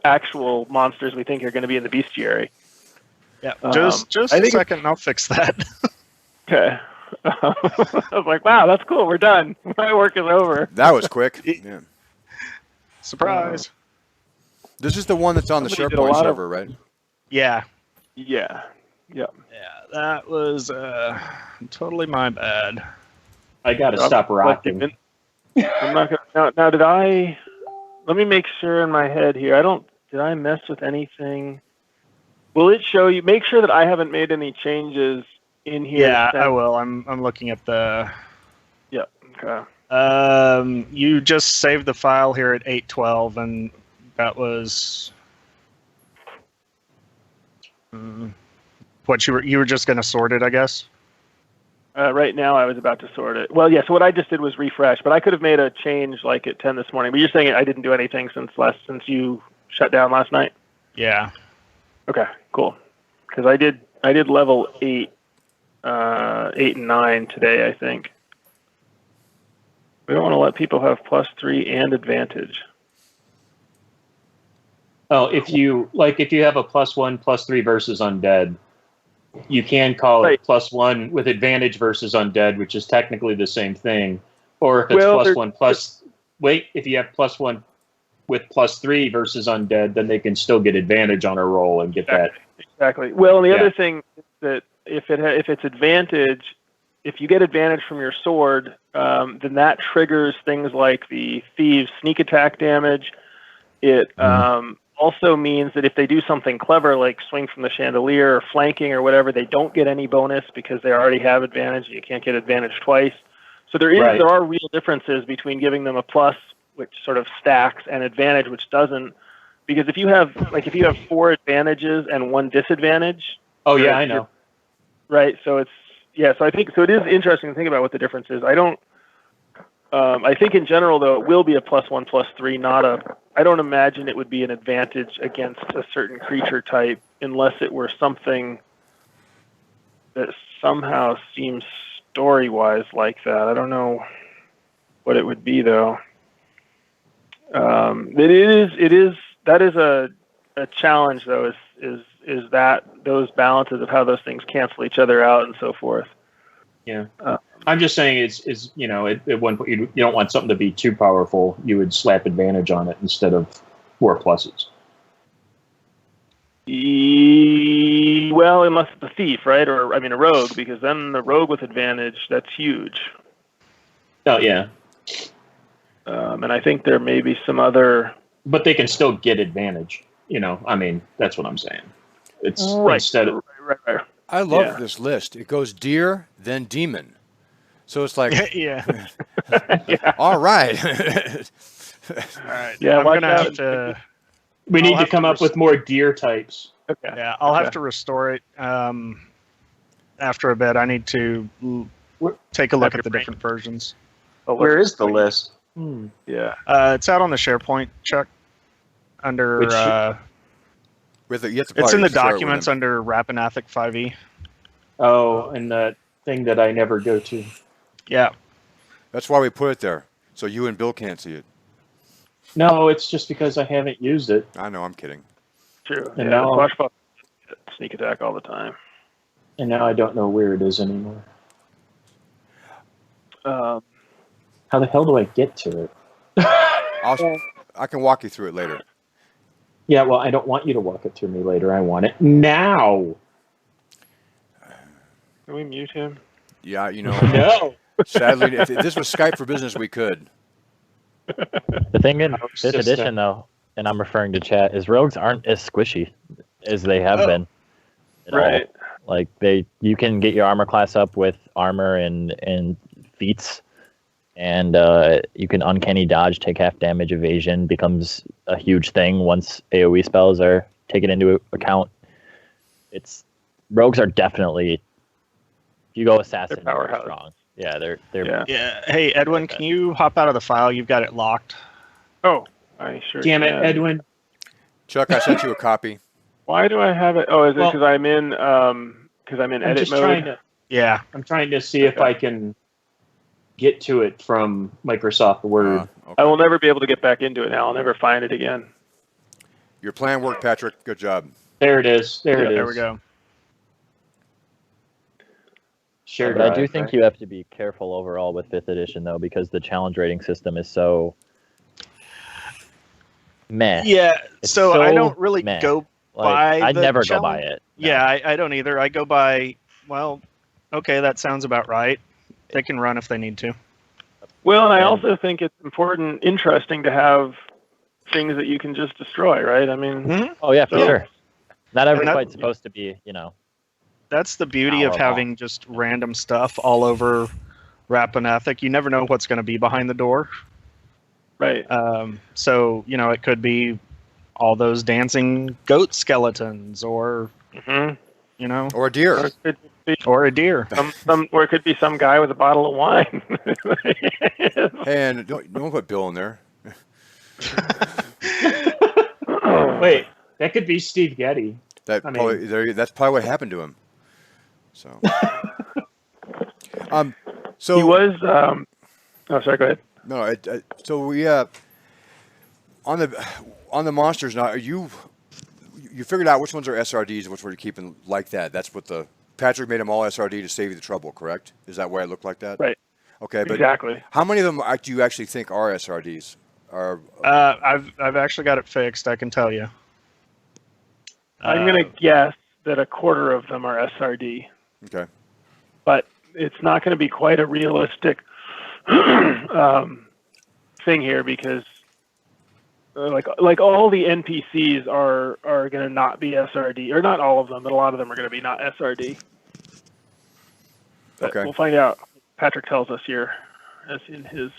actual monsters we think are going to be in the bestiary. Yeah. Just I a think second, and I'll fix that. Okay. I was like, wow, that's cool. We're done. My work is over. That was quick. Yeah. Surprise. This is the one that's on the Somebody did a SharePoint lot of- server, right? Yeah. Yeah. Yep. Yeah. That was totally my bad. I got to stop rocking. I'm not gonna. Now, did I? Let me make sure in my head here. Did I mess with anything? Will it show you? Make sure that I haven't made any changes in here. Yeah, I will. I'm looking at the. Yep. Okay. You just saved the file here at 8:12, and that was. What you were just going to sort it, I guess. Right now, I was about to sort it. Well, yeah. So what I just did was refresh, but I could have made a change like at 10 this morning. But you're saying I didn't do anything since you shut down last night. Yeah. Okay. Cool. Because I did level 8, 8 and 9 today. I think we don't want to let people have +3 and advantage. Oh, if you have a +1, +3 versus undead, you can call it +1 with advantage versus undead, which is technically the same thing. Or if it's +1 plus, if you have +1 with +3 versus undead, then they can still get advantage on a roll and get that. Exactly. Well, and the other thing is that if it's advantage, if you get advantage from your sword, then that triggers things like the thieves' sneak attack damage. It also means that if they do something clever like swing from the chandelier or flanking or whatever, they don't get any bonus because they already have advantage. You can't get advantage twice. So there are real differences between giving them a plus, which sort of stacks, and advantage, which doesn't. Because if you have 4 advantages and 1 disadvantage. Oh yeah, I know. Right. So so I think so. It is interesting to think about what the difference is. I think in general though it will be a +1 +3, I don't imagine it would be an advantage against a certain creature type unless it were something that somehow seems story-wise like that. I don't know what it would be though. That is a challenge though. Is that those balances of how those things cancel each other out and so forth. Yeah. I'm just saying at one point you don't want something to be too powerful. You would slap advantage on it instead of 4 pluses. Well, unless it's a thief, right? Or a rogue, because then the rogue with advantage, that's huge. Oh yeah. And I think there may be some other. But they can still get advantage. That's what I'm saying. It's right. Instead of right. I love this list. It goes deer, then demon. So it's like, yeah. all right. All right. Yeah, I'm gonna have to. We need to come up with more deer types. Okay. Yeah, I'll have to restore it after a bit. I need to take a look at the different versions. Where is the list? Yeah. It's out on the SharePoint, Chuck. Under. You have to it's probably in the share it with documents them. under Rappan Athuk 5e. Oh, and that thing that I never go to. Yeah. That's why we put it there, so you and Bill can't see it. No, it's just because I haven't used it. I know, I'm kidding. True. And yeah, now- Flashbot sneak attack all the time. And now I don't know where it is anymore. How the hell do I get to it? I can walk you through it later. Yeah, well, I don't want you to walk it through me later. I want it now. Can we mute him? Yeah, No. sadly, if this was Skype for Business, we could. The thing in was this just edition, though, and I'm referring to chat, is rogues aren't as squishy as they have been. At Right. all. Like you can get your armor class up with armor and feats, and you can uncanny dodge, take half damage. Evasion becomes a huge thing once AoE spells are taken into account. Rogues are definitely, if you go assassin, They're they're powerhouse. strong. Yeah, they're Yeah. Hey, Edwin, can you hop out of the file? You've got it locked. Oh, I sure Damn it, can. Edwin. Chuck, I sent you a copy. Why do I have it? Oh, is it Well- because I'm in I'm edit just mode? trying to. Yeah. I'm trying to see if I can get to it from Microsoft Word. Okay. I will never be able to get back into it now. I'll never find it again. Your plan worked, Patrick. Good job. There it is. There it is. There we go. Share But I do drive, think right? you have to be careful overall with 5th edition, though, because the challenge rating system is so meh. Yeah. It's So I so don't really meh. go Like, by I the never go challenge- by it. No. Yeah, I don't either. I go by, well, okay, that sounds about right. They can run if they need to. Well, and I And- also think it's interesting to have things that you can just destroy, right? I mean, Oh, yeah, for So- sure. Not every And that- fight's supposed to be, That's the beauty of Powerful. having just random stuff all over Rappan Athuk. You never know what's going to be behind the door. right. So, it could be all those dancing goat skeletons or, hmm Or a deer. Or it could be or a deer. or it could be some guy with a bottle of wine. And don't put Bill in there. Wait, that could be Steve Getty. That I mean- that's probably what happened to him. So, so He was. Oh, sorry. Go ahead. no. So we on the monsters now. Are you figured out which ones are SRDs and which ones are keeping like that? That's what Patrick made them all SRD to save you the trouble. Correct? Is that why it looked like that? Right. Okay, but Exactly. how many of them do you actually think are SRDs? I've actually got it fixed, I can tell you. I'm going to guess that a quarter of them are SRD, Okay. but it's not going to be quite a realistic thing here because, like all the NPCs are going to not be SRD, or not all of them, but a lot of them are going to be not SRD. But Okay. we'll find out. Patrick tells us here, as in his.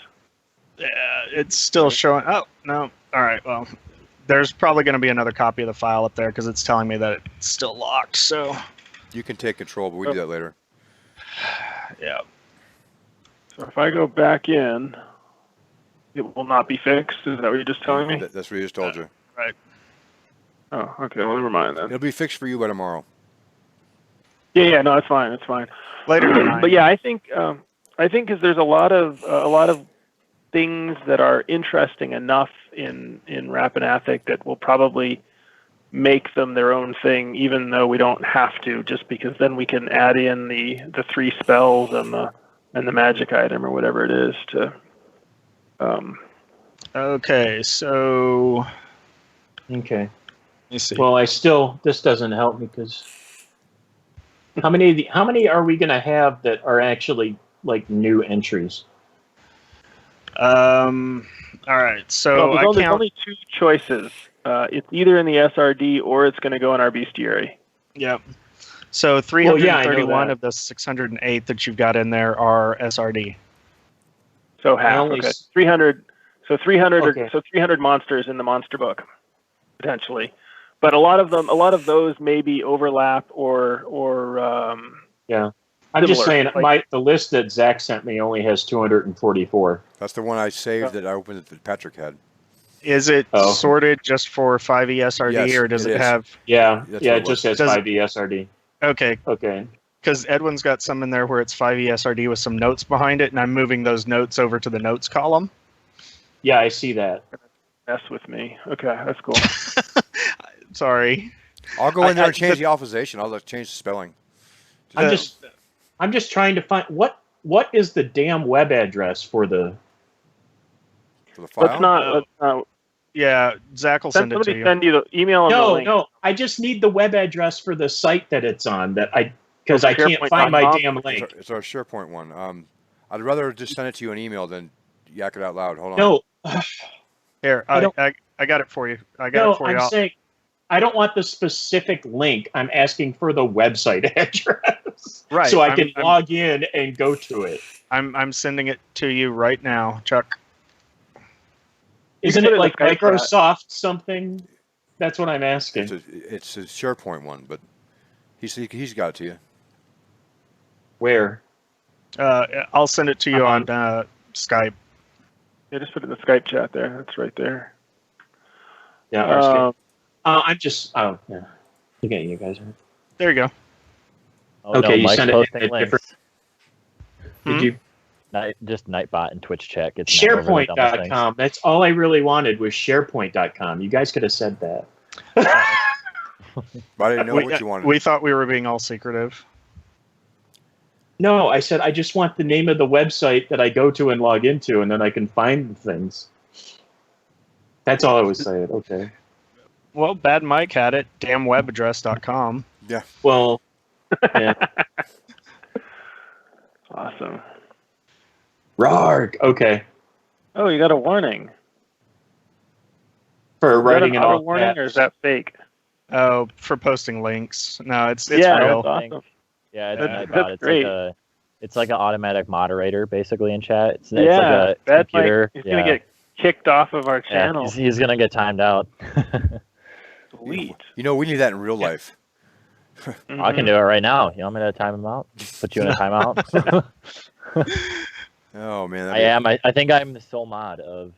Yeah, it's still showing. Oh, no. All right, well, there's probably going to be another copy of the file up there because it's telling me that it's still locked. So, You can take control, but we do that later. yeah. So if I go back in, it will not be fixed. Is that what you're just telling me? That's what he just told you. Oh, okay. Well, never mind then. It'll be fixed for you by tomorrow. Yeah, no, it's fine. It's fine. Later tonight. But yeah, I think because there's a lot of things that are interesting enough in Rappan Athuk that will probably make them their own thing, even though we don't have to, just because then we can add in the 3 spells and the magic item or whatever it is to. Okay, so Okay. let me see. Well, this doesn't help me because how many are we going to have that are actually like new entries? All right, so Well, there's I count. only 2 choices. It's either in the SRD or it's going to go in our bestiary. Yep. So Well, yeah, I know 331 that. of the 608 that you've got in there are SRD. So half. only Okay. s- 300. So 300. Okay. So 300 monsters in the monster book, potentially. But a lot of those maybe overlap or Yeah. I'm just Similar, saying, like- the list that Zach sent me only has 244. That's the one I saved that I opened that Patrick had. Is it Oh. sorted just for 5e SRD, Yes, or does it it is. have? Yeah, That's yeah, what it it just was. has Does it- 5e SRD. Okay, Okay. because Edwin's got some in there where it's 5e SRD with some notes behind it, and I'm moving those notes over to the notes column. Yeah, I see that. mess with me. Okay, that's cool. Sorry. I'll go in there I- and change the authorization. I'll change the spelling. I'm just trying to find what is the damn web address for the. For the file? Let's not. Yeah, Zach will send it to Somebody you. send you the email and the No, link. no, I just need the web address for the site that it's on because I can't find my SharePoint.com? damn link. It's our SharePoint one. I'd rather just send it to you an email than yak it out loud. Hold on. No, Here, I don't- I got it for you. I got no, it for you. I'm saying I don't want the specific link. I'm asking for the website address. Right. So I can log in and go to it. I'm sending it to you right now, Chuck. Isn't put it it in like the Skype chat. Microsoft something? That's what I'm asking. It's a SharePoint one, but he's got it to you. Where? I'll send it to you on Skype. Yeah, just put it in the Skype chat there. That's right there. Yeah. I'm just. Oh, yeah. Look at you guys. There you go. Oh, Okay, no, you Mike's sent it posting in a links. Did you? Just Nightbot and Twitch chat. Gets never really done with things. SharePoint.com. That's all I really wanted was SharePoint.com. You guys could have said that. But I didn't know what you wanted. We thought we were being all secretive. No, I said I just want the name of the website that I go to and log into, and then I can find the things. That's all I was saying. Okay. Well, Bad Mike had it. Damnwebaddress.com. Yeah. Well, yeah. Awesome. Rarg. Okay. Oh, you got a warning. For Is writing that an an auto all warning, caps. or is that fake? Oh, for posting links. No, it's yeah, real. that's awesome. Yeah, it's That's Nightbot. It's great. it's like an automatic moderator basically in chat. It's Yeah, like a Bad computer. Mike is gonna get kicked off of our Yeah, channel. he's gonna get timed out. Sweet. You know, we need that in real life. I can do it right now. You want me to time him out? Put you in a timeout? Oh man. I am. I think I'm the sole mod of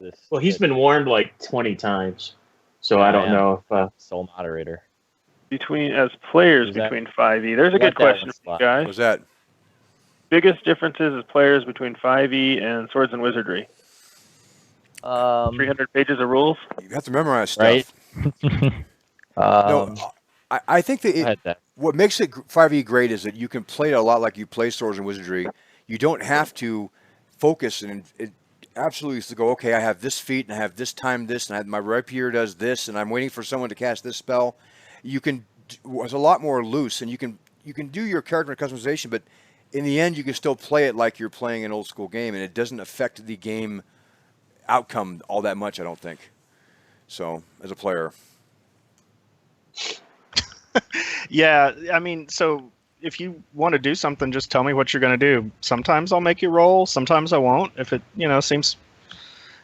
this. Well, he's been warned like 20 times, so I don't know if. Sole moderator. As players Is that- between 5e. There's a good Let that one question for slide. you guys. What's that? Biggest differences as players between 5e and Swords and Wizardry. 300 pages of rules. You have to memorize stuff. Right. No, I think go ahead, that Dan. what makes it 5e great is that you can play it a lot like you play Swords and Wizardry. You don't have to focus and it absolutely is to go, okay, I have this feat and I have this time this and my rapier does this and I'm waiting for someone to cast this spell. You can it's a lot more loose and you can do your character customization, but in the end you can still play it like you're playing an old school game and it doesn't affect the game outcome all that much, I don't think. So, as a player. Yeah, I mean, so if you want to do something, just tell me what you're going to do. Sometimes I'll make you roll, sometimes I won't. If it, seems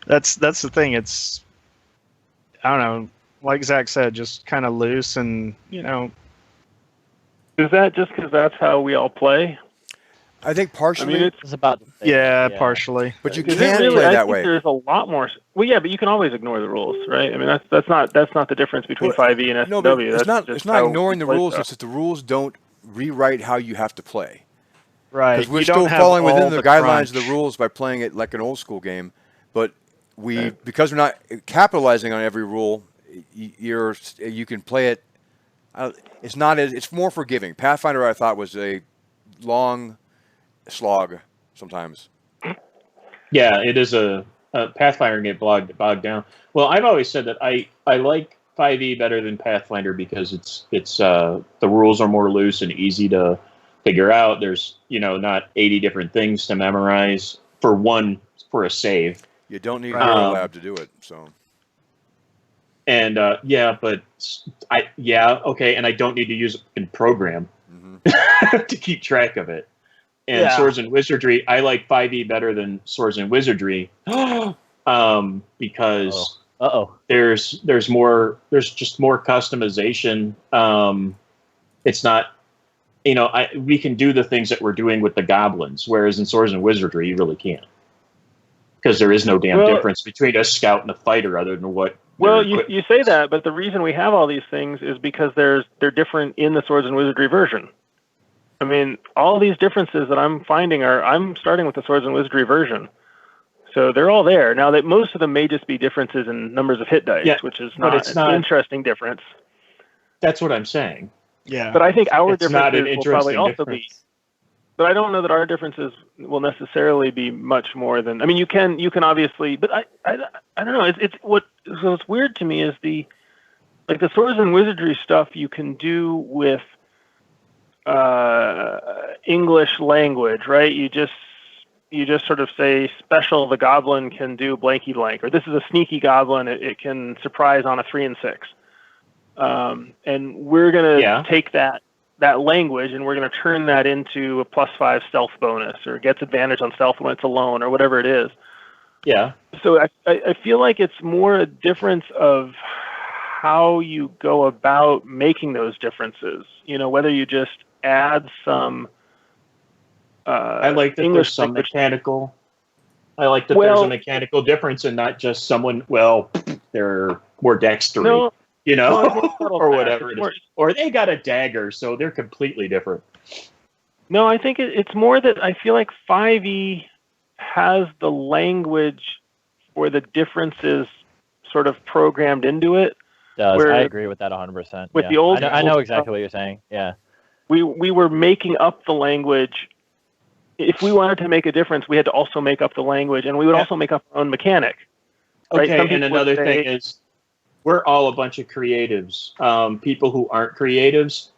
that's the thing. It's I don't know, like Zach said, just kind of loose and, Is that just because that's how we all play? I think partially. I mean, It's about the thing. yeah, partially. But you Is can it really, play I that think way. there's a lot more. Well, yeah, but you can always ignore the rules, right? I mean, that's not the difference between 5e and SW. No, but That's it's just not how ignoring we the play rules. stuff. It's that the rules don't rewrite how you have to play. Right. Because we're You don't still have following all within the guidelines of crunch. the rules by playing it like an old school game. But because we're not capitalizing on every rule, you can play it. It's more forgiving. Pathfinder, I thought, was a long slog sometimes. Yeah, it is a Pathfinder can get bogged down. Well, I've always said that I like 5e better than Pathfinder because it's the rules are more loose and easy to figure out. There's not 80 different things to memorize for a save. You don't need a Hero Lab to do it. So. And okay, and I don't need to use a program to keep track of it. And Swords and Wizardry, I like 5e better than Swords and Wizardry, because there's just more customization. It's not, we can do the things that we're doing with the goblins, whereas in Swords and Wizardry you really can't, because there is no damn difference between a scout and a fighter other than what. Well, you say that, but the reason we have all these things is because they're different in the Swords and Wizardry version. I mean, all these differences that I'm finding I'm starting with the Swords and Wizardry version. So they're all there. Now, that most of them may just be differences in numbers of hit dice, which is not an interesting difference. That's what I'm saying. Yeah. But I think our It's not an differences will probably also difference. be. But I don't know that our differences will necessarily be much more than. I mean, you can obviously, but I don't know. What's weird to me is the Swords and Wizardry stuff you can do with English language, right? You just sort of say special. The goblin can do blanky blank, or this is a sneaky goblin. It can surprise on a 3 and 6. And we're gonna take that that language, and we're going to turn that into a +5 stealth bonus, or gets advantage on stealth when it's alone, or whatever it is. Yeah. So I feel like it's more a difference of how you go about making those differences. Whether you just add some. I like that English there's some language. mechanical. I like that there's a mechanical difference and not just someone. Well, they're more dexterous, No, or whatever it is, or they got a dagger, so they're completely different. No, I think it's more that I feel like 5e has the language for the differences sort of programmed into it. Does. I agree with that 100%. With the old, I know exactly what you're saying. Yeah. We were making up the language. If we wanted to make a difference, we had to also make up the language, and we would also make up our own mechanic. Right? Okay, and another thing is, we're all a bunch of creatives. People who aren't creatives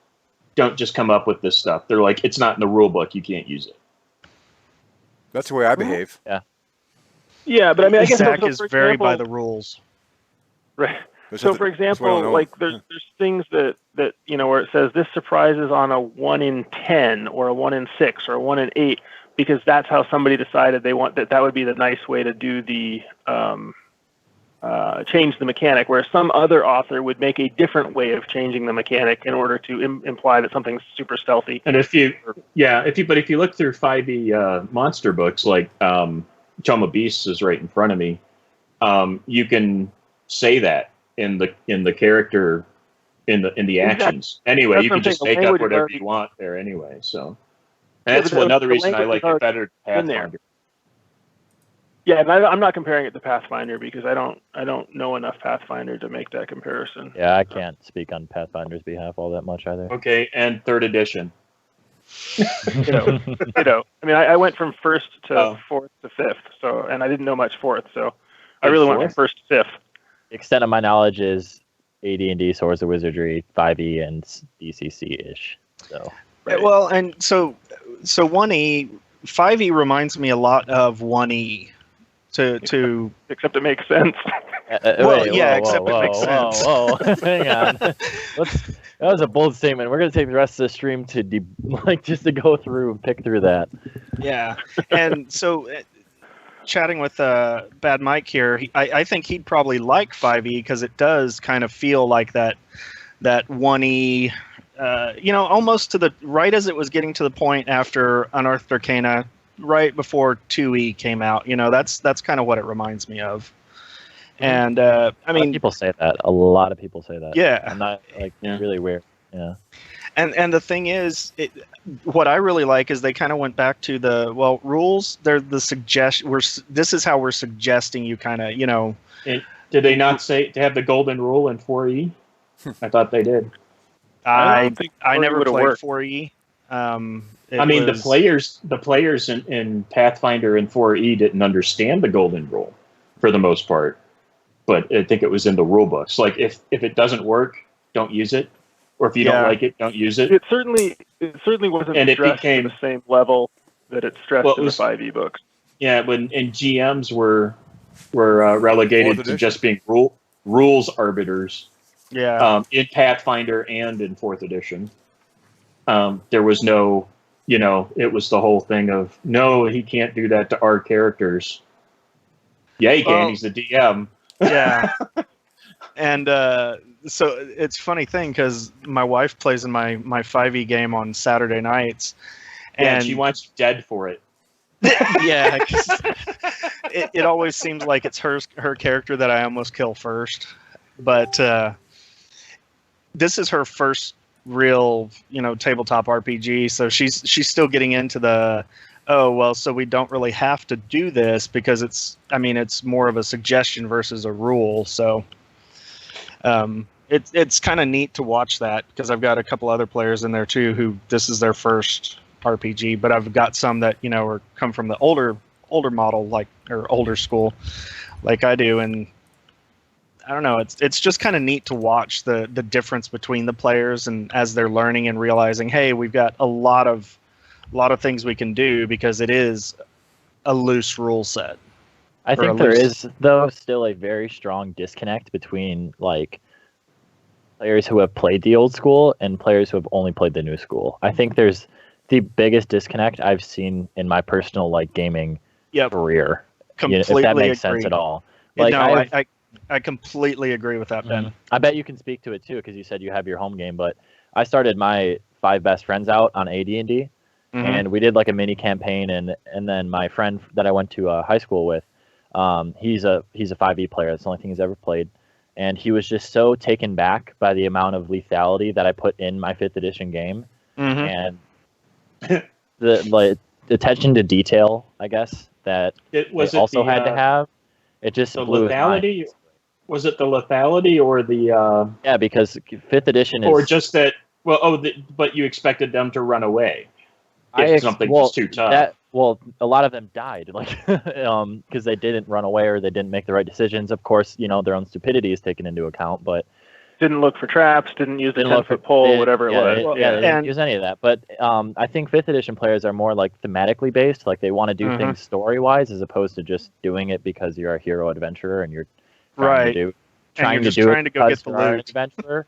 don't just come up with this stuff. They're like, it's not in the rule book, you can't use it. That's the way I behave. Yeah. Yeah, but I mean, I guess Zach so, is for very example, by the rules. Right. So, for example, like there's things that where it says this surprises on a 1 in 10 or a 1 in 6 or a 1 in 8, because that's how somebody decided they want that would be the nice way to do the change the mechanic, where some other author would make a different way of changing the mechanic in order to imply that something's super stealthy. And if you look through 5e monster books, like Tome of Beasts is right in front of me, you can say that in the character in the actions. Anyway, That's you can just make up whatever you want there anyway. So that's another reason I like it better than Pathfinder. Yeah, and I'm not comparing it to Pathfinder because I don't know enough Pathfinder to make that comparison. Yeah, I can't speak on Pathfinder's behalf all that much either. Okay, and 3rd edition. I mean, I went from 1st to 4th to 5th, so, and I didn't know much 4th, so I really went from 1st to 5th. The extent of my knowledge is AD&D, Swords of Wizardry, 5e, and DCC-ish. So. Right. Well, and so 1e, 5e reminds me a lot of 1e. Except it makes sense. Except it makes sense. Whoa, hang on. That was a bold statement. We're gonna take the rest of the stream to just to go through and pick through that. Yeah, and so chatting with Bad Mike here, I think he'd probably like 5e because it does kind of feel like that 1e, almost to the right as it was getting to the point after Unearthed Arcana. Right before 2e came out, that's kind of what it reminds me of. And I mean, people say that. A lot of people say that. Yeah, I'm not really weird. Yeah. And the thing is, what I really like is they kind of went back to the rules. They're the suggestion. This is how we're suggesting you kind of And did they not say to have the golden rule in 4e? I thought they did. I never played 4e. The players in Pathfinder and 4e didn't understand the golden rule for the most part, but I think it was in the rule books. Like if it doesn't work, don't use it, or if you don't like it, don't use it. It certainly wasn't stressed to the same level that it's stressed in the 5e books. Yeah, and GMs were relegated to just being rules arbiters. Yeah, in Pathfinder and in 4th edition, there was no. It was the whole thing of, no, he can't do that to our characters. Yeah, he can. He's the DM. Yeah. And so it's a funny thing because my wife plays in my 5e game on Saturday nights. And she wants you dead for it. Yeah. It always seems like it's her character that I almost kill first. But this is her first real tabletop RPG, so she's still getting into the so we don't really have to do this because it's more of a suggestion versus a rule. So it's kind of neat to watch that because I've got a couple other players in there too who this is their first RPG, but I've got some that come from the older model or older school like I do, and I don't know. It's just kind of neat to watch the difference between the players and as they're learning and realizing, hey, we've got a lot of things we can do because it is a loose rule set. I think there is though still a very strong disconnect between players who have played the old school and players who have only played the new school. I think there's the biggest disconnect I've seen in my personal like gaming career. Completely if that makes agree. sense at all. Like, no, I completely agree with that, Ben. I bet you can speak to it too, because you said you have your home game. But I started my 5 best friends out on AD&D, and we did like a mini campaign, and then my friend that I went to high school with, he's a 5e player. That's the only thing he's ever played, and he was just so taken back by the amount of lethality that I put in my 5th edition game, and the attention to detail, I guess, that it also had to have. It just the blew lethality. Was it the lethality or the? Yeah, because 5th edition is. Or just that. Well, but you expected them to run away if something was too tough. A lot of them died, like, because they didn't run away or they didn't make the right decisions. Of course, their own stupidity is taken into account, but didn't look for traps, didn't use the 10-foot pole, whatever it was. They didn't use any of that. But I think 5th edition players are more like thematically based, like they want to do things story-wise as opposed to just doing it because you're a hero adventurer and you're trying to go get the loot. Adventurer.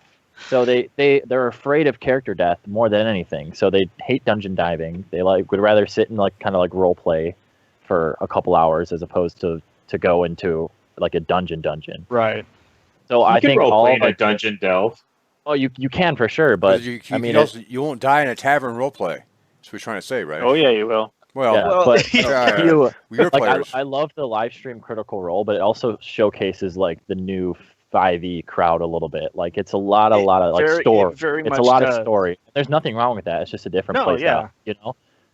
So they're afraid of character death more than anything. So they hate dungeon diving. They would rather sit and kind of role play for a couple hours as opposed to go into like a dungeon. Right. So I think all in a dungeon delve. Oh, you can for sure, but you won't die in a tavern role play. That's what we're trying to say, right? Oh yeah, you will. But your players. I love the live stream Critical Role, but it also showcases the new 5e crowd a little bit. Like it's a lot of story. It's a lot of story. There's nothing wrong with that. It's just a different play style.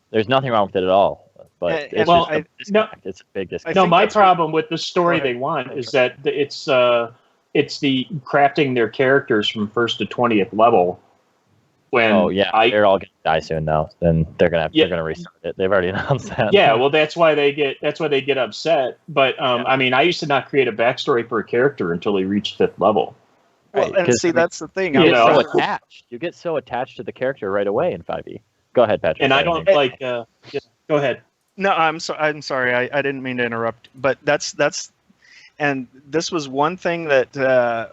There's nothing wrong with it at all. But it's a big disconnect. No, my problem with the story they want is that it's the crafting their characters from 1st to 20th level. When they're all gonna die soon though. Then they're gonna restart it. They've already announced that. Yeah, well, that's why they get upset. But I mean, I used to not create a backstory for a character until he reached 5th level. Well, and see, that's the thing. You get so attached. You get so attached to the character right away in 5e. Go ahead, Patrick. And I don't like. Go ahead. No, I'm sorry. I didn't mean to interrupt. But that's and this was one thing that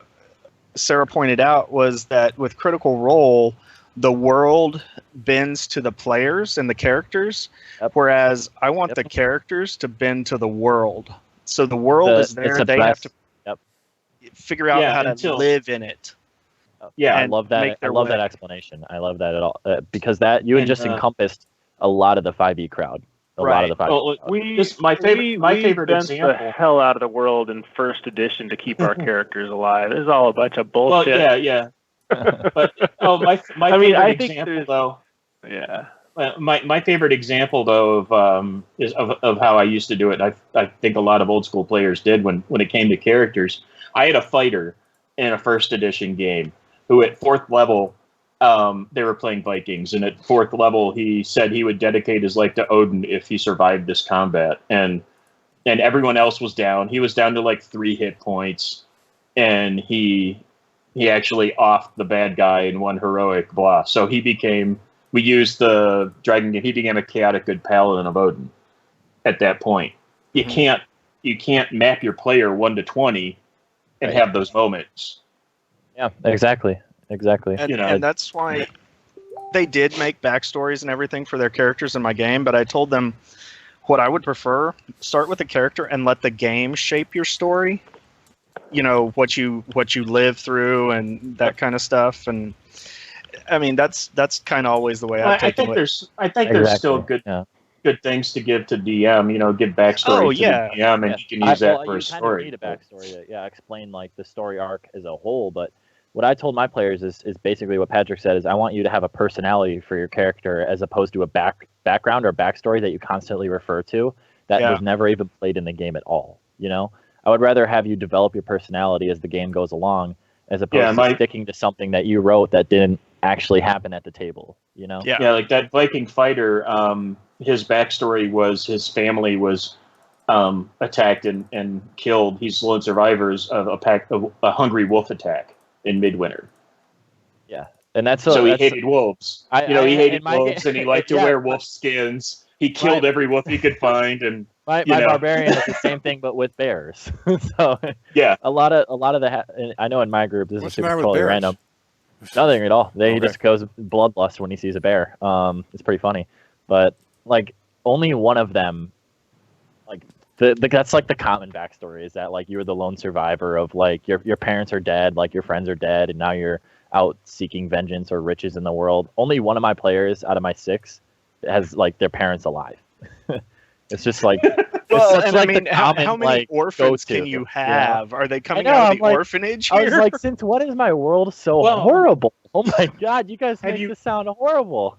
Sarah pointed out was that with Critical Role, the world bends to the players and the characters, whereas I want the characters to bend to the world. So the world is there; they have to figure out how to live in it. Yeah, I love that. I love that explanation. I love that at all because you had just encompassed a lot of the 5e crowd. A lot of the 5e. My favorite example. The hell out of the world in 1st edition to keep our characters alive. It's all a bunch of bullshit. Well, yeah. But my favorite example though. Yeah. My favorite example though is of how I used to do it. I think a lot of old school players did when it came to characters. I had a fighter in a 1st edition game who at 4th level they were playing Vikings, and at 4th level he said he would dedicate his life to Odin if he survived this combat, and everyone else was down. He was down to 3 hit points, and he actually offed the bad guy in one heroic blah. So we used the Dragon Game. He became a chaotic good paladin of Odin at that point. You can't map your player 1 to 20 and have those moments. Yeah, exactly. And that's why they did make backstories and everything for their characters in my game, but I told them what I would prefer, start with a character and let the game shape your story. What you live through and that kind of stuff. And I mean, that's kind of always the way I think there's still good things to give to DM, give backstory to the DM, and you can use that for a story. You need a backstory to explain the story arc as a whole, but what I told my players is basically what Patrick said is I want you to have a personality for your character as opposed to a background or backstory that you constantly refer to that was never even played in the game at all. I would rather have you develop your personality as the game goes along as opposed to sticking to something that you wrote that didn't actually happen at the table, Yeah, like that Viking fighter, his backstory was his family was attacked and killed. He's lone survivors of a hungry wolf attack in midwinter. Yeah, and so he hated wolves. He hated wolves, and he liked to wear wolf skins. He killed every wolf he could find, and my barbarian is the same thing, but with bears. So yeah, a lot of the I know in my group this is totally random. Nothing at all. He Okay. just goes bloodlust when he sees a bear. It's pretty funny, but like only one of them, like that's like the common backstory is that like you were the lone survivor of like your parents are dead, like your friends are dead, and now you're out seeking vengeance or riches in the world. Only one of my players out of my 6 has like their parents alive. It's just like Well, it's and like I mean, the common, how many like, orphans go-to, can you know? have? Are they coming know, out of I'm the like- orphanage I was here? like, since when is my world so Well- horrible? Oh my god, you guys Have make you- this sound horrible.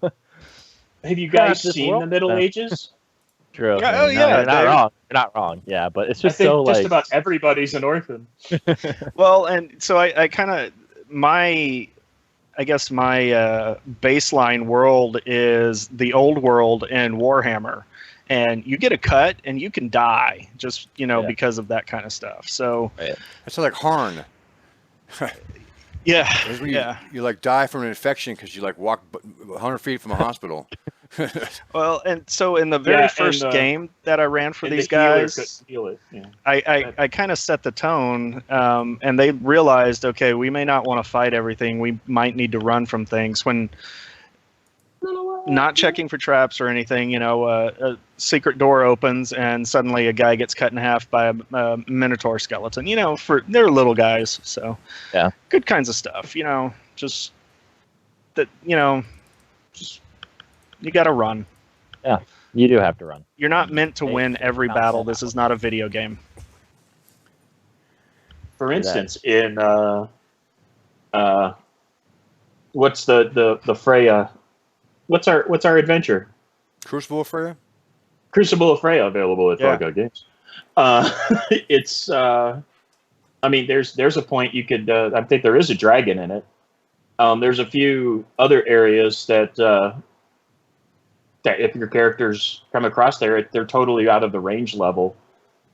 Have you God, guys this seen world- the Middle No. Ages? True. Yeah, I oh, mean, yeah, no, you're not they're- wrong. You're not wrong. Yeah, but it's I just think so just like about everybody's an orphan. Well, and so I kind of I guess my baseline world is the old world and Warhammer, and you get a cut and you can die just Yeah. because of that kind of stuff. So That's like Harn. yeah, That's when yeah. you like die from an infection because you like walk 100 feet from a hospital. Well, and so in the very Yeah, first and, game that I ran for And these the healer guys, could heal it. Yeah. I kind of set the tone, and they realized, okay, we may not want to fight everything. We might need to run from things when not checking for traps or anything. A secret door opens and suddenly a guy gets cut in half by a minotaur skeleton. They're little guys, so Yeah. good kinds of stuff. Just that. Just you got to run. you do have to run. You're not meant to Hey, win every bounce battle. that This out. is not a video game. For that. instance, in what's the Freya? What's our adventure? Crucible of Freya? Crucible of Freya available at Yeah. Fargo Games. It's I mean, there's a point you could. I think there is a dragon in it. There's a few other areas that if your characters come across there, they're totally out of the range level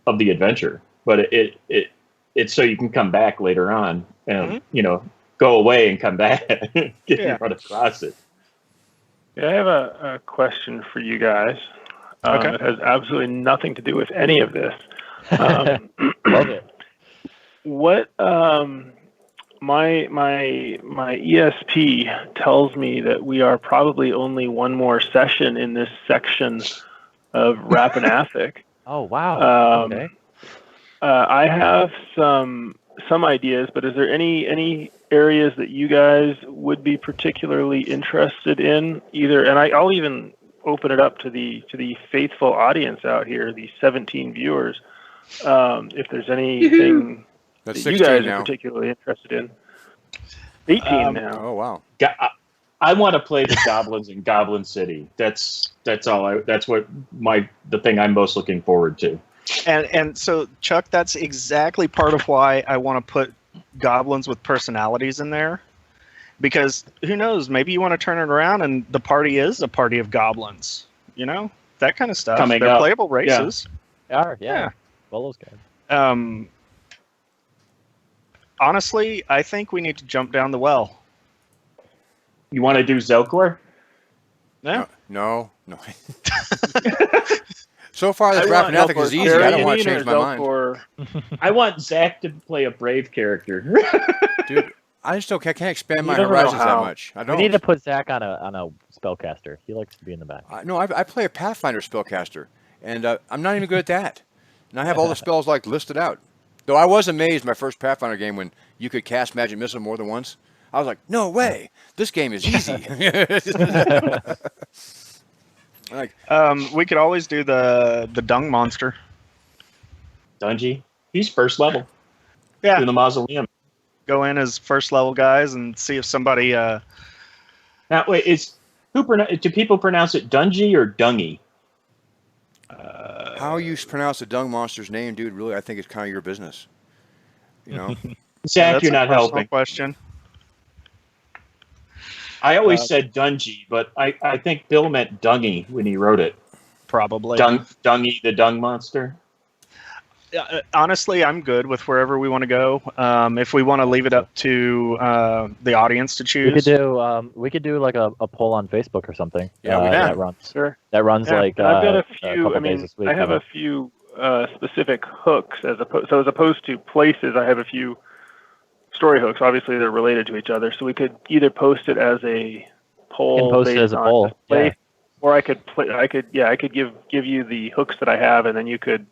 of the adventure. But it's so you can come back later on and go away and come back if you run across it. Yeah, I have a question for you guys. Okay. It has absolutely nothing to do with any of this. Love it. What my ESP tells me that we are probably only one more session in this section of Rappan Athuk. Oh wow. Okay. I have some ideas, but is there any areas that you guys would be particularly interested in? Either, and I'll even open it up to the faithful audience out here, the 17 viewers. If there's anything That's that you 16 guys now. are particularly interested in. 18 now. Oh, wow. I want to play the goblins in Goblin City. That's all. That's what the thing I'm most looking forward to. And so, Chuck, that's exactly part of why I want to put goblins with personalities in there. Because who knows, maybe you want to turn it around and the party is a party of goblins. That kind of stuff. Coming They're up. playable races. They are, yeah. Yeah. Well, those guys. Honestly, I think we need to jump down the well. You want to do Zelkor? Yeah. No. So far, this Rappan Athuk is easy. I don't want to change my mind. I want Zach to play a brave character. Dude, I just can't expand my doesn't know horizons that how. much. I We don't. need to put Zach on a spellcaster. He likes to be in the back. No, I play a Pathfinder spellcaster, and I'm not even good at that. And I have all the spells listed out. Though I was amazed my first Pathfinder game when you could cast Magic Missile more than once. I was like, no way, this game is easy. We could always do the dung monster. Dungy. He's first level. Yeah. In the mausoleum. Go in as first level guys and see if somebody. Now wait, do people pronounce it Dungy or Dungy? How you pronounce the dung monster's name, dude? Really, I think it's kind of your business. Zach, that's you're a not personal helping. Question. I always said Dungy, but I think Bill meant Dungy when he wrote it. Probably. Dungy, the dung monster. Honestly, I'm good with wherever we want to go. If we want to leave it up to the audience to choose, We could do like a poll on Facebook or something. Yeah, that runs. Sure. That runs Yeah, like And I've got a a few. couple I mean, days this week. I have a few specific hooks as opposed to places. I have a few story hooks. Obviously, they're related to each other, so we could either post it as a poll. Can post it as a poll. Play, Yeah. Or I could play. I could give you the hooks that I have, and then you could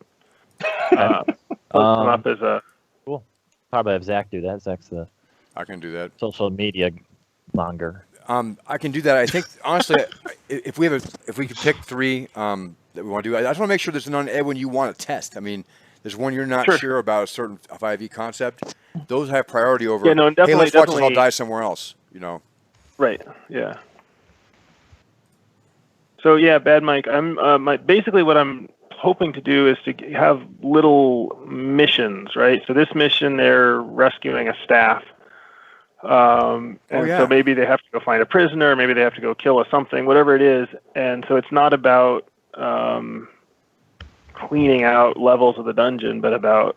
post them up as a. Cool. Probably have Zach do that. Zach's the I can do that. social media monger. I can do that. I think honestly, if we could pick 3 that we want to do, I just want to make sure there's none, Edwin, you want to test. I mean, there's one you're not sure about a certain 5e concept. Those have priority over. Yeah, no, definitely. Hey, let's watch us all die somewhere else. You know. Right. Yeah. So yeah, Bad Mike. Basically what I'm hoping to do is to have little missions, right? So this mission, they're rescuing a staff. So maybe they have to go find a prisoner, maybe they have to go kill a something, whatever it is. And so it's not about cleaning out levels of the dungeon, but about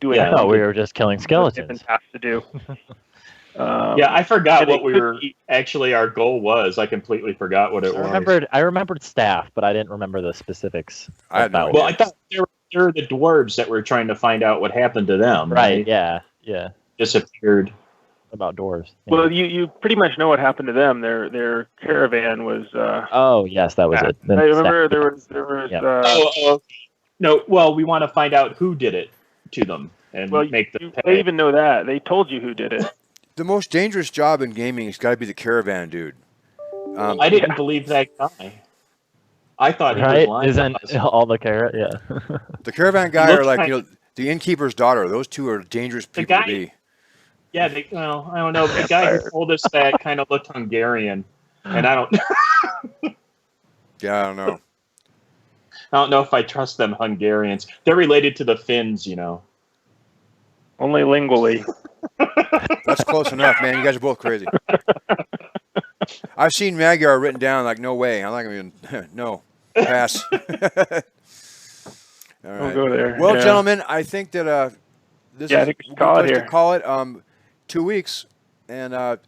doing. Yeah, I thought we were just killing skeletons. Have to do. I forgot what our goal was. I completely forgot what it was. I remembered staff, but I didn't remember the specifics. I thought they were the dwarves that were trying to find out what happened to them. Right? Yeah. Disappeared. About dwarves. Yeah. Well, you pretty much know what happened to them. Their caravan was. Oh yes, that was it. I remember there was. Yeah. No. Well, we want to find out who did it to them and make them pay. They even know that. They told you who did it. The most dangerous job in gaming has got to be the caravan dude. I didn't believe that guy. I thought he was lying. Isn't all the carrot? Yeah. The caravan guy are like the innkeeper's daughter. Those two are dangerous people to be. Yeah, I don't know. The guy who told us that kind of looked Hungarian, and I don't. Yeah, I don't know. I don't know if I trust them Hungarians. They're related to the Finns, you know. Only lingually. That's close enough, man. You guys are both crazy. I've seen Magyar written down like, no way. I'm not going to no. Pass. All right. We'll go there. Well, gentlemen, I think that this is I think we should call it here. To call it 2 weeks. And I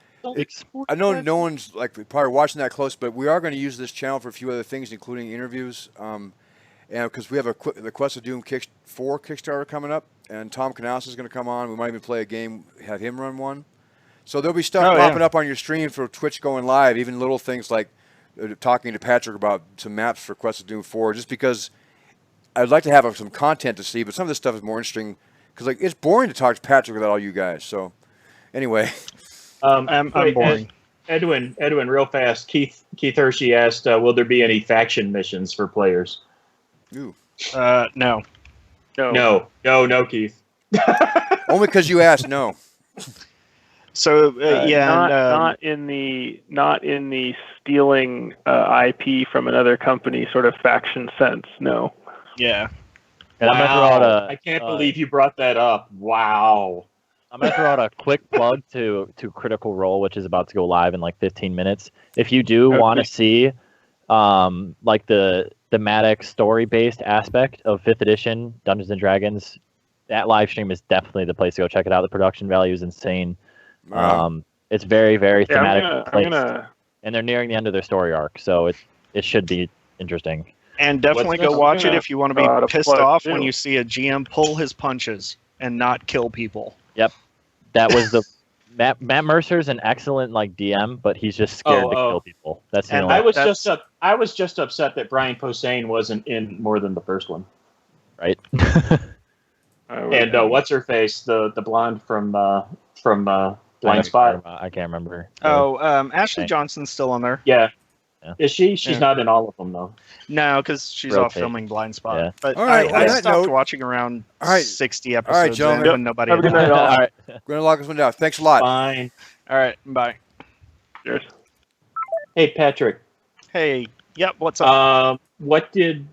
know no one's probably watching that close, but we are going to use this channel for a few other things, including interviews. And because we have the Quest of Doom 4 Kickstarter coming up, and Tom Canals is going to come on. We might even play a game, have him run one. So there'll be stuff popping up on your stream for Twitch going live, even little things like talking to Patrick about some maps for Quest of Doom 4, just because I'd like to have some content to see, but some of this stuff is more interesting because it's boring to talk to Patrick without all you guys. So anyway. I'm boring. Edwin, real fast. Keith Hershey asked, will there be any faction missions for players? Ooh. No. No, Keith. Only because you asked. No. So not in the stealing IP from another company sort of faction sense. No. Yeah. And wow. I can't believe you brought that up. Wow. I'm gonna throw out a quick plug to Critical Role, which is about to go live in 15 minutes. If you do want to see the thematic story-based aspect of 5th edition Dungeons and Dragons, that live stream is definitely the place to go. Check it out. The production value is insane. Wow. It's very, very thematic. And they're nearing the end of their story arc, so it should be interesting. And definitely go watch it if you want to be pissed off when you see a GM pull his punches and not kill people. Yep, that was the Matt Mercer's an excellent DM, but he's just scared to kill people. That's the only. I was just upset that Brian Posehn wasn't in more than the first one. Right. And what's her face, the blonde from Blind Spot? I can't remember. Ashley Johnson's still on there. Yeah. Is she? She's not in all of them though. No, because she's off filming Blind Spot. Yeah. But I stopped watching around 60 episodes. All right, gentlemen. And nobody. Have a good night, all. All right. We're gonna lock this one down. Thanks a lot. Fine. All right. Bye. Cheers. Hey, Patrick. Hey. Yep. What's up? What did